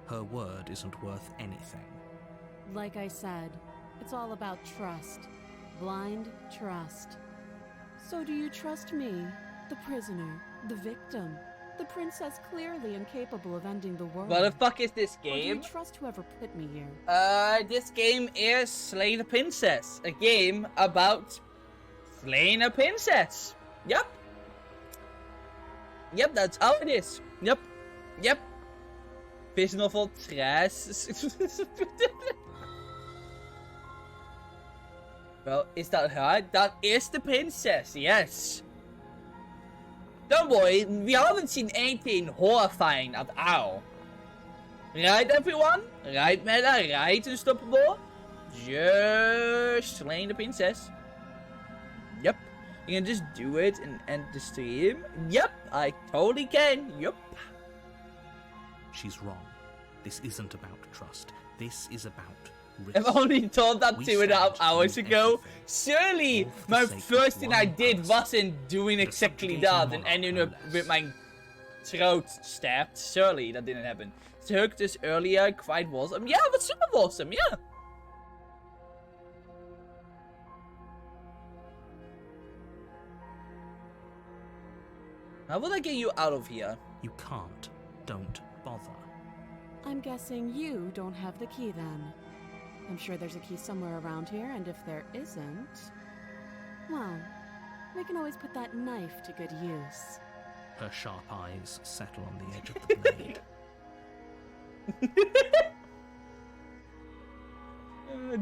Her word isn't worth anything. Like I said, it's all about trust. Blind trust. So do you trust me, the prisoner, the victim, the princess clearly incapable of ending the world? What the fuck is this Or do game? you trust whoever put me here? This game is Slay the Princess. A game about slaying a princess. Yep. Yep, that's how it is. Yep. Yep. Vision vol trash. Well, is that her? That is the princess, yes. Don't worry, we haven't seen anything horrifying at all. Right, everyone? Right, Meta? Right, Unstoppable? Just slaying the princess. Yep. You can just do it and end the stream. Yep, I totally can. Yep. She's wrong. This isn't about trust. This is about risk. I've only told that We 2.5 stand to hours lose ago. everything. Surely, All for the my sake of first thing I one did person. wasn't doing The exactly subjugating that and monarch, ending no up less. with my throat stabbed. Surely, that didn't happen. Took this earlier, quite awesome. Yeah, it was super awesome, yeah. How will I get you out of here? You can't. Don't bother. I'm guessing you don't have the key then. I'm sure there's a key somewhere around here, and if there isn't, well, we can always put that knife to good use. Her sharp eyes settle on the edge of the blade.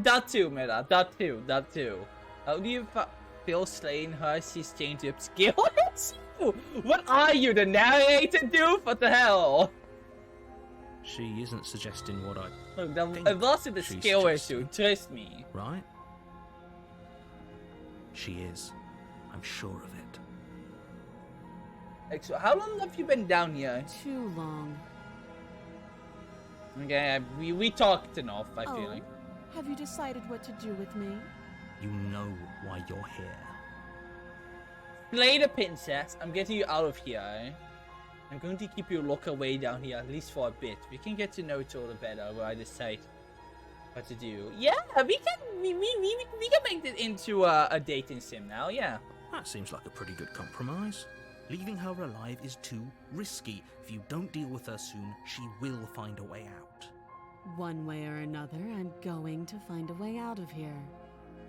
That too, Meta. That too. That too. How do you feel slaying her? She's changed up skills? What are you, the narrator, dude? What the hell? She isn't suggesting what I... Look, that think it wasn't a she's skill issue. suggesting. Trust me. Right? She is. I'm sure of it. So how long have you been down here? Too long. Okay, we talked enough, I feel Oh, like. have you decided what to do with me? You know why you're here. Slay the princess. I'm getting you out of here. I'm going to keep you locked away down here, at least for a bit. We can get to know each other better where I decide what to do. Yeah, we can make it into a dating sim now, yeah. That seems like a pretty good compromise. Leaving her alive is too risky. If you don't deal with her soon, she will find a way out. One way or another, I'm going to find a way out of here.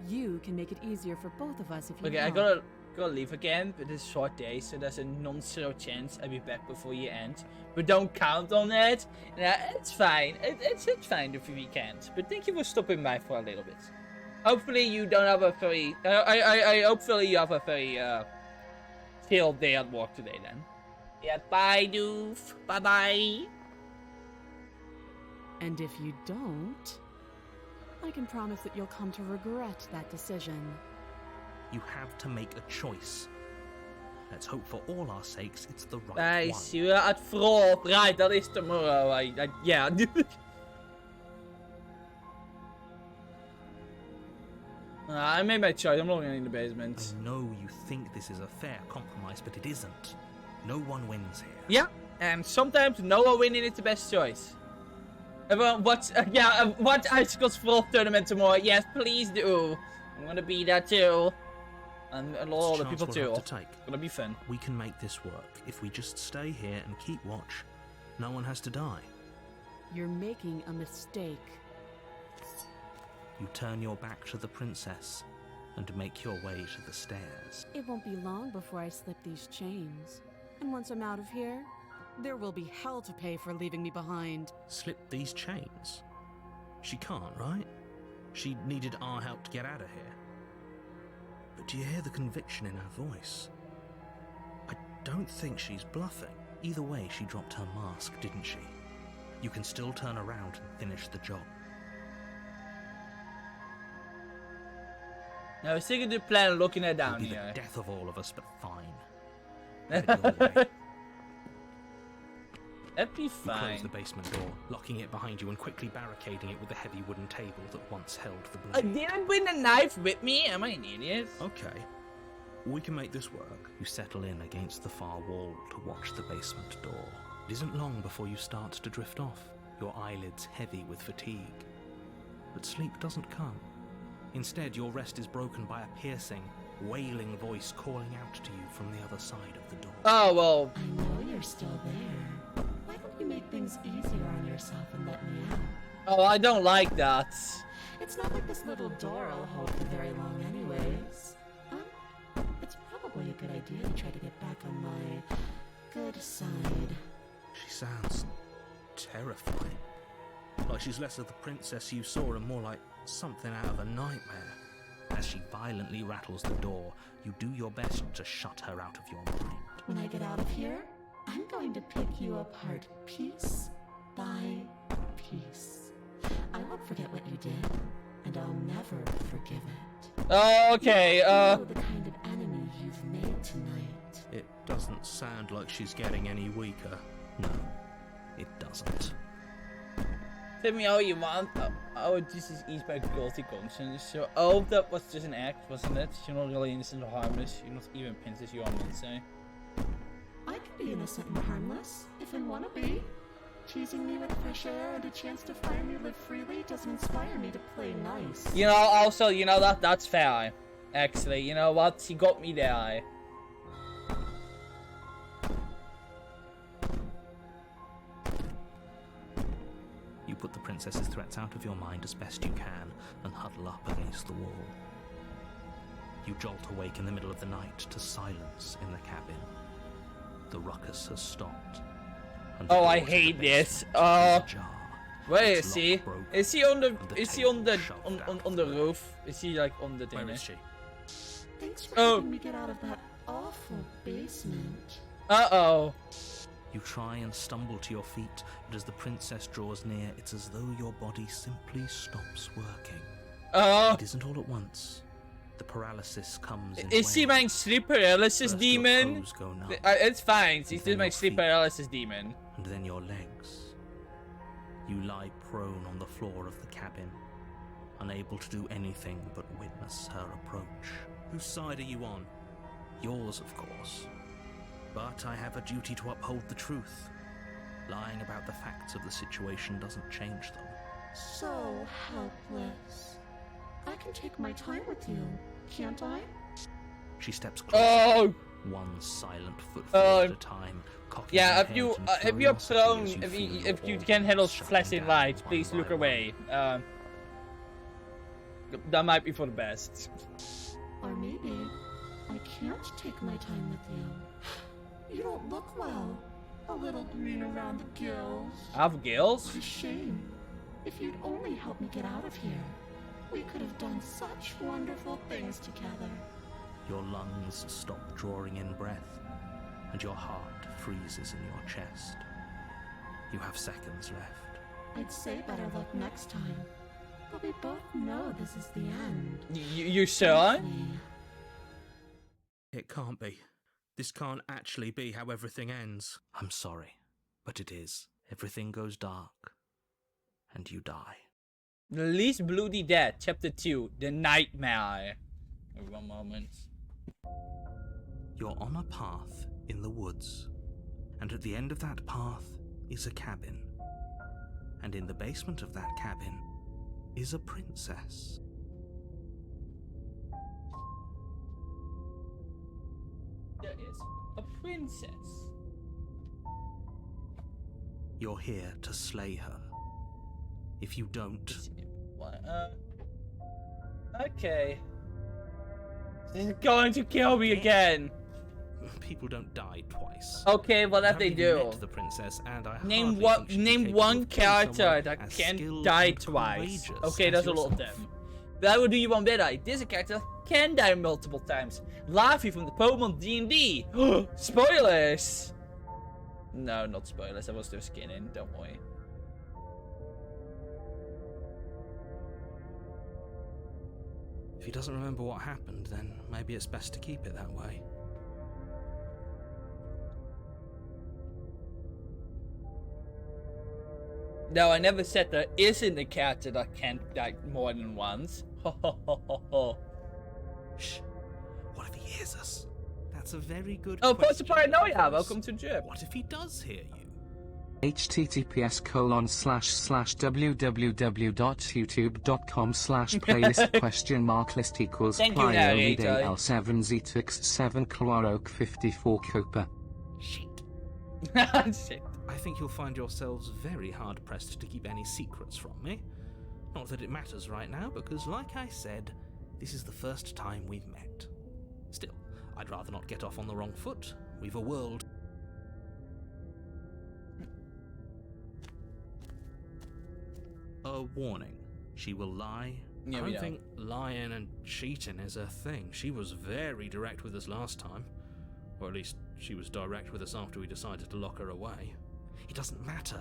You can make it easier for both of us if you Okay, I want. gotta leave again, but it's a short day, so there's a non-zero chance I'll be back before you end. But don't count on it. It's fine. It's fine if we can't. But thank you for stopping by for a little bit. Hopefully you don't have a very... hopefully you have a very, chill day at work today then. Yeah, bye, doof. Bye-bye. And if you don't, I can promise that you'll come to regret that decision. You have to make a choice. Let's hope for all our sakes it's the right Bye, one. see you at 4. Right, that is tomorrow. Yeah. I made my choice. I'm looking in the basement. I know you think this is a fair compromise, but it isn't. No one wins here. Yeah, and sometimes no one winning is the best choice. Everyone, watch Icicle's Frog tournament tomorrow. Yes, please do. I'm gonna be there too. And a lot of other It's a people chance too. we'll have to take. It's gonna be fun. We can make this work. If we just stay here and keep watch, no one has to die. You're making a mistake. You turn your back to the princess and make your way to the stairs. It won't be long before I slip these chains. And once I'm out of here, there will be hell to pay for leaving me behind. Slip these chains? She can't, right? She needed our help to get out of here. But do you hear the conviction in her voice? I don't think she's bluffing. Either way, she dropped her mask, didn't she? You can still turn around and finish the job. Now, I was thinking to plan on looking her It'll down be here. the death of all of us, but fine. Have it your way. That'd be You close fine. the basement door, locking it behind you and quickly barricading it with the heavy wooden table that once held the I blade. didn't bring the knife with me. Am I an idiot? Okay, we can make this work. You settle in against the far wall to watch the basement door. It isn't long before you start to drift off. your eyelids heavy with fatigue. But sleep doesn't come. Instead, your rest is broken by a piercing, wailing voice calling out to you from the other side of the door. Oh, well. I know you're still there. Why don't you make things easier on yourself and let me out? Oh, I don't like that. It's not like this little door will hold for very long anyways. It's probably a good idea to try to get back on my good side. She sounds terrifying. Like she's less of the princess you saw and more like something out of a nightmare. As she violently rattles the door, you do your best to shut her out of your mind. When I get out of here, I'm going to pick you apart piece by piece. I won't forget what you did, and I'll never forgive it. Okay, You know the kind of enemy you've made tonight. It doesn't sound like she's getting any weaker. No, it doesn't. Tell me how you want. Oh, this is eased by guilty conscience. So, oh, that was just an act, wasn't it? You're not really innocent or harmless. You're not even princess, you want me to say. I can be innocent and harmless, if I want to be. Teasing me with fresh air and a chance to finally live freely doesn't inspire me to play nice. You know, also, you know, that's fair. Actually, you know what? He got me there. You put the princess's threats out of your mind as best you can and huddle up against the wall. You jolt awake in the middle of the night to silence in the cabin. The ruckus has stopped. And the Oh, I door to the hate this. basement is ajar. Where Its is he? lock broken Is he on the? and the Is he on the? table shoved out On the roof? Is he like on the Where dinner? is she? Thanks for Oh. helping me get out of that awful basement. Uh-oh. You try and stumble to your feet, but as the princess draws near, it's as though your body simply stops working. It isn't all at once. The paralysis comes in Is he waves. my sleep paralysis First your demon? toes go numb, It's fine. He's And still then my your sleep feet. paralysis demon. and then your legs. You lie prone on the floor of the cabin, unable to do anything but witness her approach. Whose side are you on? Yours, of course. But I have a duty to uphold the truth. Lying about the facts of the situation doesn't change them. So helpless. I can take my time with you, can't I? She steps closer, Oh, one silent footfall at Oh. a time, cocking yeah. her If you head in if you're curiosity prone, as you if feel you your can handle organs shutting flashing down lights, one please by look one. away. That might be for the best. Or maybe I can't take my time with you. You don't look well. A little green around the gills. I have gills. What a shame. If you'd only help me get out of here, we could have done such wonderful things together. Your lungs stop drawing in breath, and your heart freezes in your chest. You have seconds left. I'd say better luck next time. But we both know this is the end. You sure? don't we? It can't be. This can't actually be how everything ends. I'm sorry, but it is. Everything goes dark, and you die. The least bloody death, chapter 2, the nightmare. Wait 1 moment. You're on a path in the woods, and at the end of that path is a cabin. And in the basement of that cabin is a princess. There is a princess. You're here to slay her. If you don't, What? Okay. She's going to kill me again. people don't die twice. Okay, well that You they haven't even do. met the princess, and I Name hardly one. think she'd be Name capable one of killing character someone that as can skilled die and twice. courageous Okay, as that's a lot of yourself. them. But I will do you one better. This character can die multiple times. Lavi from the Pokemon D&D. Spoilers. No, not spoilers. I was just kidding. Don't worry. If he doesn't remember what happened, then maybe it's best to keep it that way. No, I never said there isn't a character that can't die more than once. Ho ho ho ho ho. Shh. What if he hears us? That's a very good Oh, question. Post Paranoia, of course. welcome to Jib. What if he does hear you? https://www.youtube.com/playlist?list equals Thank you, plyo narrator. L7Z6 Chloroke 54 Cooper. Shit. Shit. I think you'll find yourselves very hard-pressed to keep any secrets from me. Not that it matters right now, because like I said, this is the first time we've met. Still, I'd rather not get off on the wrong foot. We've a world... A warning. She will lie. Yeah, I we don't know. think lying and cheating is her thing. She was very direct with us last time. Or at least, she was direct with us after we decided to lock her away. It doesn't matter.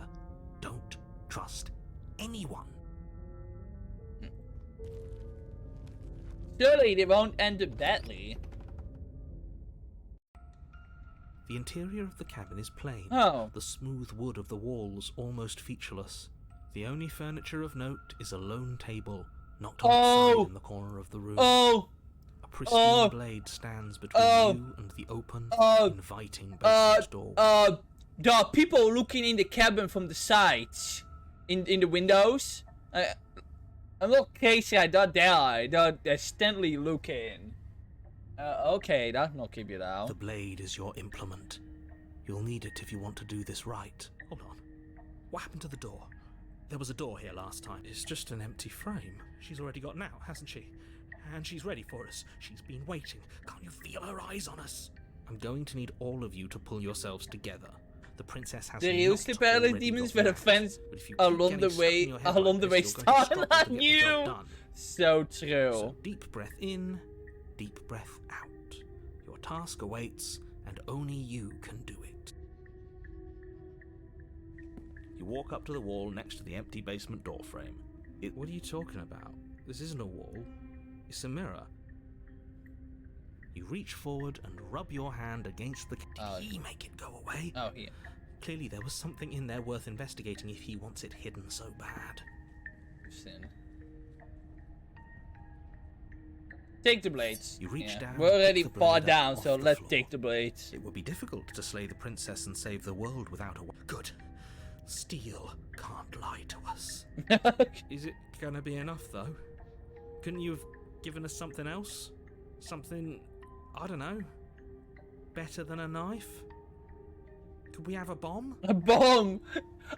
Don't trust anyone. Surely they won't end up badly. The interior of the cabin is plain. Oh. The smooth wood of the walls almost featureless. The only furniture of note is a lone table, knocked on its side in the corner of the room. Oh! A pristine blade stands between you and the open, inviting basement door. There are people looking in the cabin from the sides. In the windows. I'm not crazy, I don't die. They're steadily looking. Okay, that's not keep it out. The blade is your implement. You'll need it if you want to do this right. Hold on. What happened to the door? There was a door here last time. It's just an empty frame. She's already got out, hasn't she? And she's ready for us. She's been waiting. Can't you feel her eyes on us? I'm going to need all of you to pull yourselves together. The princess has The real not Sleep Early already Demons got were out. friends But if you keep along getting the stuck way, in your head along like the way. this, you're going to Starting struggle I to get the job knew. done. So true. So deep breath in, deep breath out. Your task awaits, and only you can do it. You walk up to the wall next to the empty basement door frame. What are you talking about? This isn't a wall. It's a mirror. You reach forward and rub your hand against the... Did he make it go away? Oh, here. Clearly there was something in there worth investigating if he wants it hidden so bad. Sin. Take the blades. You reach down, We're already pick the far blade up down, off so the let's floor. take the blades. It would be difficult to slay the princess and save the world without a... Good. Steel can't lie to us. Is it gonna be enough, though? Couldn't you have given us something else? Something, I don't know, better than a knife? Could we have a bomb? A bomb!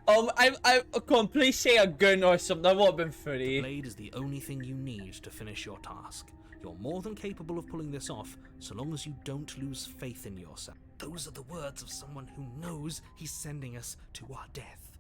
I can't please say a gun or something. That would have been The funny. blade is the only thing you need to finish your task. You're more than capable of pulling this off, so long as you don't lose faith in yourself. Those are the words of someone who knows he's sending us to our death.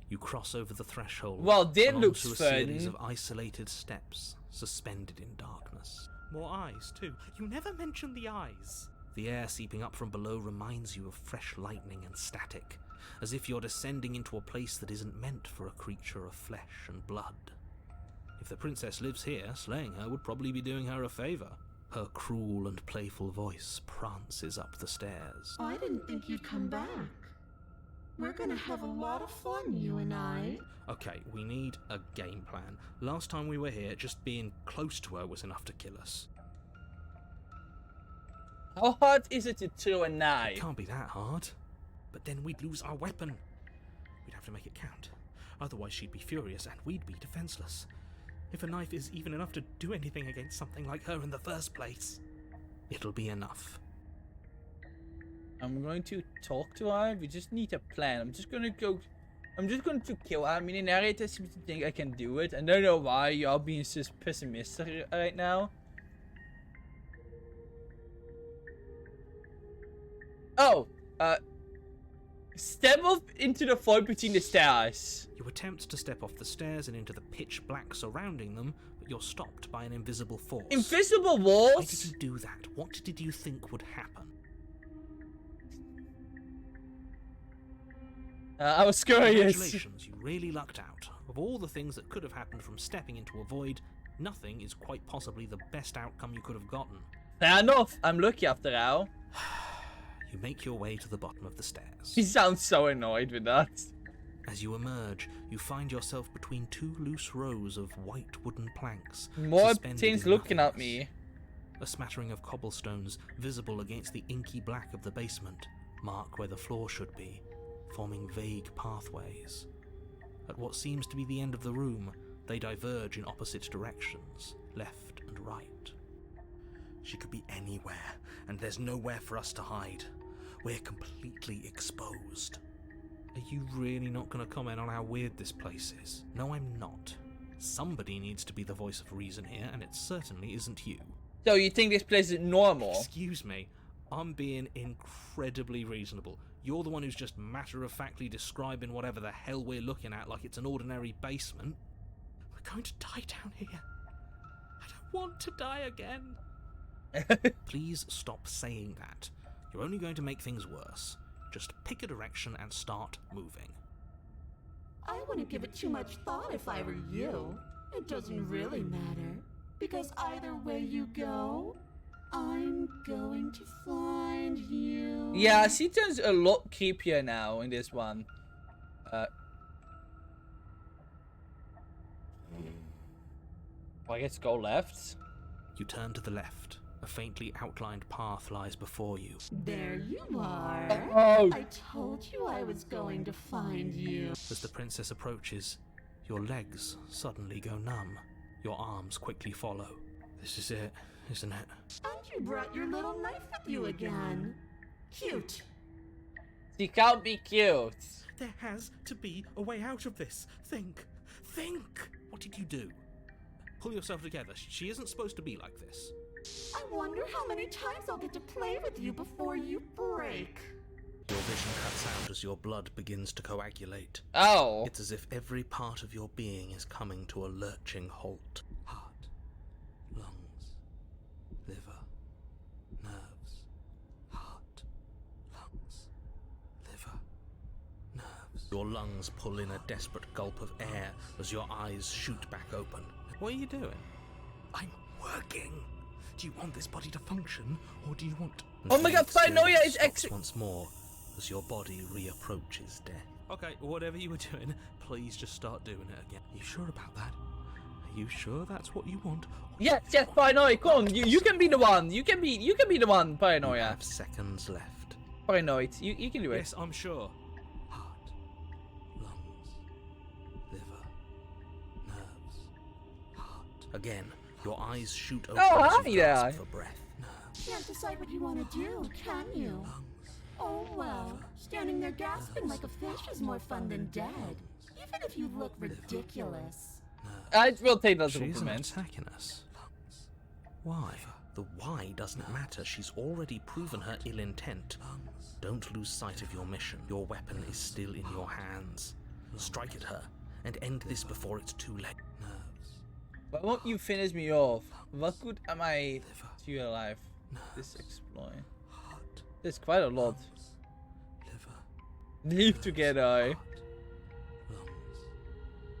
You cross over the threshold. Well, that and looks onto a series fun. of isolated steps, suspended in darkness. More eyes, too. You never mention the eyes. The air seeping up from below reminds you of fresh lightning and static, as if you're descending into a place that isn't meant for a creature of flesh and blood. If the princess lives here, slaying her would probably be doing her a favor. Her cruel and playful voice prances up the stairs. I didn't think you'd come back. We're gonna have a lot of fun, you and I. Okay, we need a game plan. Last time we were here, just being close to her was enough to kill us. How hard is it to throw a It knife? can't be that hard. But then we'd lose our weapon. We'd have to make it count. Otherwise she'd be furious and we'd be defenseless. If a knife is even enough to do anything against something like her in the first place, it'll be enough. I'm going to talk to her. We just need a plan. I'm just going to kill her. I mean, the narrator seems to think I can do it. I don't know why y'all being so pessimistic right now. Oh, step off into the void between the stairs. You attempt to step off the stairs and into the pitch black surrounding them, but you're stopped by an invisible force. Invisible Why walls? did you do that? What did you think would happen? I was curious. Congratulations, you really lucked out. Of all the things that could have happened from stepping into a void, nothing is quite possibly the best outcome you could have gotten. Fair enough. I'm lucky after all. You make your way to the bottom of the stairs. He sounds so annoyed with that. As you emerge, you find yourself between two loose rows of white wooden planks. More suspended things in looking at nothingness. me. A smattering of cobblestones visible against the inky black of the basement mark where the floor should be, forming vague pathways. At what seems to be the end of the room, they diverge in opposite directions, left and right. She could be anywhere, and there's nowhere for us to hide. We're completely exposed. Are you really not going to comment on how weird this place is? No, I'm not. Somebody needs to be the voice of reason here, and it certainly isn't you. So you think this place is normal? Excuse me, I'm being incredibly reasonable. You're the one who's just matter-of-factly describing whatever the hell we're looking at like it's an ordinary basement. We're going to die down here. I don't want to die again. Please stop saying that. You're only going to make things worse. Just pick a direction and start moving. I wouldn't give it too much thought if I were you. It doesn't really matter, because either way you go, I'm going to find you. Yeah, she turns a lot creepier now in this one. I guess go left. You turn to the left. A faintly outlined path lies before you. There you are. Oh. I told you I was going to find you. As the princess approaches, your legs suddenly go numb. Your arms quickly follow. This is it, isn't it? And you brought your little knife with you again. Cute. She can't be cute. There has to be a way out of this. Think. What did you do? Pull yourself together. She isn't supposed to be like this. I wonder how many times I'll get to play with you before you break. Your vision cuts out as your blood begins to coagulate. Oh. It's as if every part of your being is coming to a lurching halt. Heart, lungs, liver, nerves. Heart, lungs, liver, nerves. Your lungs pull in a desperate gulp of air as your eyes shoot back open. What are you doing? I'm working. Do you want this body to function, or do you want... Oh my god, Paranoia is stops once more as your body reapproaches death. Okay, whatever you were doing, please just start doing it again. You sure about that? Are you sure that's what you want? Yes, Paranoia, come on, you can be the one. You can be the one, You Paranoia. have seconds left. Paranoid, you can do it. Yes, I'm sure. Heart, lungs, liver, nerves, heart. Again, your eyes shoot open as you gasp for breath. Can't decide what you want to do, can you? Oh well, standing there gasping like a fish is more fun than dead. Even if you look ridiculous. I will take that as a She's compliment. attacking us. Why? The why doesn't matter. She's already proven her ill intent. Don't lose sight of your mission. Your weapon is still in your hands. Strike at her and end this before it's too late. Why won't you finish me off? What good am I to your life? This exploit. There's quite a lot. Leave together.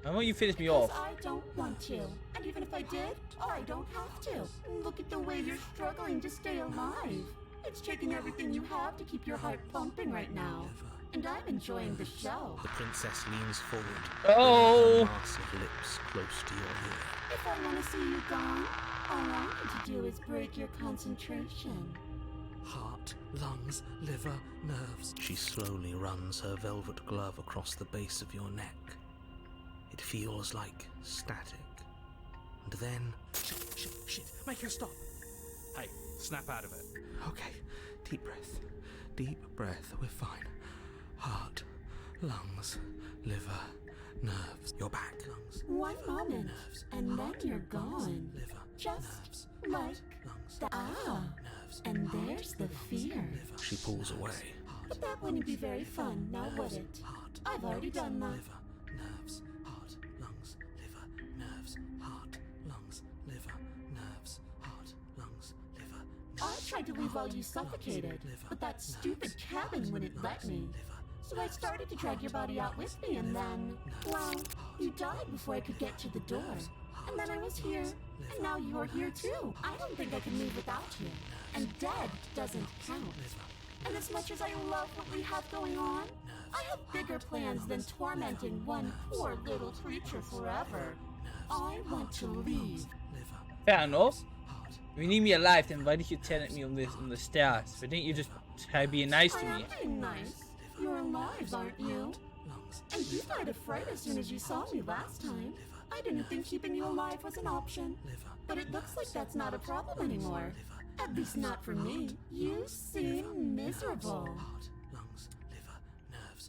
Why won't you finish me off? I don't want to. And even if I did, I don't have to. Look at the way you're struggling to stay alive. It's taking everything you have to keep your heart pumping right now. And I'm enjoying the show. The princess leans forward. Oh! Her massive lips close to your ear. If I want to see you gone, all I need to do is break your concentration. Heart, lungs, liver, nerves. She slowly runs her velvet glove across the base of your neck. It feels like static. And then... Shit, make her stop. Hey, snap out of it. Okay, deep breath. Deep breath, we're fine. Heart, lungs, liver, nerves. You're back. Lungs, One moment, nerves, and then heart, you're lungs, gone. liver, Just nerves, like heart, lungs, the ah. nerves, And heart, there's the lungs, fear. liver. She pulls away. But that wouldn't be very fun, now would it? Heart, I've already done that. liver, nerves, heart, lungs, liver, nerves, heart, lungs, liver, nerves, heart, lungs, liver, I nerves. tried to leave while you suffocated, but that stupid cabin wouldn't let me. So I started to drag your body out with me, and then, well, you died before I could get to the door. And then I was here, and now you're here too. I don't think I can leave without you. And dead doesn't count. And as much as I love what we have going on, I have bigger plans than tormenting one poor little creature forever. I want to leave. Fair enough. Heart, If you need me alive, then why did you tell me on the stairs? Why didn't you just try being nice to I me? am being nice. You're alive, aren't you? And you died of fright as soon as you saw me last time. I didn't think keeping you alive was an option. But it looks like that's not a problem anymore. At least not for me. You seem miserable.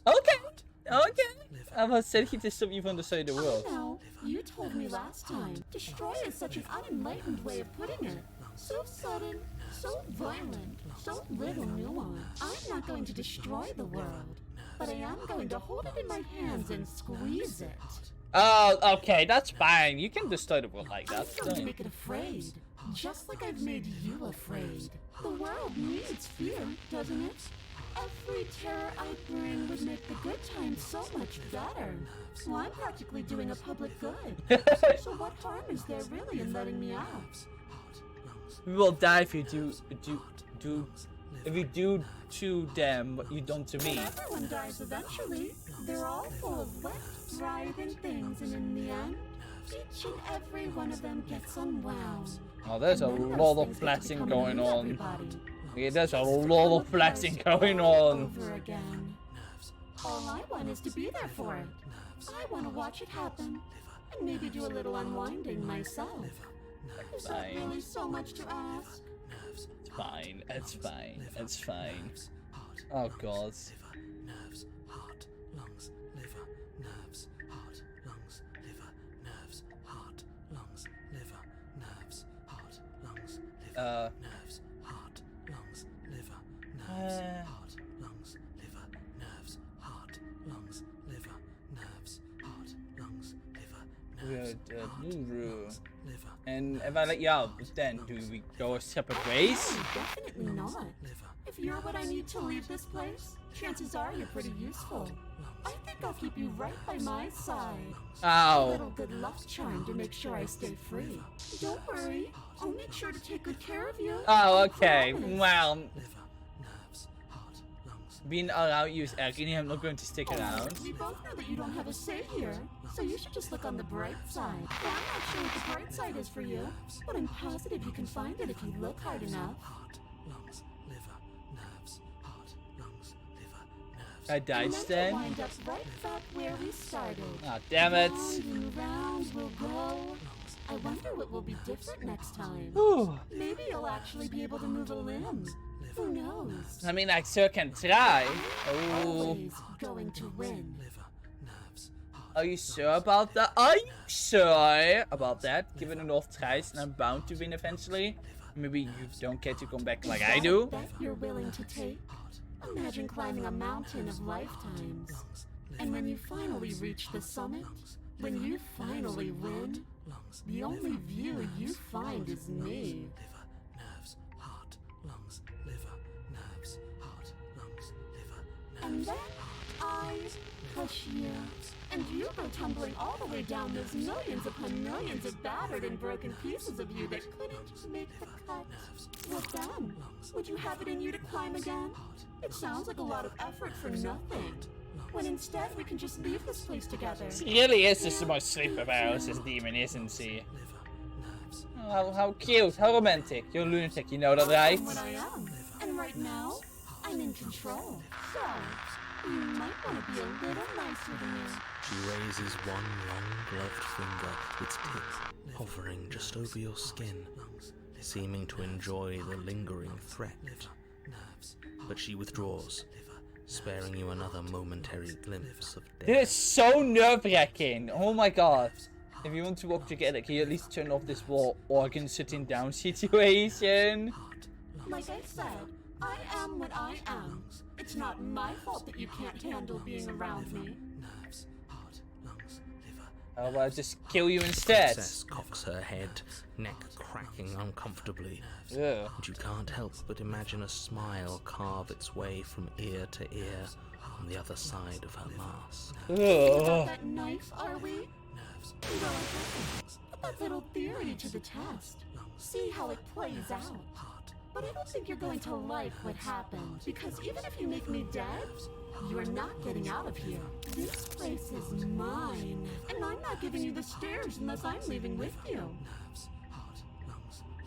Okay. I was said he did something from the side of the world. I know. You told me last time. Destroy is such an unenlightened way of putting it. So sudden, so violent, so little nuance. I'm not going to destroy the world, but I am going to hold it in my hands and squeeze it. Oh, okay, that's fine. You can destroy the world like that. I'm going to make it afraid, just like I've made you afraid. The world needs fear, doesn't it? Every terror I bring would make the good times so much better. So I'm practically doing a public good. So what harm is there really in letting me out? We will die if you do to them what you done to me. Everyone dies eventually. They're all full of wet, writhing things, and in the end, each and every one of them gets unwound. Oh, there's a lot of flashing going on. Yeah, there's a lot of flashing going on. Over again. All I want is to be there for it. I want to watch it happen, and maybe do a little unwinding myself. Is that really so much to ask? It's fine. It's fine. It's fine. Oh God. Nerves, heart, lungs, liver, nerves, heart, lungs, liver, nerves, heart, lungs, liver, nerves, heart, lungs, liver, nerves, heart, lungs, liver, nerves, heart, lungs, liver, nerves, heart, lungs, liver, nerves, heart, lungs, liver, nerves, liver. And if I let you out, then do we go separate ways? No, definitely not. If you're what I need to leave this place, chances are you're pretty useful. I think I'll keep you right by my side. A Ow. little good luck charm to make sure I stay free. Don't worry, I'll make sure to take good care of you. Oh, I okay. promise. Well, being allowed to use agony, I'm not going to stick Oh, around. we both know that you don't have a say here, so you should just look on the bright side. Well, I'm not sure what the bright side is for you, but I'm positive you can find it if you look hard enough. I died, And then Stan. we'll wind up right back where we started. Ah, damn it. Round and round we'll go. I wonder what will be different next time. Whew. Maybe you'll actually be able to move a limb. Who knows? I mean, I sure can try. Oh. Always going to win. Are you sure about that? Are you sure about that? Given enough tries, and I'm bound to win eventually. Maybe you don't get to come back like I do. Bet you're willing to take. Imagine climbing a mountain of lifetimes. And when you finally reach the summit, when you finally win, the only view you find is me. And then I push you, and you go tumbling all the way down those millions upon millions of battered and broken pieces of you that couldn't make the cut. What then? Would you have it in you to climb again? It sounds like a lot of effort for nothing. When instead we can just leave this place together. She really is just the most sleeper barrels, this demon, isn't she? Oh, how cute, how romantic. You're a lunatic, you know that, right? I'm what I am. And right now, I'm in control. So, you might want to be a little nicer to me. She raises one long gloved finger, its tip hovering just over your skin, seeming to enjoy the lingering threat. But she withdraws, sparing you another momentary glimpse of death. This is so nerve-wracking. Oh my God. If you want to walk together, can you at least turn off this whole organ sitting down situation? Like I said, I am what I am. It's not my fault that you can't handle being around me. How about I just kill you instead? Princess cocks her head, neck cracking uncomfortably. Ugh. And you can't help but imagine a smile carve its way from ear to ear on the other side of her mask. About Ugh. that knife, are we? Well, I guess put that little theory to the test. See how it plays out. But I don't think you're going to like what happened, because even if you make me dead, you're not getting out of here. This place is mine, and I'm not giving you the stairs unless I'm leaving with you.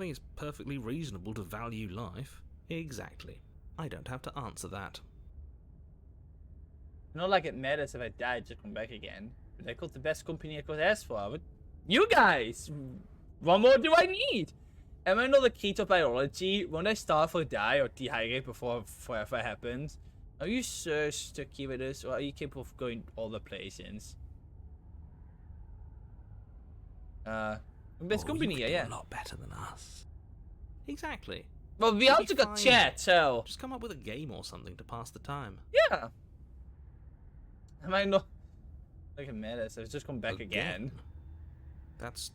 think it's perfectly reasonable to value life. Exactly. I don't have to answer that. Not like it matters if I die to come back again. But I got the best company I could ask for. But you guys! What more do I need? Am I not a key to biology? Won't I starve or die or dehydrate before forever happens? Are you so sticky with this, or are you capable of going other places? Best company, you could yeah. do a lot better than us. Exactly. Well, we You'll also be got fine. chat, so... Just come up with a game or something to pass the time. Yeah. Am I not... Like it matters, I've just come back again. That's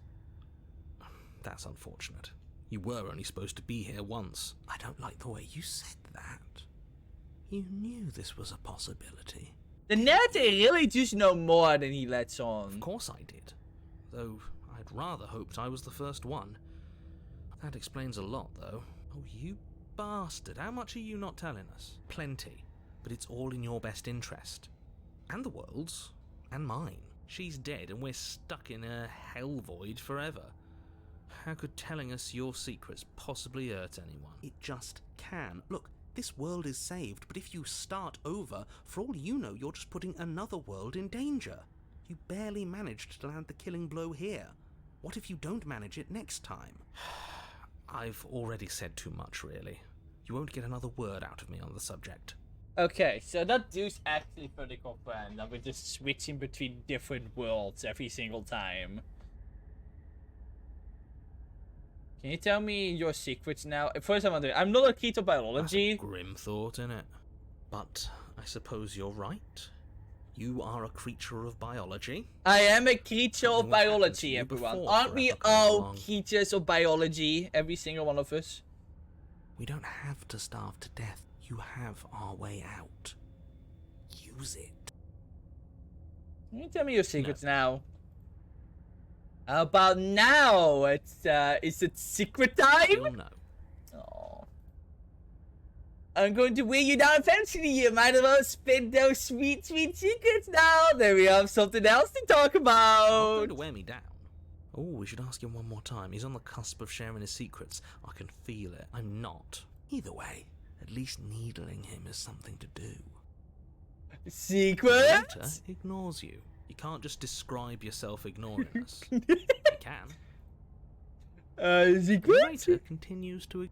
unfortunate. You were only supposed to be here once. I don't like the way you said that. You knew this was a possibility. The narrator really does know more than he lets on. Of course I did. Though I'd rather hoped I was the first one. That explains a lot, though. Oh, you bastard. How much are you not telling us? Plenty. But it's all in your best interest. And the world's. And mine. She's dead and we're stuck in a hell void forever. How could telling us your secrets possibly hurt anyone? It just can. Look, this world is saved, but if you start over, for all you know, you're just putting another world in danger. You barely managed to land the killing blow here. What if you don't manage it next time? I've already said too much, really. You won't get another word out of me on the subject. Okay, so that does actually pretty comprehend that we're just switching between different worlds every single time. Can you tell me your secrets now? First, I'm not a key to biology. That's a grim thought, innit? But I suppose you're right. You are a creature of biology. I am a creature of Something was happened to biology, you everyone. before Aren't we forever comes all along. creatures of biology? Every single one of us. We don't have to starve to death. You have our way out. Use it. Can you tell me your secrets now? How about now? Is it secret time? Still no. Oh. I'm going to wear you down eventually. You might as well spit those sweet, sweet secrets now. Then we have something else to talk You're not about. going to wear me down. Oh, we should ask him one more time. He's on the cusp of sharing his secrets. I can feel it. I'm not. Either way, at least needling him is something to do. The Secrets? writer ignores you. You can't just describe yourself ignoring us. You can. The Secrets? writer continues to.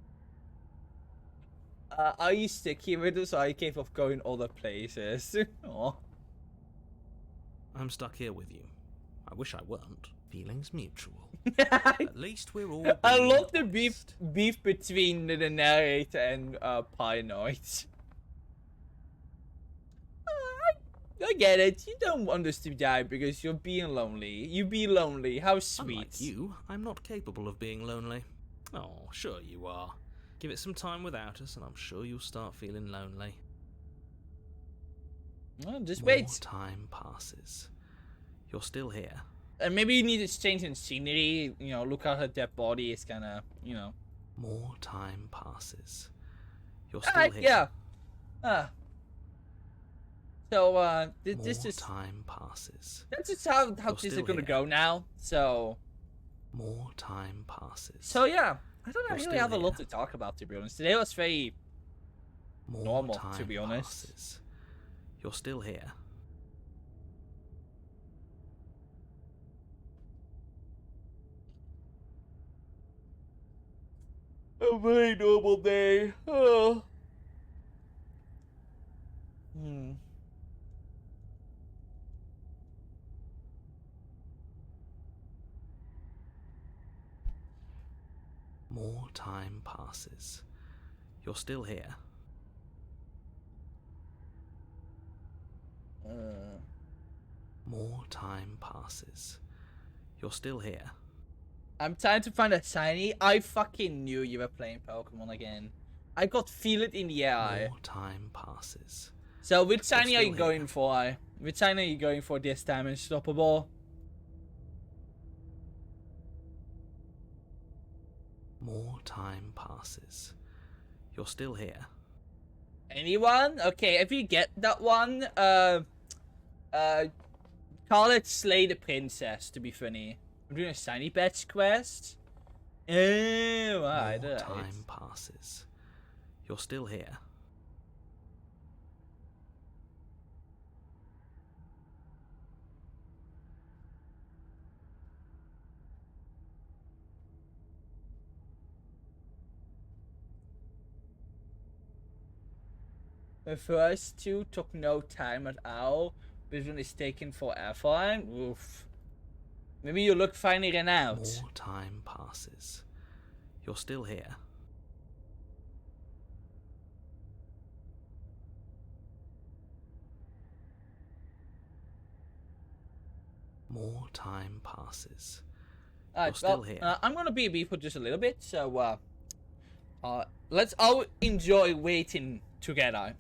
Are you sticky with us, or are you capable of going other places? Aw. I'm stuck here with you. I wish I weren't. Feelings mutual. At least we're all. I being love the honest. beef between the narrator and Paranoid. I get it. You don't want us to die because you're being lonely. You be lonely. How sweet. Unlike you, I'm not capable of being lonely. Oh, sure you are. Give it some time without us, and I'm sure you'll start feeling lonely. Well, just More wait. time passes. You're still here. And maybe you need to change in scenery. You know, look at her dead body. It's kind of, you know. More time passes. You're still here. Yeah. So, this More is time passes. that's just how You're this is still gonna here. go now. So, More time passes. yeah. I don't You're really still have a lot here. to talk about, to be honest. Today was very More normal, time to be honest. passes. You're still here. A very normal day. Oh. More time passes. You're still here. More time passes. You're still here. I'm trying to find a shiny. I fucking knew you were playing Pokemon again. I got feel it in the air. More time passes. So which shiny are still you here. going for? Which shiny are you going for this time, Unstoppable? More time passes. You're still here. Anyone? Okay, if you get that one, call it Slay the Princess, to be funny. I'm doing a shiny badge quest. Oh, right, More right. time passes. You're still here. The first two took no time at all. This one is taking forever. Oof. Maybe you look finally out. More time passes. You're still here. More time passes. You're still here. I'm gonna be a bee for just a little bit, so let's all enjoy waiting together.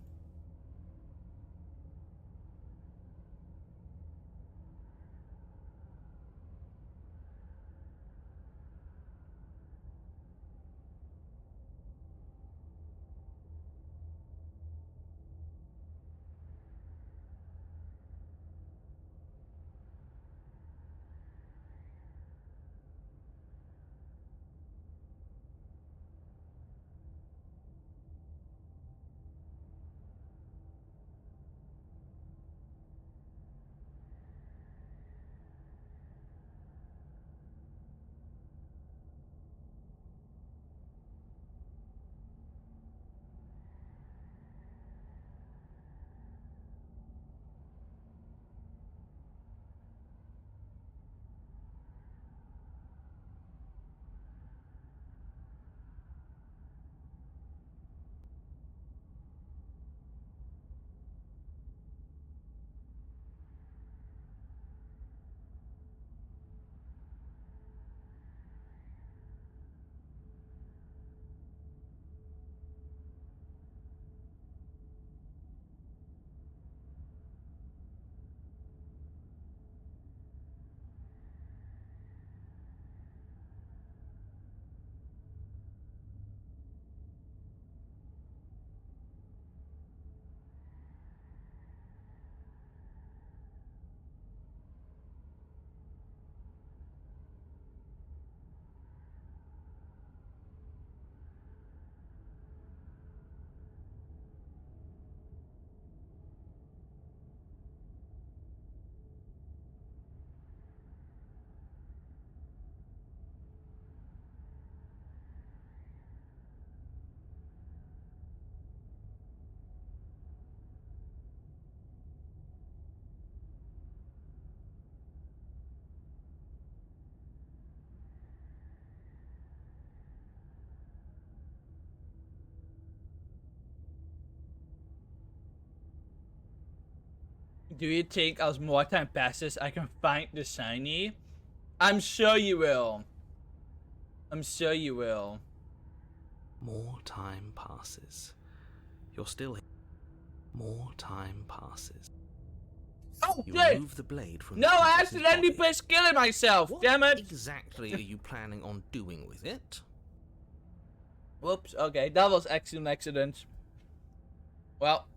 Do you think as more time passes I can find the shiny? I'm sure you will. I'm sure you will. More time passes. You're still here. More time passes. Oh, You shit! remove the blade from No, the I princess's accidentally body. pressed killing myself. What Damn it! exactly are you planning on doing with it? Whoops. Okay, that was an accident. Well,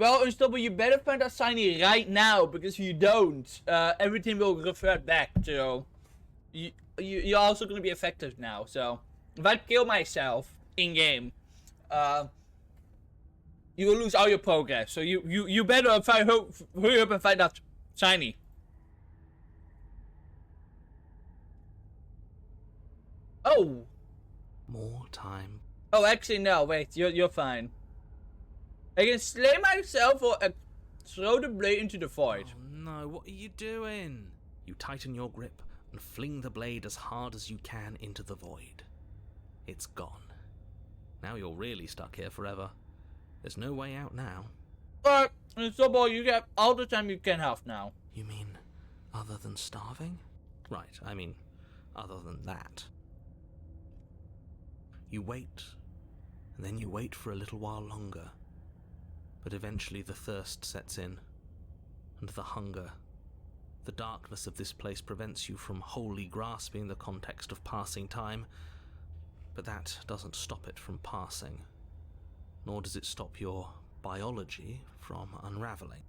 Unstoppable, you better find that shiny right now, because if you don't, everything will revert back. So, you're also gonna be affected now. So, if I kill myself in game, you will lose all your progress. So you better hurry up and find that shiny. Oh. More time. Oh, actually no. Wait, you're fine. I can slay myself or throw the blade into the void. Oh no, what are you doing? You tighten your grip and fling the blade as hard as you can into the void. It's gone. Now you're really stuck here forever. There's no way out now. Alright, Unstoppable, you get all the time you can have now. You mean other than starving? Right, I mean other than that. You wait, and then you wait for a little while longer. But eventually the thirst sets in, and the hunger. The darkness of this place prevents you from wholly grasping the context of passing time, but that doesn't stop it from passing, nor does it stop your biology from unraveling.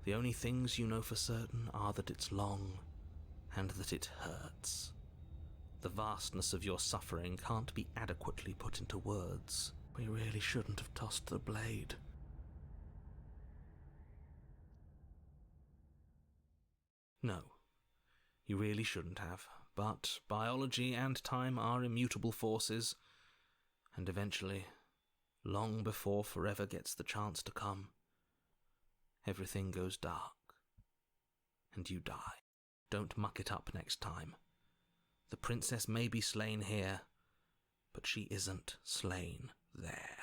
The only things you know for certain are that it's long, and that it hurts. The vastness of your suffering can't be adequately put into words. We really shouldn't have tossed the blade. No, you really shouldn't have. But biology and time are immutable forces, and eventually, long before forever gets the chance to come, everything goes dark, and you die. Don't muck it up next time. The princess may be slain here, but she isn't slain there.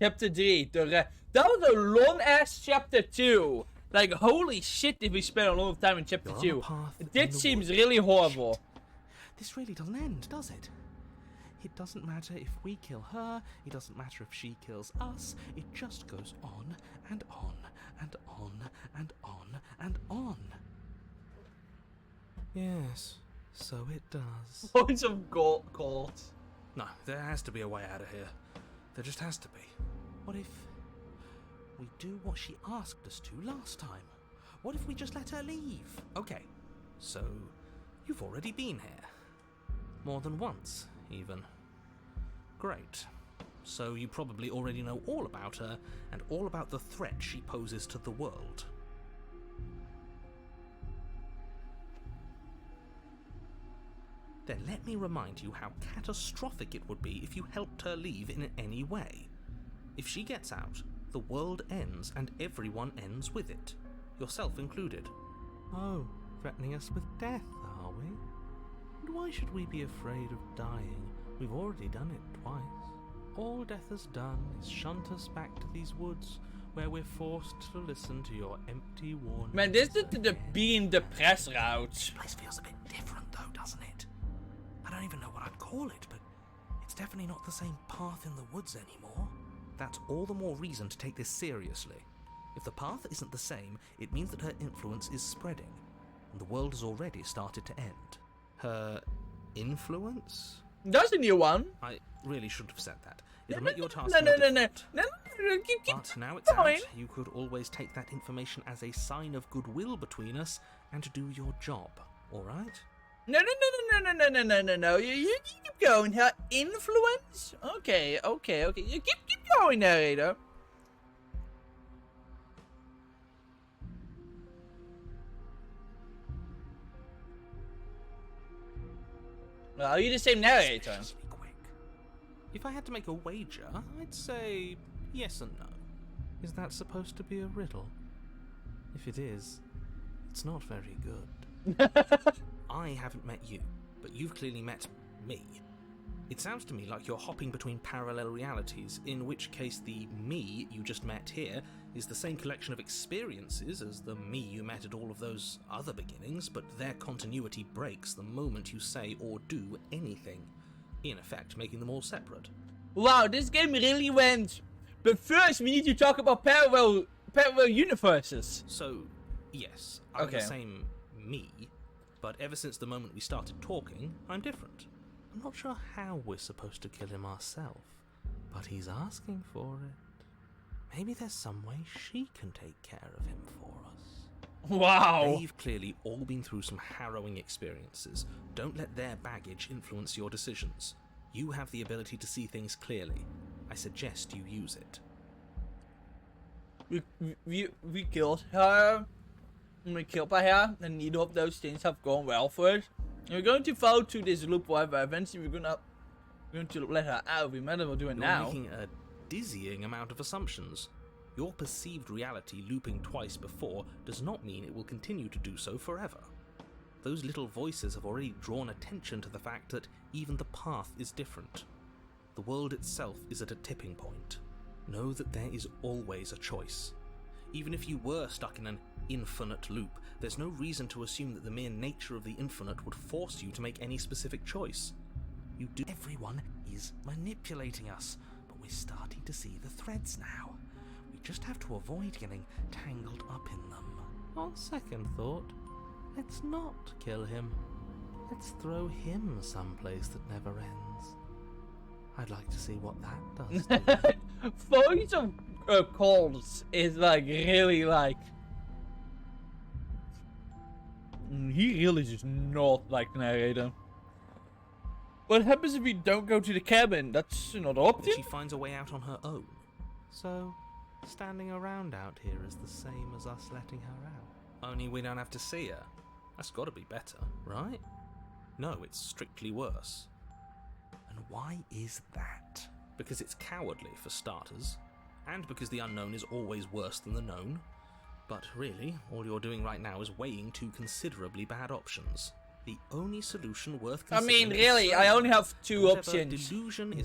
Chapter 3. That was a long-ass chapter 2. Like, holy shit, did we spend a lot of time in chapter 2. This seems really horrible. This really doesn't end, does it? It doesn't matter if we kill her, it doesn't matter if she kills us, it just goes on and on and on and on and on. Yes, so it does. Points of gold. No, there has to be a way out of here. There just has to be. What if we do what she asked us to last time? What if we just let her leave? Okay, so you've already been here. More than once, even. Great. So you probably already know all about her and all about the threat she poses to the world. Then let me remind you how catastrophic it would be if you helped her leave in any way. If she gets out, the world ends and everyone ends with it, yourself included. Oh, threatening us with death, are we? And why should we be afraid of dying? We've already done it twice. All death has done is shunt us back to these woods, where we're forced to listen to your empty warnings. Man, this is the being depressed route. This place feels a bit different though, doesn't it? I don't even know what I'd call it, but it's definitely not the same path in the woods anymore. That's all the more reason to take this seriously. If the path isn't the same, it means that her influence is spreading, and the world has already started to end. Her influence? That's a new one. I really shouldn't have said that. It'll make your task No, more keep But now it's going. out, you could always take that information as a sign of goodwill between us and do your job, alright? No. You keep going. Her influence? Okay. You keep going, narrator. Well, are you the same narrator? Especially quick. If I had to make a wager, I'd say yes and no. Is that supposed to be a riddle? If it is, it's not very good. I haven't met you, but you've clearly met me. It sounds to me like you're hopping between parallel realities, in which case the me you just met here is the same collection of experiences as the me you met at all of those other beginnings, but their continuity breaks the moment you say or do anything, in effect making them all separate. Wow, this game really went. But first, we need to talk about parallel universes. So, yes, I'm Okay. the same me, but ever since the moment we started talking, I'm different. I'm not sure how we're supposed to kill him ourselves, but he's asking for it. Maybe there's some way she can take care of him for us. Wow. They've clearly all been through some harrowing experiences. Don't let their baggage influence your decisions. You have the ability to see things clearly. I suggest you use it. We killed her. We killed by her, and neither of those things have gone well for us. And we're going to follow through this loop, however. Eventually, we're going to let her out. We might as well do it You're now. making a dizzying amount of assumptions. Your perceived reality looping twice before does not mean it will continue to do so forever. Those little voices have already drawn attention to the fact that even the path is different. The world itself is at a tipping point. Know that there is always a choice. Even if you were stuck in an infinite loop, there's no reason to assume that the mere nature of the infinite would force you to make any specific choice. Everyone is manipulating us, but we're starting to see the threads now. We just have to avoid getting tangled up in them. On second thought, let's not kill him. Let's throw him someplace that never ends. I'd like to see what that does to you. Voice of calls is like really like. He really does not like the narrator. What happens if we don't go to the cabin? That's another option. She finds a way out on her own. So, standing around out here is the same as us letting her out. Only we don't have to see her. That's got to be better, right? No, it's strictly worse. And why is that? Because it's cowardly, for starters, and because the unknown is always worse than the known. But really, all you're doing right now is weighing two considerably bad options. The only solution worth considering. I mean, really, I only have two options.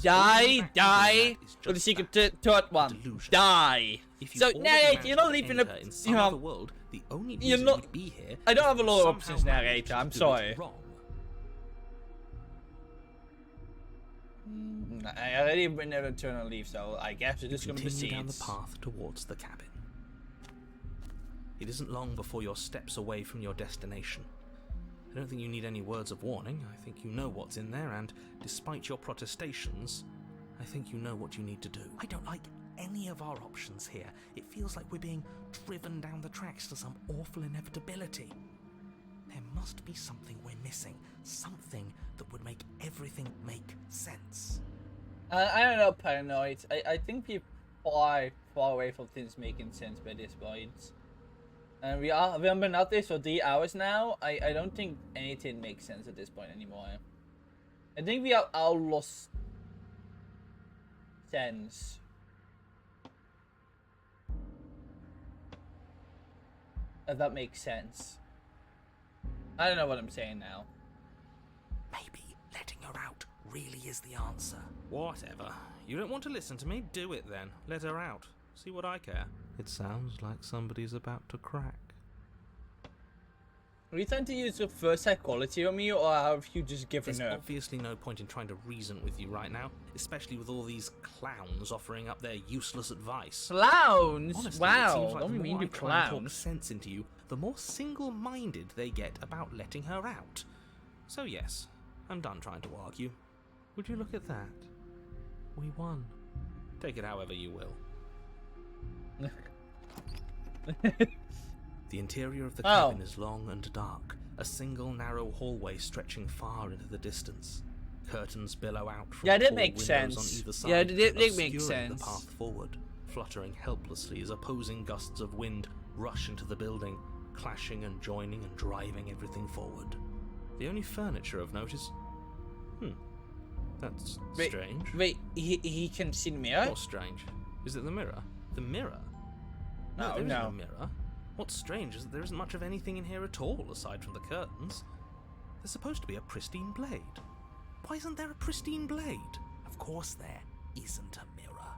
Die, or the secret third one. Die. So, narrator, you're not leaving a, you know, world, the only you're not, be here I don't have a lot of options, narrator, I'm sorry. I already been able to turn and leave, so I guess we're just going to proceed. Down the path towards the cabin. It isn't long before you're steps away from your destination. I don't think you need any words of warning. I think you know what's in there, and despite your protestations, I think you know what you need to do. I don't like any of our options here. It feels like we're being driven down the tracks to some awful inevitability. There must be something we're missing. Something that would make everything make sense. I don't know, paranoid. I think we're far away from things making sense by this point. And we have been out there for 3 hours now. I don't think anything makes sense at this point anymore. I think we have all lost sense. If that makes sense. I don't know what I'm saying now. Maybe letting her out really is the answer. Whatever. You don't want to listen to me? Do it then. Let her out. See what I care. It sounds like somebody's about to crack. Are you trying to use your first psychology on me, or have you just given There's up? obviously no point in trying to reason with you right now, especially with all these clowns offering up their useless advice. Clowns? Honestly, wow, it seems like don't the we mean more I to try and talk clowns? sense into you, the more single-minded they get about letting her out. So yes, I'm done trying to argue. Would you look at that? We won. Take it however you will. The interior of the cabin is long and dark, a single narrow hallway stretching far into the distance. Curtains billow out from that tall makes windows sense. on either side, Yeah, it makes obscuring sense. the path forward, fluttering helplessly as opposing gusts of wind rush into the building, clashing and joining and driving everything forward. The only furniture of note is... that's strange. Wait, he can see the mirror? What's strange? Is it the mirror? The mirror? No, there isn't a mirror. What's strange is that there isn't much of anything in here at all, aside from the curtains. There's supposed to be a pristine blade. Why isn't there a pristine blade? Of course there isn't a mirror.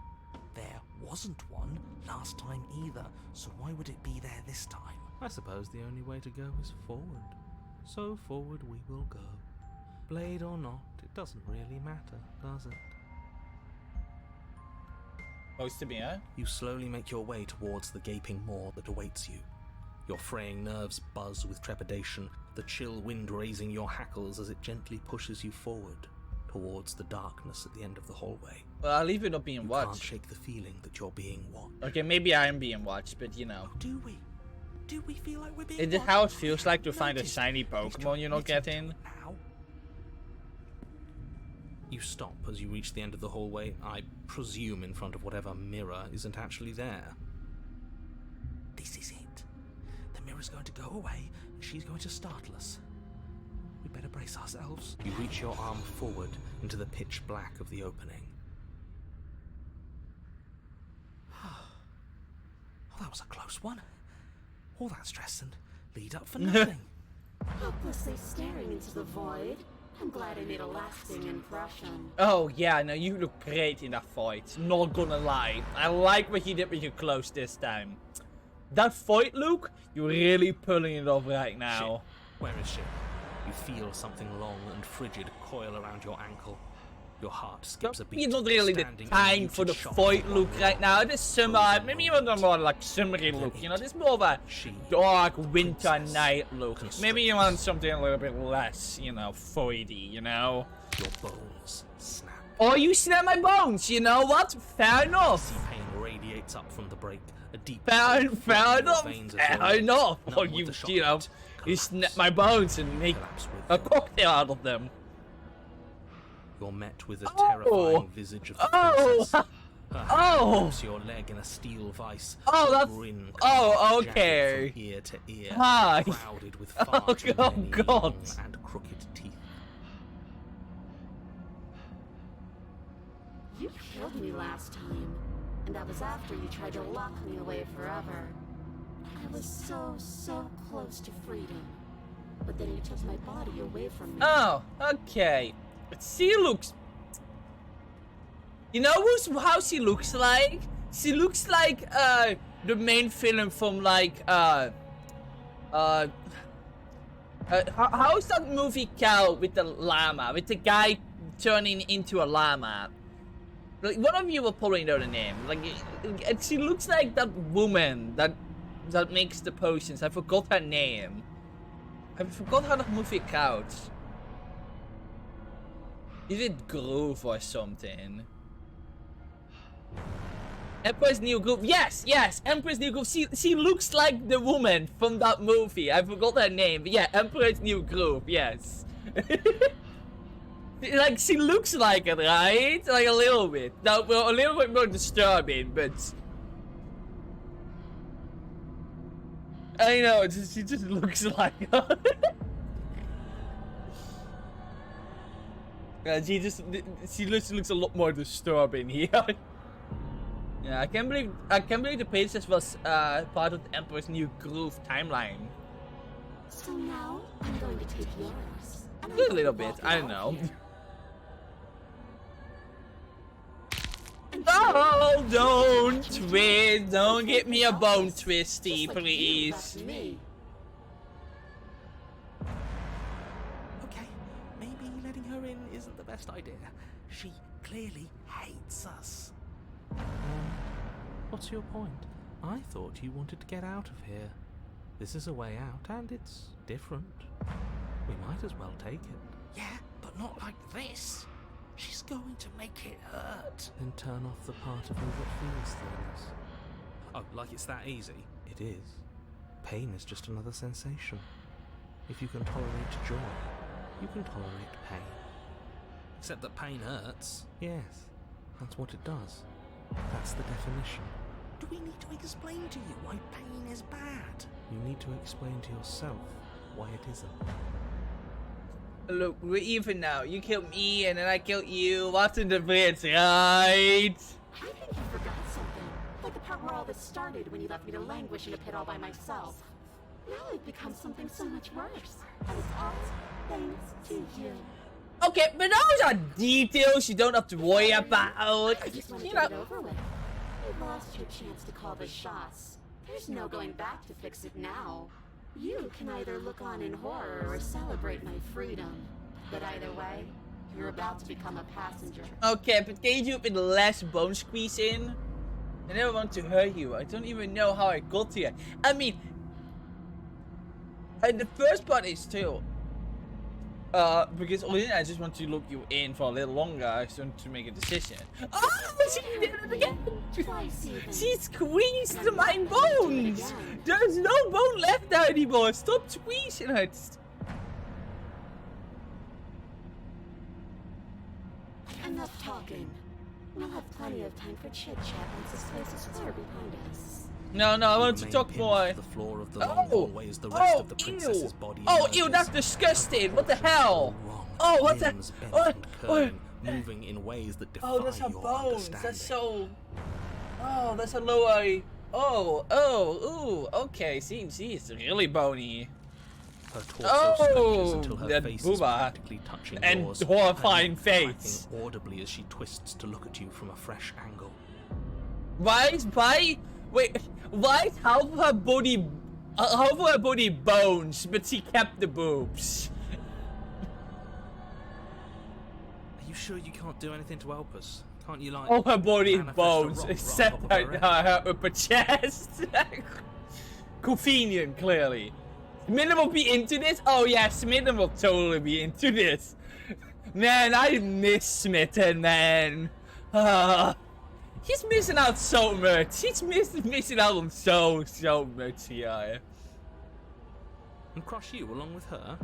There wasn't one last time either, so why would it be there this time? I suppose the only way to go is forward. So forward we will go. Blade or not, it doesn't really matter, does it? Supposed to be, huh? You slowly make your way towards the gaping maw that awaits you. Your fraying nerves buzz with trepidation, the chill wind raising your hackles as it gently pushes you forward, towards the darkness at the end of the hallway. Well, I'll leave it not being watched. You can't shake the feeling that you're being watched. Okay, maybe I am being watched, but you know. Do we? Do we feel like we're being Is it how it feels like to find a shiny Pokemon you're not getting? Now? You stop as you reach the end of the hallway, I presume in front of whatever mirror isn't actually there. This is it. The mirror's going to go away, and she's going to startle us. We better brace ourselves. You reach your arm forward into the pitch black of the opening. Oh, that was a close one. All that stress and lead up for nothing. Hopelessly staring into the void. I'm glad I made a lasting impression. Oh yeah, no, you look great in that fight. Not gonna lie. I like what you did with your clothes this time. That fight, Luke, you're really pulling it off right now. Shit. Where is she? You feel something long and frigid coil around your ankle. Your heart skips a beat. You're not really the time for the fight, Luke, right now. This summer, maybe even a more like summery look, you know, this more of a dark winter night look. Maybe you want something a little bit less, you know, fighty, you know. Your bones snap. Oh, you snap my bones, you know what? Fair enough. Pain radiates up from the break. A deep fair enough. Oh, you know, You snap my bones and make a cocktail out of them. You're met with a terrifying visage of the princess. Her hand grips your leg in a steel vice. That's... Grin okay. from ear to ear, Hi. crowded with far too many long and crooked teeth. You killed me last time, and that was after you tried to lock me away forever. I was so close to freedom, but then you took my body away from me. Oh, okay. She looks... You know how she looks like? She looks like, the main villain from, like, how's that movie called with the llama? With the guy turning into a llama? Like, one of you will probably know the name. Like, she looks like that woman that makes the potions. I forgot her name. I forgot how that movie called. Is it Groove or something? Emperor's New Groove. Yes, Emperor's New Groove. She looks like the woman from that movie. I forgot her name. But yeah, Emperor's New Groove. Yes. Like, she looks like it, right? Like, a little bit. Now, well, a little bit more disturbing, but... I know, she just looks like her. Yeah, she looks a lot more disturbing here. Yeah, I can't believe the princess was part of the Emperor's New Groove timeline. So now I'm going to take yours. A little bit, I don't know. Oh, don't twist! Don't get me a bone twisty, please. Okay, maybe letting her in isn't the best idea. She clearly hates us. What's your point? I thought you wanted to get out of here. This is a way out, and it's different. We might as well take it. Yeah, but not like this. She's going to make it hurt. Then turn off the part of me that feels things. Oh, like it's that easy? It is. Pain is just another sensation. If you can tolerate joy, you can tolerate pain. Except that pain hurts. Yes, that's what it does. That's the definition. Do we need to explain to you why pain is bad? You need to explain to yourself why it isn't. Look, we're even now. You killed me and then I killed you. What's the difference, right? I think you forgot something. Like the part where all this started when you left me to languish in a pit all by myself. Now I've become something so much worse. And it's all thanks to you. Okay, but those are details you don't have to worry about. I just want to get it over with. You lost your chance to call the shots. There's no going back to fix it now. You can either look on in horror or celebrate my freedom. But either way, you're about to become a passenger. Okay, but can you do it with less bone squeezing? I never want to hurt you. I don't even know how I got here. I mean, the first part is too. Because originally I just want to look you in for a little longer. I just want to make a decision. Oh, she did it again! She squeezed my bones! There's no bone left there anymore. Stop squeezing it. Enough talking. We'll have plenty of time for chit-chat once this place is clear behind us. No, I want to talk more. The floor of the long hallway as the rest of the princess's body emerges. That's disgusting. What the hell? Oh, what the? Moving in ways that defy that's her your bones. understanding. That's so. Oh, that's a lower. Ooh. Okay, she's really bony. Her torso stretches until her that face booba. is practically touching And yours, horrifying cracking face. audibly as she twists to look at you from a fresh angle. Why half of her body bones, but she kept the boobs? Are you sure you can't do anything to help us? Can't you, like, All her body manifest a bones, rock except right on top of her her upper chest. Convenient, clearly. Smitten will be into this? Oh yeah, Smitten will totally be into this. Man, I miss Smitten, man. He's missing out so much. He's missing out on so much here. and crush you along with her?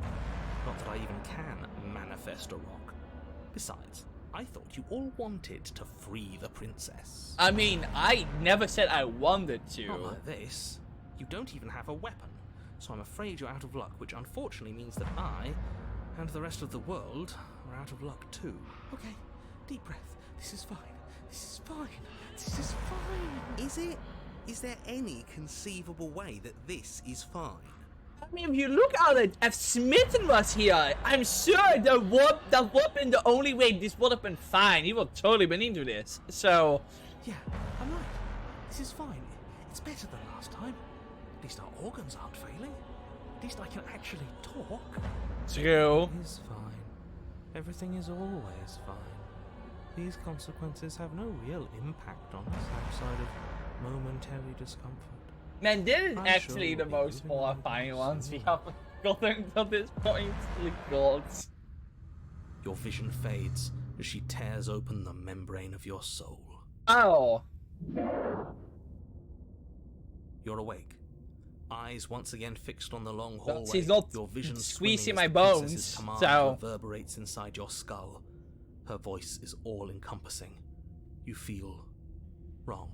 Not that I even can manifest a rock. Besides, I thought you all wanted to free the princess. I mean, I never said I wanted to. Not like this. You don't even have a weapon, so I'm afraid you're out of luck, which unfortunately means that I, and the rest of the world, are out of luck too. Okay, deep breath. This is fine. This is fine. This is fine. Is it? Is there any conceivable way that this is fine? I mean, if you look at it, if Smitten was here, I'm sure that would have been the only way this would have been fine. He would have totally been into this. So, yeah, I'm right. This is fine. It's better than last time. At least our organs aren't failing. At least I can actually talk. True. It is fine. Everything is always fine. These consequences have no real impact on us outside of momentary discomfort. Man, this is I'm actually sure the we'll be most moving on horrifying very ones we soon. have gotten to this point. Holy gods. Your vision fades as she tears open the membrane of your soul. Oh. You're awake. Eyes once again fixed on the long hallway. She's not your vision squeezing swimming my as the bones, princess's command so... reverberates inside your skull. Her voice is all-encompassing. You feel wrong.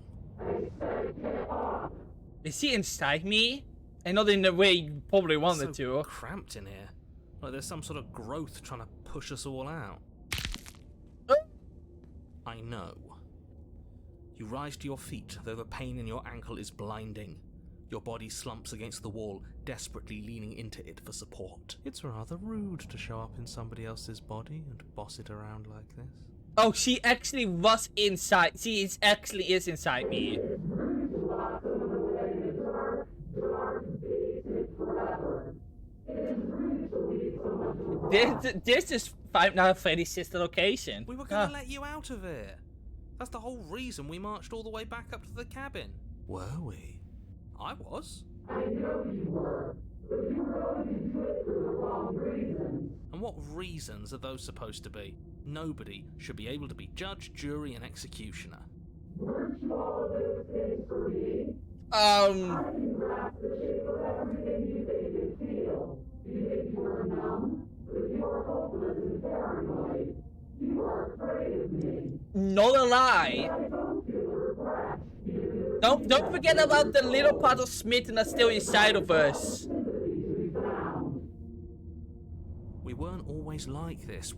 Is he inside me? And not in the way you probably wanted so to. Cramped in here. Like there's some sort of growth trying to push us all out. I know. You rise to your feet, though the pain in your ankle is blinding. Your body slumps against the wall, desperately leaning into it for support. It's rather rude to show up in somebody else's body and boss it around like this. Oh, she actually was inside. She is actually inside me. This is Five Nights at Freddy's sister location. We were gonna let you out of here. That's the whole reason we marched all the way back up to the cabin. Were we? I was. I know you were, but you were only into it for the wrong reasons. And what reasons are those supposed to be? Nobody should be able to be judge, jury, and executioner. Weren't you all of those things for me? I can grasp the shape of everything you think you feel. You think you were numb, but you are hopeless and paranoid. You are afraid of me. Not a lie. I don't feel regret. Don't forget about the little part of Smitten that's still inside of us. We weren't always like this.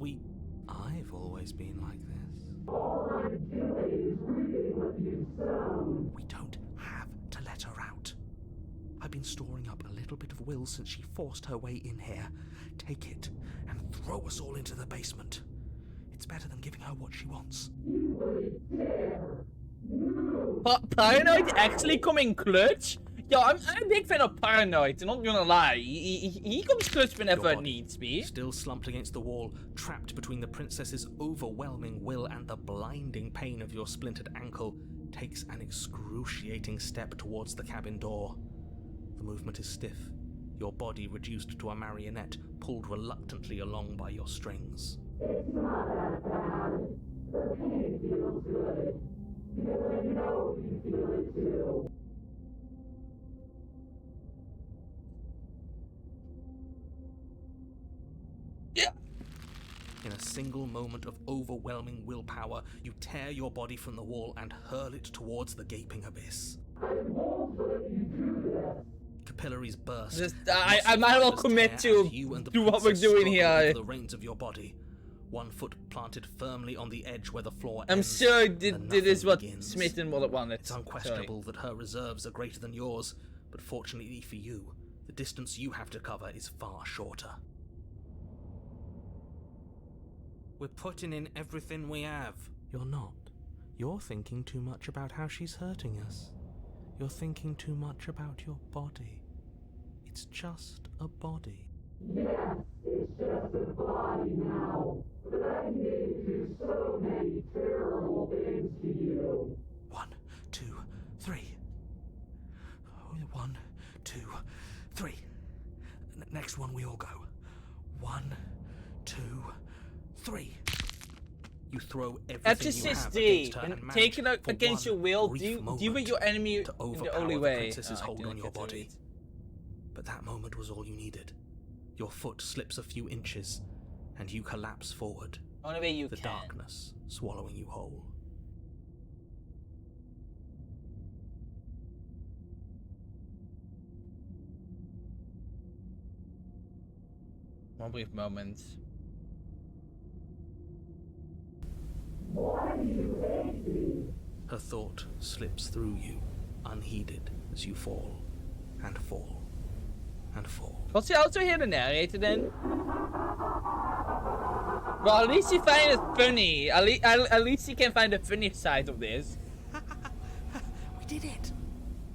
I've always been like this. All I'm doing is reading what you've sown. We don't have to let her out. I've been storing up a little bit of will since she forced her way in here. Take it and throw us all into the basement. It's better than giving her what she wants. You wouldn't dare. Paranoid actually coming clutch? Yo, I'm a big fan of Paranoid, I'm not gonna lie. He comes clutch whenever it needs be. Still slumped against the wall, trapped between the princess's overwhelming will and the blinding pain of your splintered ankle, takes an excruciating step towards the cabin door. The movement is stiff, your body reduced to a marionette, pulled reluctantly along by your strings. It's not that bad. The pain feels good. Because I know you feel it too. Yeah. In a single moment of overwhelming willpower, you tear your body from the wall and hurl it towards the gaping abyss. I won't let you do this. Capillaries burst. I might as well commit to do what we're doing here. The reins of your body. One foot planted firmly on the edge where the floor I'm ends, sure this is what begins. Smitten would have wanted. It's unquestionable that her reserves are greater than yours, but fortunately for you, the distance you have to cover is far shorter. We're putting in everything we have. You're not. You're thinking too much about how she's hurting us. You're thinking too much about your body. It's just a body. Yes, it's just a body now, but I did do so many terrible things to you. 1, 2, 3. 1, 2, 3. Next one, we all go. 1, 2, 3. You throw everything you have against her and take it manage, against your will. Do with your enemy in the only way. The princess's hold on your body. But that moment was all you needed. Your foot slips a few inches, and you collapse forward. Only way you the can. Darkness swallowing you whole. One brief moment. Why do you hate me? Her thought slips through you, unheeded, as you fall, and fall, and fall. Was he also hear the narrator then? Well, at least he find it funny. At least he can find the funny side of this. We did it!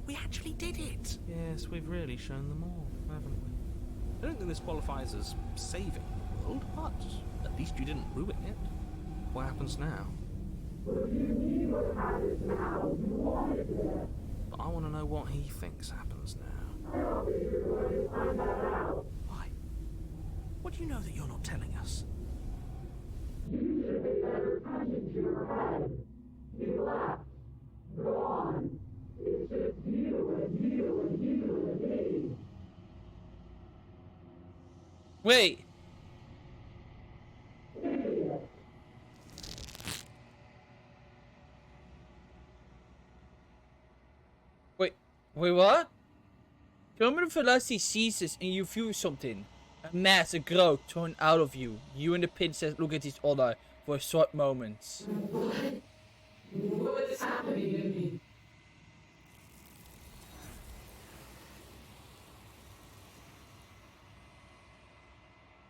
We actually did it! Yes, we've really shown them all, haven't we? I don't think this qualifies as saving the world, but at least you didn't ruin it. What happens now? If you knew what happens now, you wanted it. But I want to know what he thinks happens now. I don't think you're going to find that out. Why? What do you know that you're not telling us? You should have paid better attention to your head. You left. Go on. It's just you and you and you and me. Wait. Idiot. Wait, what? Terminal velocity ceases and you feel something. A mass, a growth torn out of you. You and the princess look at each other for a short moment. What? What's happening to me?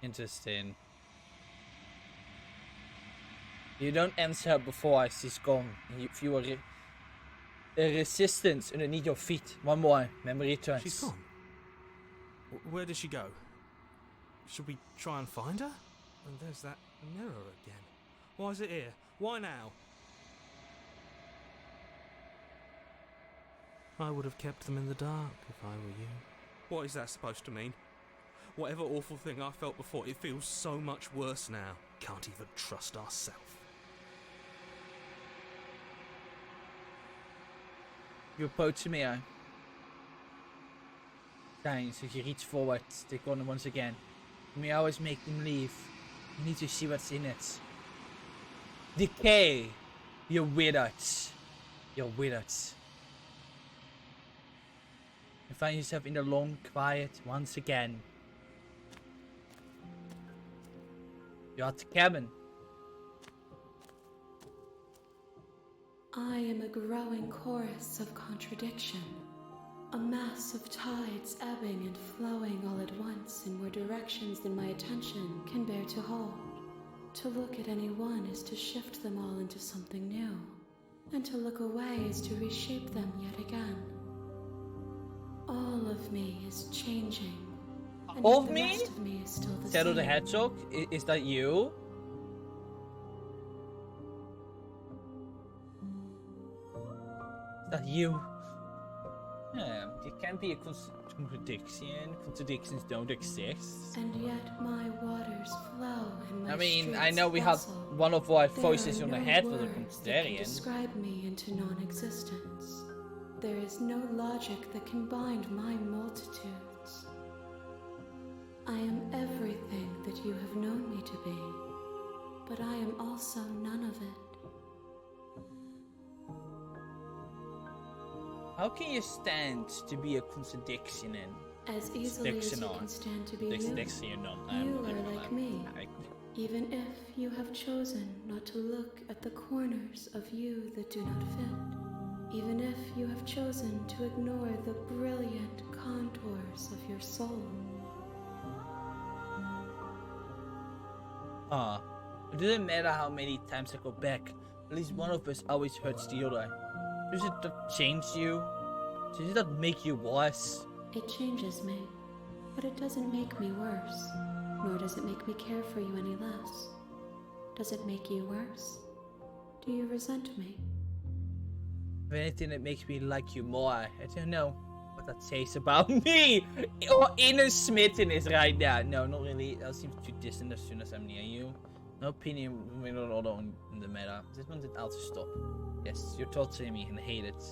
Interesting. You don't answer her before she's gone. You feel a resistance underneath your feet. One more. Memory returns. She's gone. Where did she go? Should we try and find her? And there's that mirror again. Why is it here? Why now? I would have kept them in the dark if I were you. What is that supposed to mean? Whatever awful thing I felt before, it feels so much worse now. Can't even trust ourselves. You approach me, Fine, so you reach forward, take one once again. You may always make them leave. You need to see what's in it. Decay! You're withered. You're withered. You find yourself in the long quiet once again. You're at the cabin. I am a growing chorus of contradiction, a mass of tides ebbing and flowing all at once in more directions than my attention can bear to hold. To look at any one is to shift them all into something new, and to look away is to reshape them yet again. All of me is changing, and All yet of the me? rest of me is still the Shadow same. the Hedgehog? Is that you? Is that you? Yeah, it can be a contradiction. Contradictions don't exist. And yet my waters flow and my I mean, I streets know we have bustle. one of our There voices are on the no head for the words that can contrarian. describe me into non-existence. There is no logic that can bind my multitudes. I am everything that you have known me to be, but I am also none of it. How can you stand to be a contradiction in? As easily as you Dixon can stand to be you. Dixon on. You are like me. Even if you have chosen not to look at the corners of you that do not fit. Even if you have chosen to ignore the brilliant contours of your soul. It doesn't matter how many times I go back. At least one of us always hurts the other. Does it not change you? Does it not make you worse? It changes me, but it doesn't make me worse. Nor does it make me care for you any less. Does it make you worse? Do you resent me? If anything, it makes me like you more. I don't know what that says about me. Or inner smittenness right now. No, not really. That seems too distant as soon as I'm near you. No opinion on the matter. This one did also stop. Yes, you're torturing me and I hate it.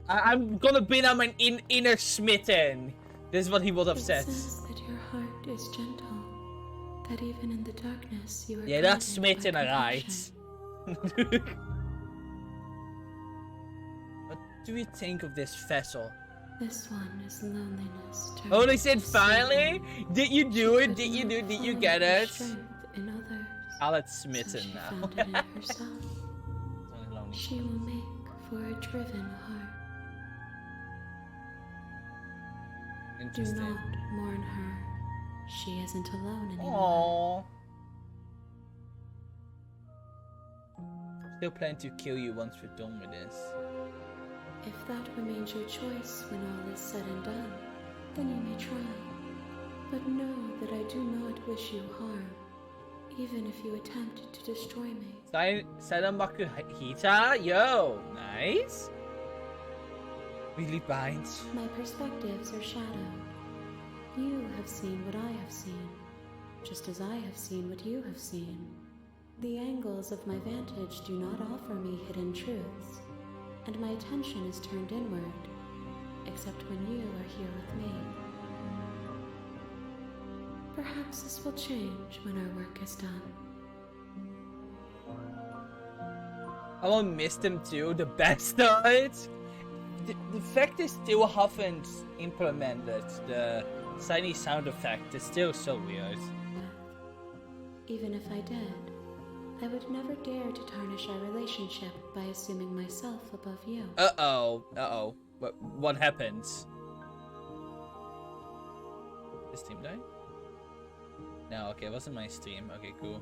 I'm gonna be on my inner smitten. This is what he would have It said. says that your heart is gentle, that even in the darkness you are Yeah, that's guided by smitten, right? compassion. What do you think of this vessel? This one is loneliness. Oh, they turned said to finally? sorrow. Did you do it? Could Did you not do it? Did you find get her it? strength in others, Alex so smitten she now. found it in herself. It's only lonely. She will make for a driven heart. Do Interesting. not mourn her. She isn't alone anymore. Aww. Still plan to kill you once we're done with this. If that remains your choice when all is said and done, then you may try. But know that I do not wish you harm, even if you attempt to destroy me. Sadamaku Hita? Yo, nice. Really binds. My perspectives are shadowed. You have seen what I have seen, just as I have seen what you have seen. The angles of my vantage do not offer me hidden truths, and my attention is turned inward, except when you are here with me. Perhaps this will change when our work is done. I will miss them too, the best of it. The fact they still haven't implemented the shiny sound effect is still so weird. Even if I did, I would never dare to tarnish our relationship by assuming myself above you. Uh-oh. What happens? Did Steam die? No, okay, it wasn't my stream. Okay, cool.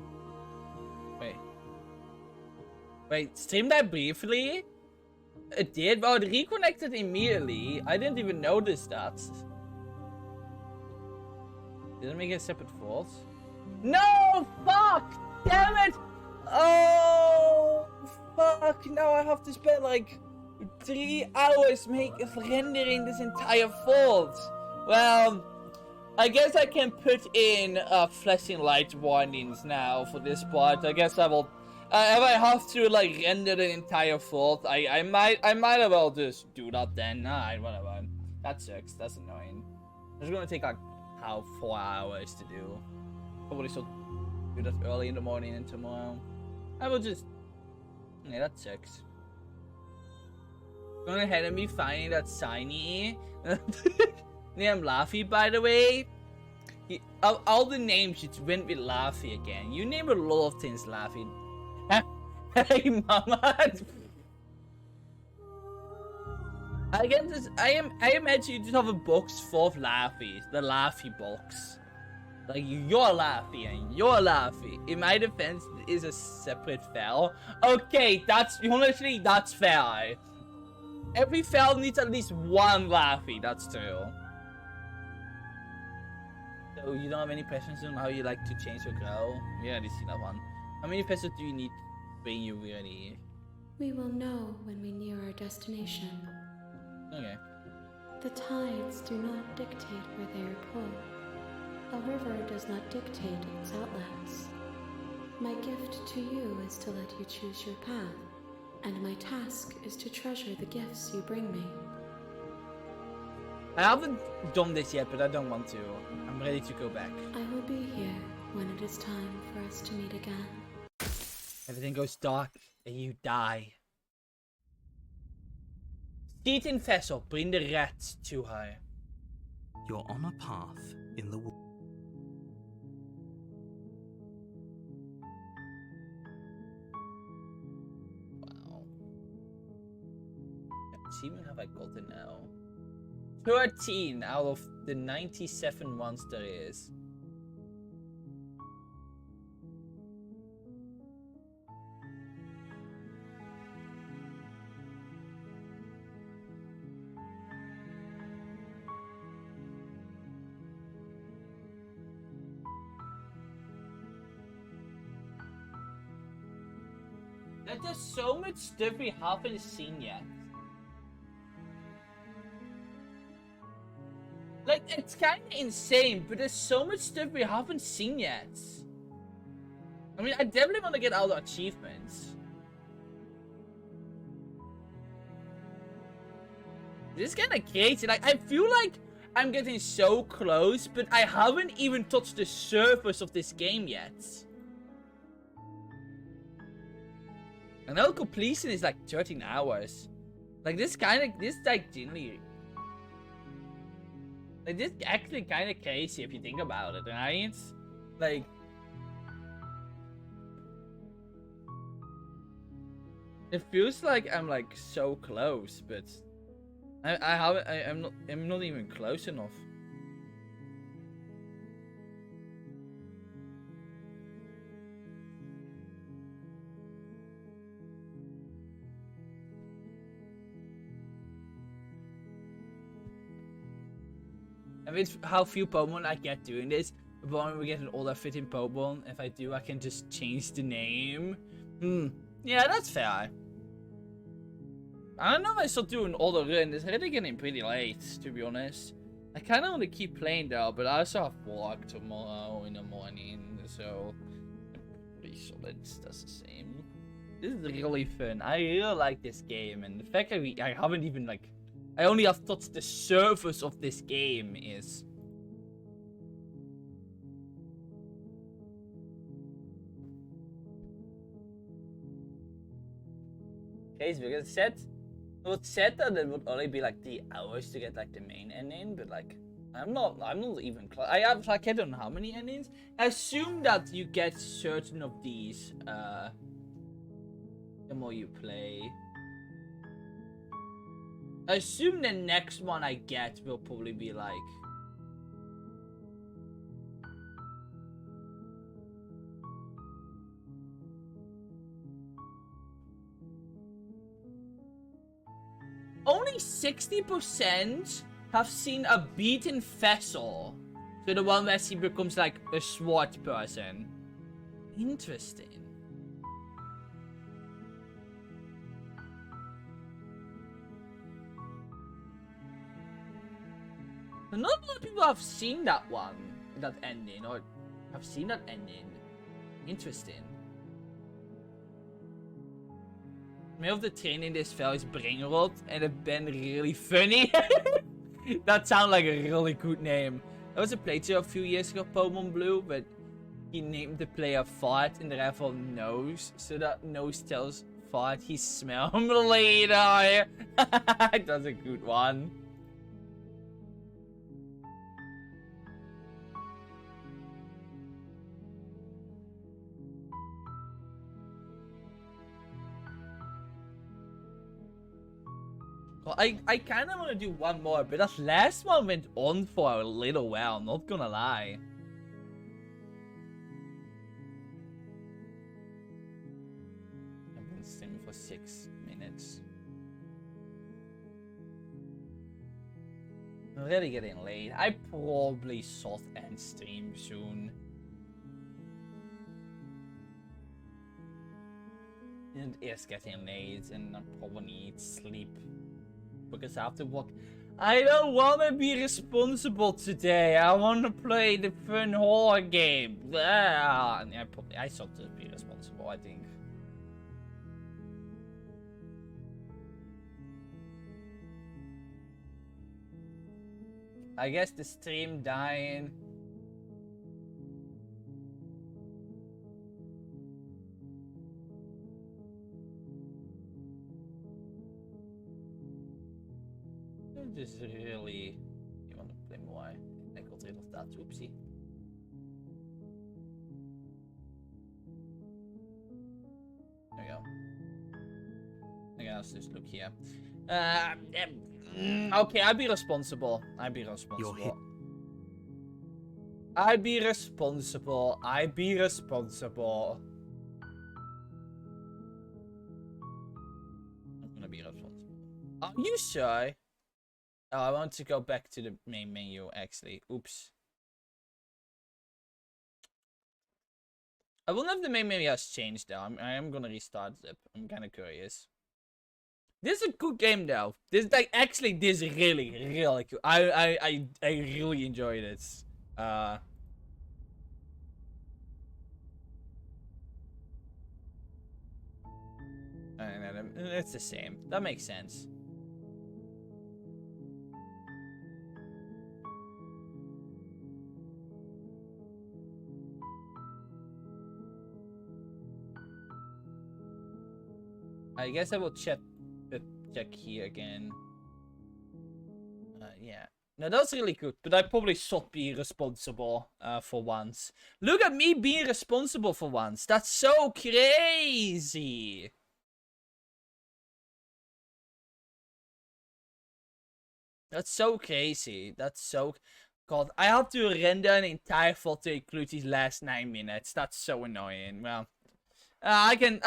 Wait, stream died briefly? It did? Well, it reconnected immediately. I didn't even notice that. Did it make a separate vault? No! Fuck! Damn it! Oh! Fuck! Now I have to spend like 3 hours rendering this entire vault. Well, I guess I can put in flashing light warnings now for this part. I guess I will. If I have to like render the entire vault, I might as well just do that then. Nah, whatever. That sucks. That's annoying. It's gonna take like 4 hours to do. Probably still do that early in the morning and tomorrow. I will just. Yeah, that sucks. Going ahead and be finding that shiny. Name Laffy, by the way. All the names it went with Laffy again. You name a lot of things Laffy. Hey, mama. I imagine you just have a box full of Laffies. The Laffy box. Like, you're Laffy and you're Laffy. In my defense, it is a separate file. Okay, honestly, that's fair. Every file needs at least one Laffy, that's true. So, you don't have any questions on how you like to change your girl? We already seen that one. How many pesos do you need to bring you really? We will know when we near our destination. Okay. The tides do not dictate where they are pulled. A river does not dictate its outlets. My gift to you is to let you choose your path, and my task is to treasure the gifts you bring me. I haven't done this yet, but I don't want to. I'm ready to go back. I will be here when it is time for us to meet again. Everything goes dark and you die. Steed vessel, bring the rats to her. You're on a path in the woods. Wow. What achievement have I gotten now? 13 out of the 97 ones there is. Like, there's so much stuff we haven't seen yet. Like, it's kinda insane, but there's so much stuff we haven't seen yet. I mean, I definitely want to get all the achievements. This is kinda crazy. Like, I feel like I'm getting so close, but I haven't even touched the surface of this game yet. I know completion is like 13 hours. Like this like generally, like this actually kind of crazy if you think about it, right? Like, it feels like I'm like so close, but I'm not even close enough. And with how few Pokemon I get doing this, but when we get an older fitting Pokemon, if I do, I can just change the name. Yeah, that's fair. I don't know if I start doing older run. It's already getting pretty late, to be honest. I kind of want to keep playing though, but I also have work tomorrow in the morning, so pretty sure that's the same. This is really fun. I really like this game, and the fact that I haven't even like, I only have touched the surface of this game is. Okay, because it said that it would only be like 3 hours to get like the main ending, but like I'm not even close. I have like, I don't know how many endings. I assume that you get certain of these the more you play. I assume the next one I get will probably be like only 60% have seen a beaten vessel. So the one where she becomes like a sword person. Interesting. Not a lot of people have seen that one, that ending, or have seen that ending. Interesting. Many of the training this fell is Bringerot, and it's been really funny. That sounds like a really good name. There was a playthrough a few years ago, Pokemon Blue, but he named the player Fart in the level Nose, so that Nose tells Fart he smell him later. That's a good one. Well, I kind of want to do one more, but that last one went on for a little while, not gonna lie. I've been streaming for 6 minutes. I'm really getting late. I probably soft end stream soon. It is getting late, and I probably need sleep. Because I have to work. I don't want to be responsible today. I want to play the fun horror game. I should just be responsible, I think. I guess the stream dying. Just really, you want to play more? I got rid of that. Oopsie. There we go. Okay, let's just look here. Okay, I'll be responsible. I'll be responsible. I'll be responsible. I'll be responsible. I'm gonna be responsible. Are you sure? Oh, I want to go back to the main menu, actually. Oops. I wonder if the main menu has changed, though. I am gonna restart it. I'm kind of curious. This is a good game, though. This, like, actually, this is really, really cool. I really enjoyed it. It's the same. That makes sense. I guess I will check here again. Yeah. No, that's really good, but I probably should be responsible for once. Look at me being responsible for once. That's so crazy. That's so crazy. That's so... God, I have to render an entire VOD to include these last 9 minutes. That's so annoying. Well, I can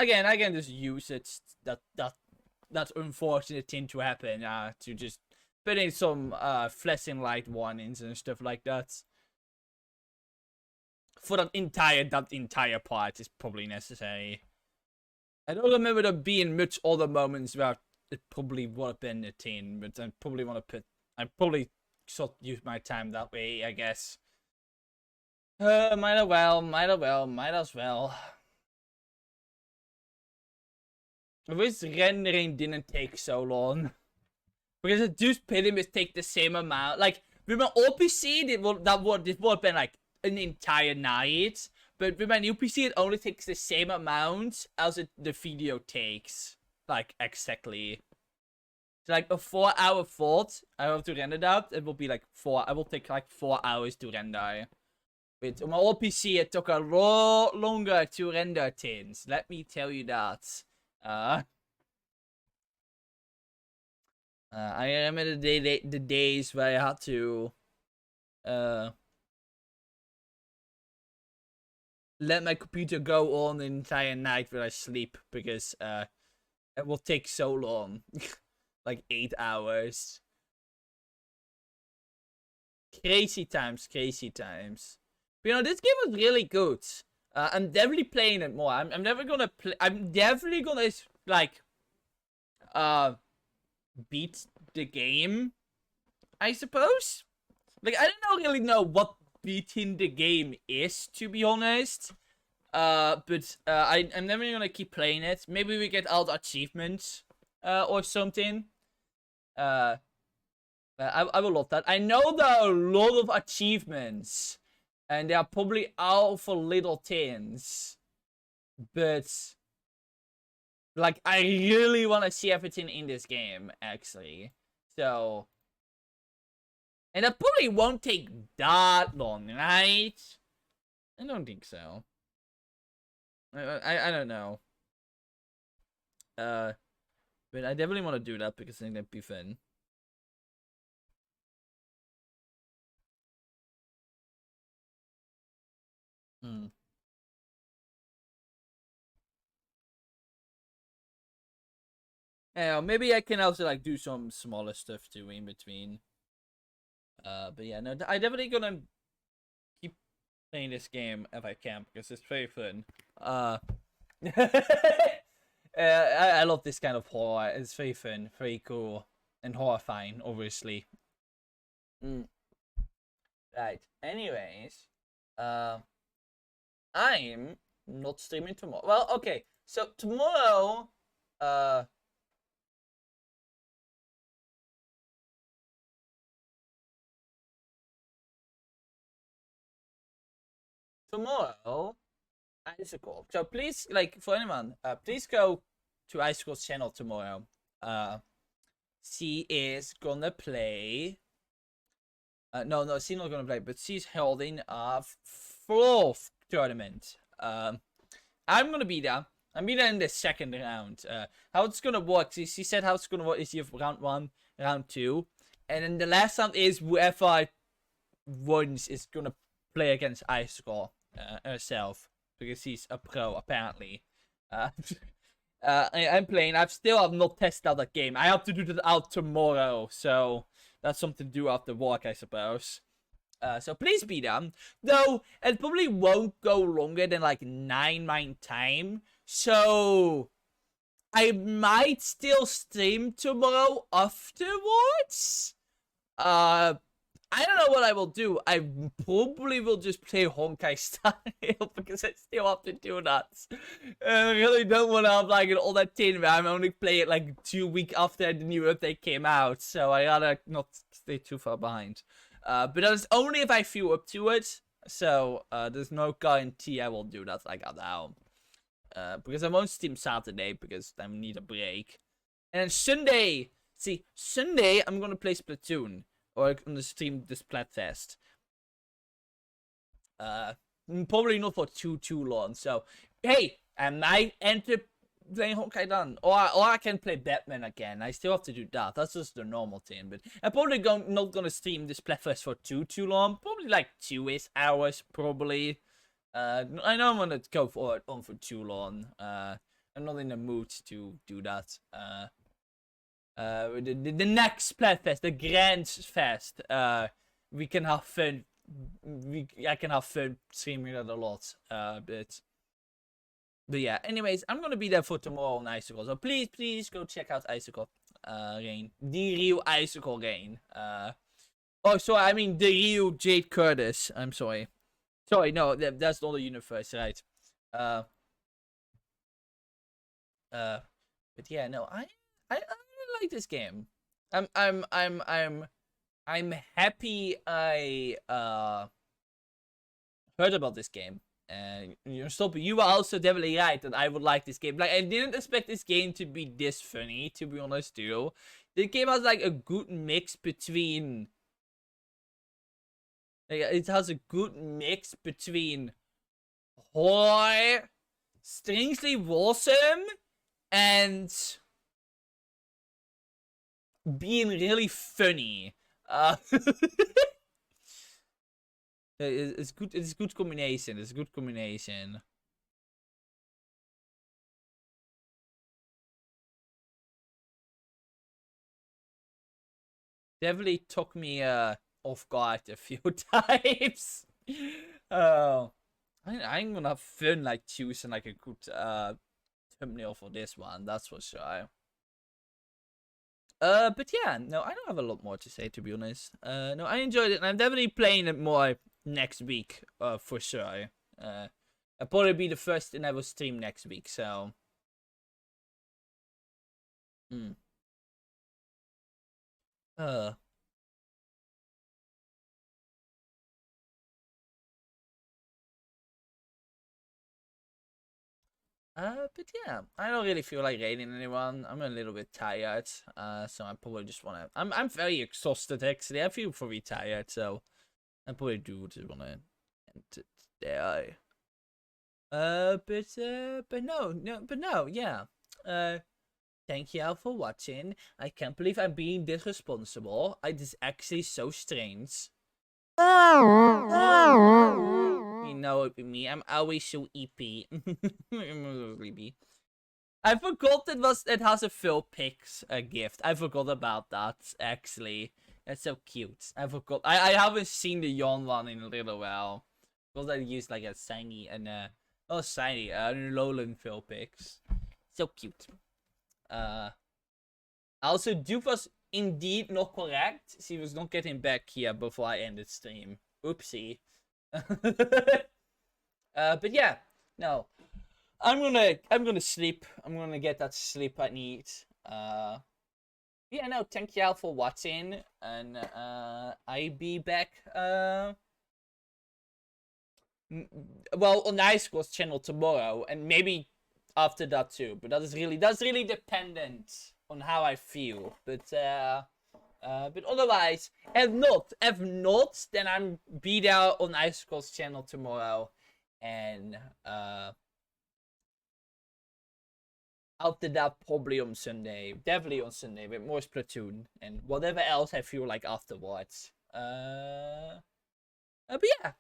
just use it. That unfortunate thing to happen. To just put in some flashing light warnings and stuff like that. For that entire part is probably necessary. I don't remember there being much other moments where it probably would have been a thing, but I probably want to put... I probably should use my time that way, I guess. Might as well. I wish rendering didn't take so long. Because it just pretty much take the same amount. Like, with my old PC, it would have been like an entire night. But with my new PC, it only takes the same amount as the video takes. Like, exactly. So, like, a 4-hour VOD, I have to render that. It will be like I will take like 4 hours to render. With my old PC, it took a lot longer to render things. Let me tell you that. I remember the days where I had to let my computer go on the entire night when I sleep because it will take so long. Like 8 hours. Crazy times. But, you know, this game was really good. I'm definitely playing it more. I'm never gonna play. I'm definitely gonna like beat the game, I suppose. Like, I don't really know what beating the game is, to be honest. But I'm never gonna keep playing it. Maybe we get all the achievements or something. I will love that. I know there are a lot of achievements, and they are probably all for little things, but like, I really want to see everything in this game, actually. So, and that probably won't take that long, right? I don't think so. I don't know. But I definitely want to do that because I think that'd be fun. Yeah, maybe I can also like do some smaller stuff too in between. But yeah, no, I definitely gonna keep playing this game if I can because it's very fun. I love this kind of horror. It's very fun, very cool, and horrifying, obviously. Right. Anyways, I'm not streaming tomorrow. Well, okay. So tomorrow, Icicle. So please, like, for anyone, please go to Icicle's channel tomorrow. She is gonna play. No, she's not gonna play, but she's holding a fourth tournament. I'm gonna be there. I'm be there in the second round. How it's gonna work? She said how it's gonna work is you have round 1, round 2, and then the last round is whoever wins is gonna play against Icicle herself because she's a pro apparently. I'm playing. I still have not tested out that game. I have to do that out tomorrow, so that's something to do after work, I suppose. So please be there. Though it probably won't go longer than like 9 my time. So I might still stream tomorrow afterwards. I don't know what I will do. I probably will just play Honkai Star Rail because I still have to do that. I really don't want to have like an all that thing where I'm only playing it like 2 weeks after the new update came out. So I rather not stay too far behind. But that's only if I feel up to it. So there's no guarantee I will do that like now. Because I won't stream Saturday because I need a break. And then Sunday, Sunday I'm gonna play Splatoon. Or I'm gonna stream the Splatfest. Probably not for too long. So, hey, I might enter playing Honkai Dan. Or I can play Batman again. I still have to do that. That's just the normal thing. But I'm probably not gonna stream this Splatfest for too long. Probably like 2-ish hours, probably. I don't want to go on for too long. I'm not in the mood to do that. The next Splatfest, the Grand Fest, we can have fun. I can have fun streaming that a lot. But yeah. Anyways, I'm gonna be there for tomorrow on Icicle. So please go check out Icicle Rain, the real Icicle Rain. Oh, sorry, I mean the real Jade Curtis. I'm sorry. Sorry, no, that's not the universe, right? But yeah, no, I really like this game. I'm happy I heard about this game. And you were also definitely right that I would like this game. Like, I didn't expect this game to be this funny, to be honest, too. The game has like a good mix between. It has a good mix between horror, strangely awesome, and being really funny. It's good. It's a good combination. It's a good combination. Definitely took me off guard a few times. I'm gonna have fun like choosing like a good thumbnail for this one, that's for sure. But yeah, no, I don't have a lot more to say, to be honest. No, I enjoyed it, and I'm definitely playing it more next week, for sure. I'll probably be the first in ever stream next week, so. But yeah, I don't really feel like raiding anyone. I'm a little bit tired, so I probably just wanna. I'm very exhausted actually. I feel very tired, so I probably do just wanna end it there. But no, yeah. Thank you all for watching. I can't believe I'm being this responsible. It is actually so strange. You know it with me. I'm always so EP. I'm sleepy. I forgot it has a Phil Pix gift. I forgot about that actually. That's so cute. I forgot. I haven't seen the yawn one in a little while. Because I used like a shiny and Lowland Phil Pix. So cute. Also, Duke was indeed not correct. She was not getting back here before I ended stream. Oopsie. But yeah, no. I'm gonna sleep. I'm gonna get that sleep I need. Yeah, no, thank y'all for watching, and I'll be back. Well, on Icecross channel tomorrow, and maybe after that too. But that's really dependent on how I feel. But otherwise, if not, then I'm be there on Icecross channel tomorrow, and after that probably on Sunday, definitely on Sunday with more Splatoon and whatever else I feel like afterwards. But yeah,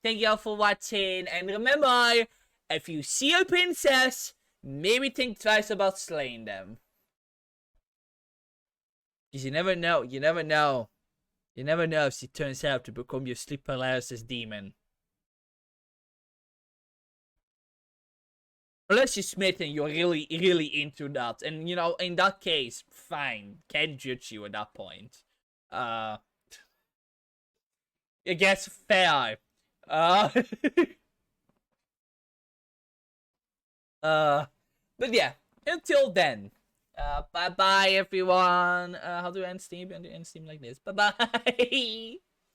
thank y'all for watching, and remember, if you see a princess, maybe think twice about slaying them. Because you never know if she turns out to become your sleep paralysis demon. Unless you're Smith and you're really into that. And, you know, in that case, fine. Can't judge you at that point. I guess fair. But yeah, until then. Bye-bye, everyone. How do I end stream? End stream like this. Bye-bye.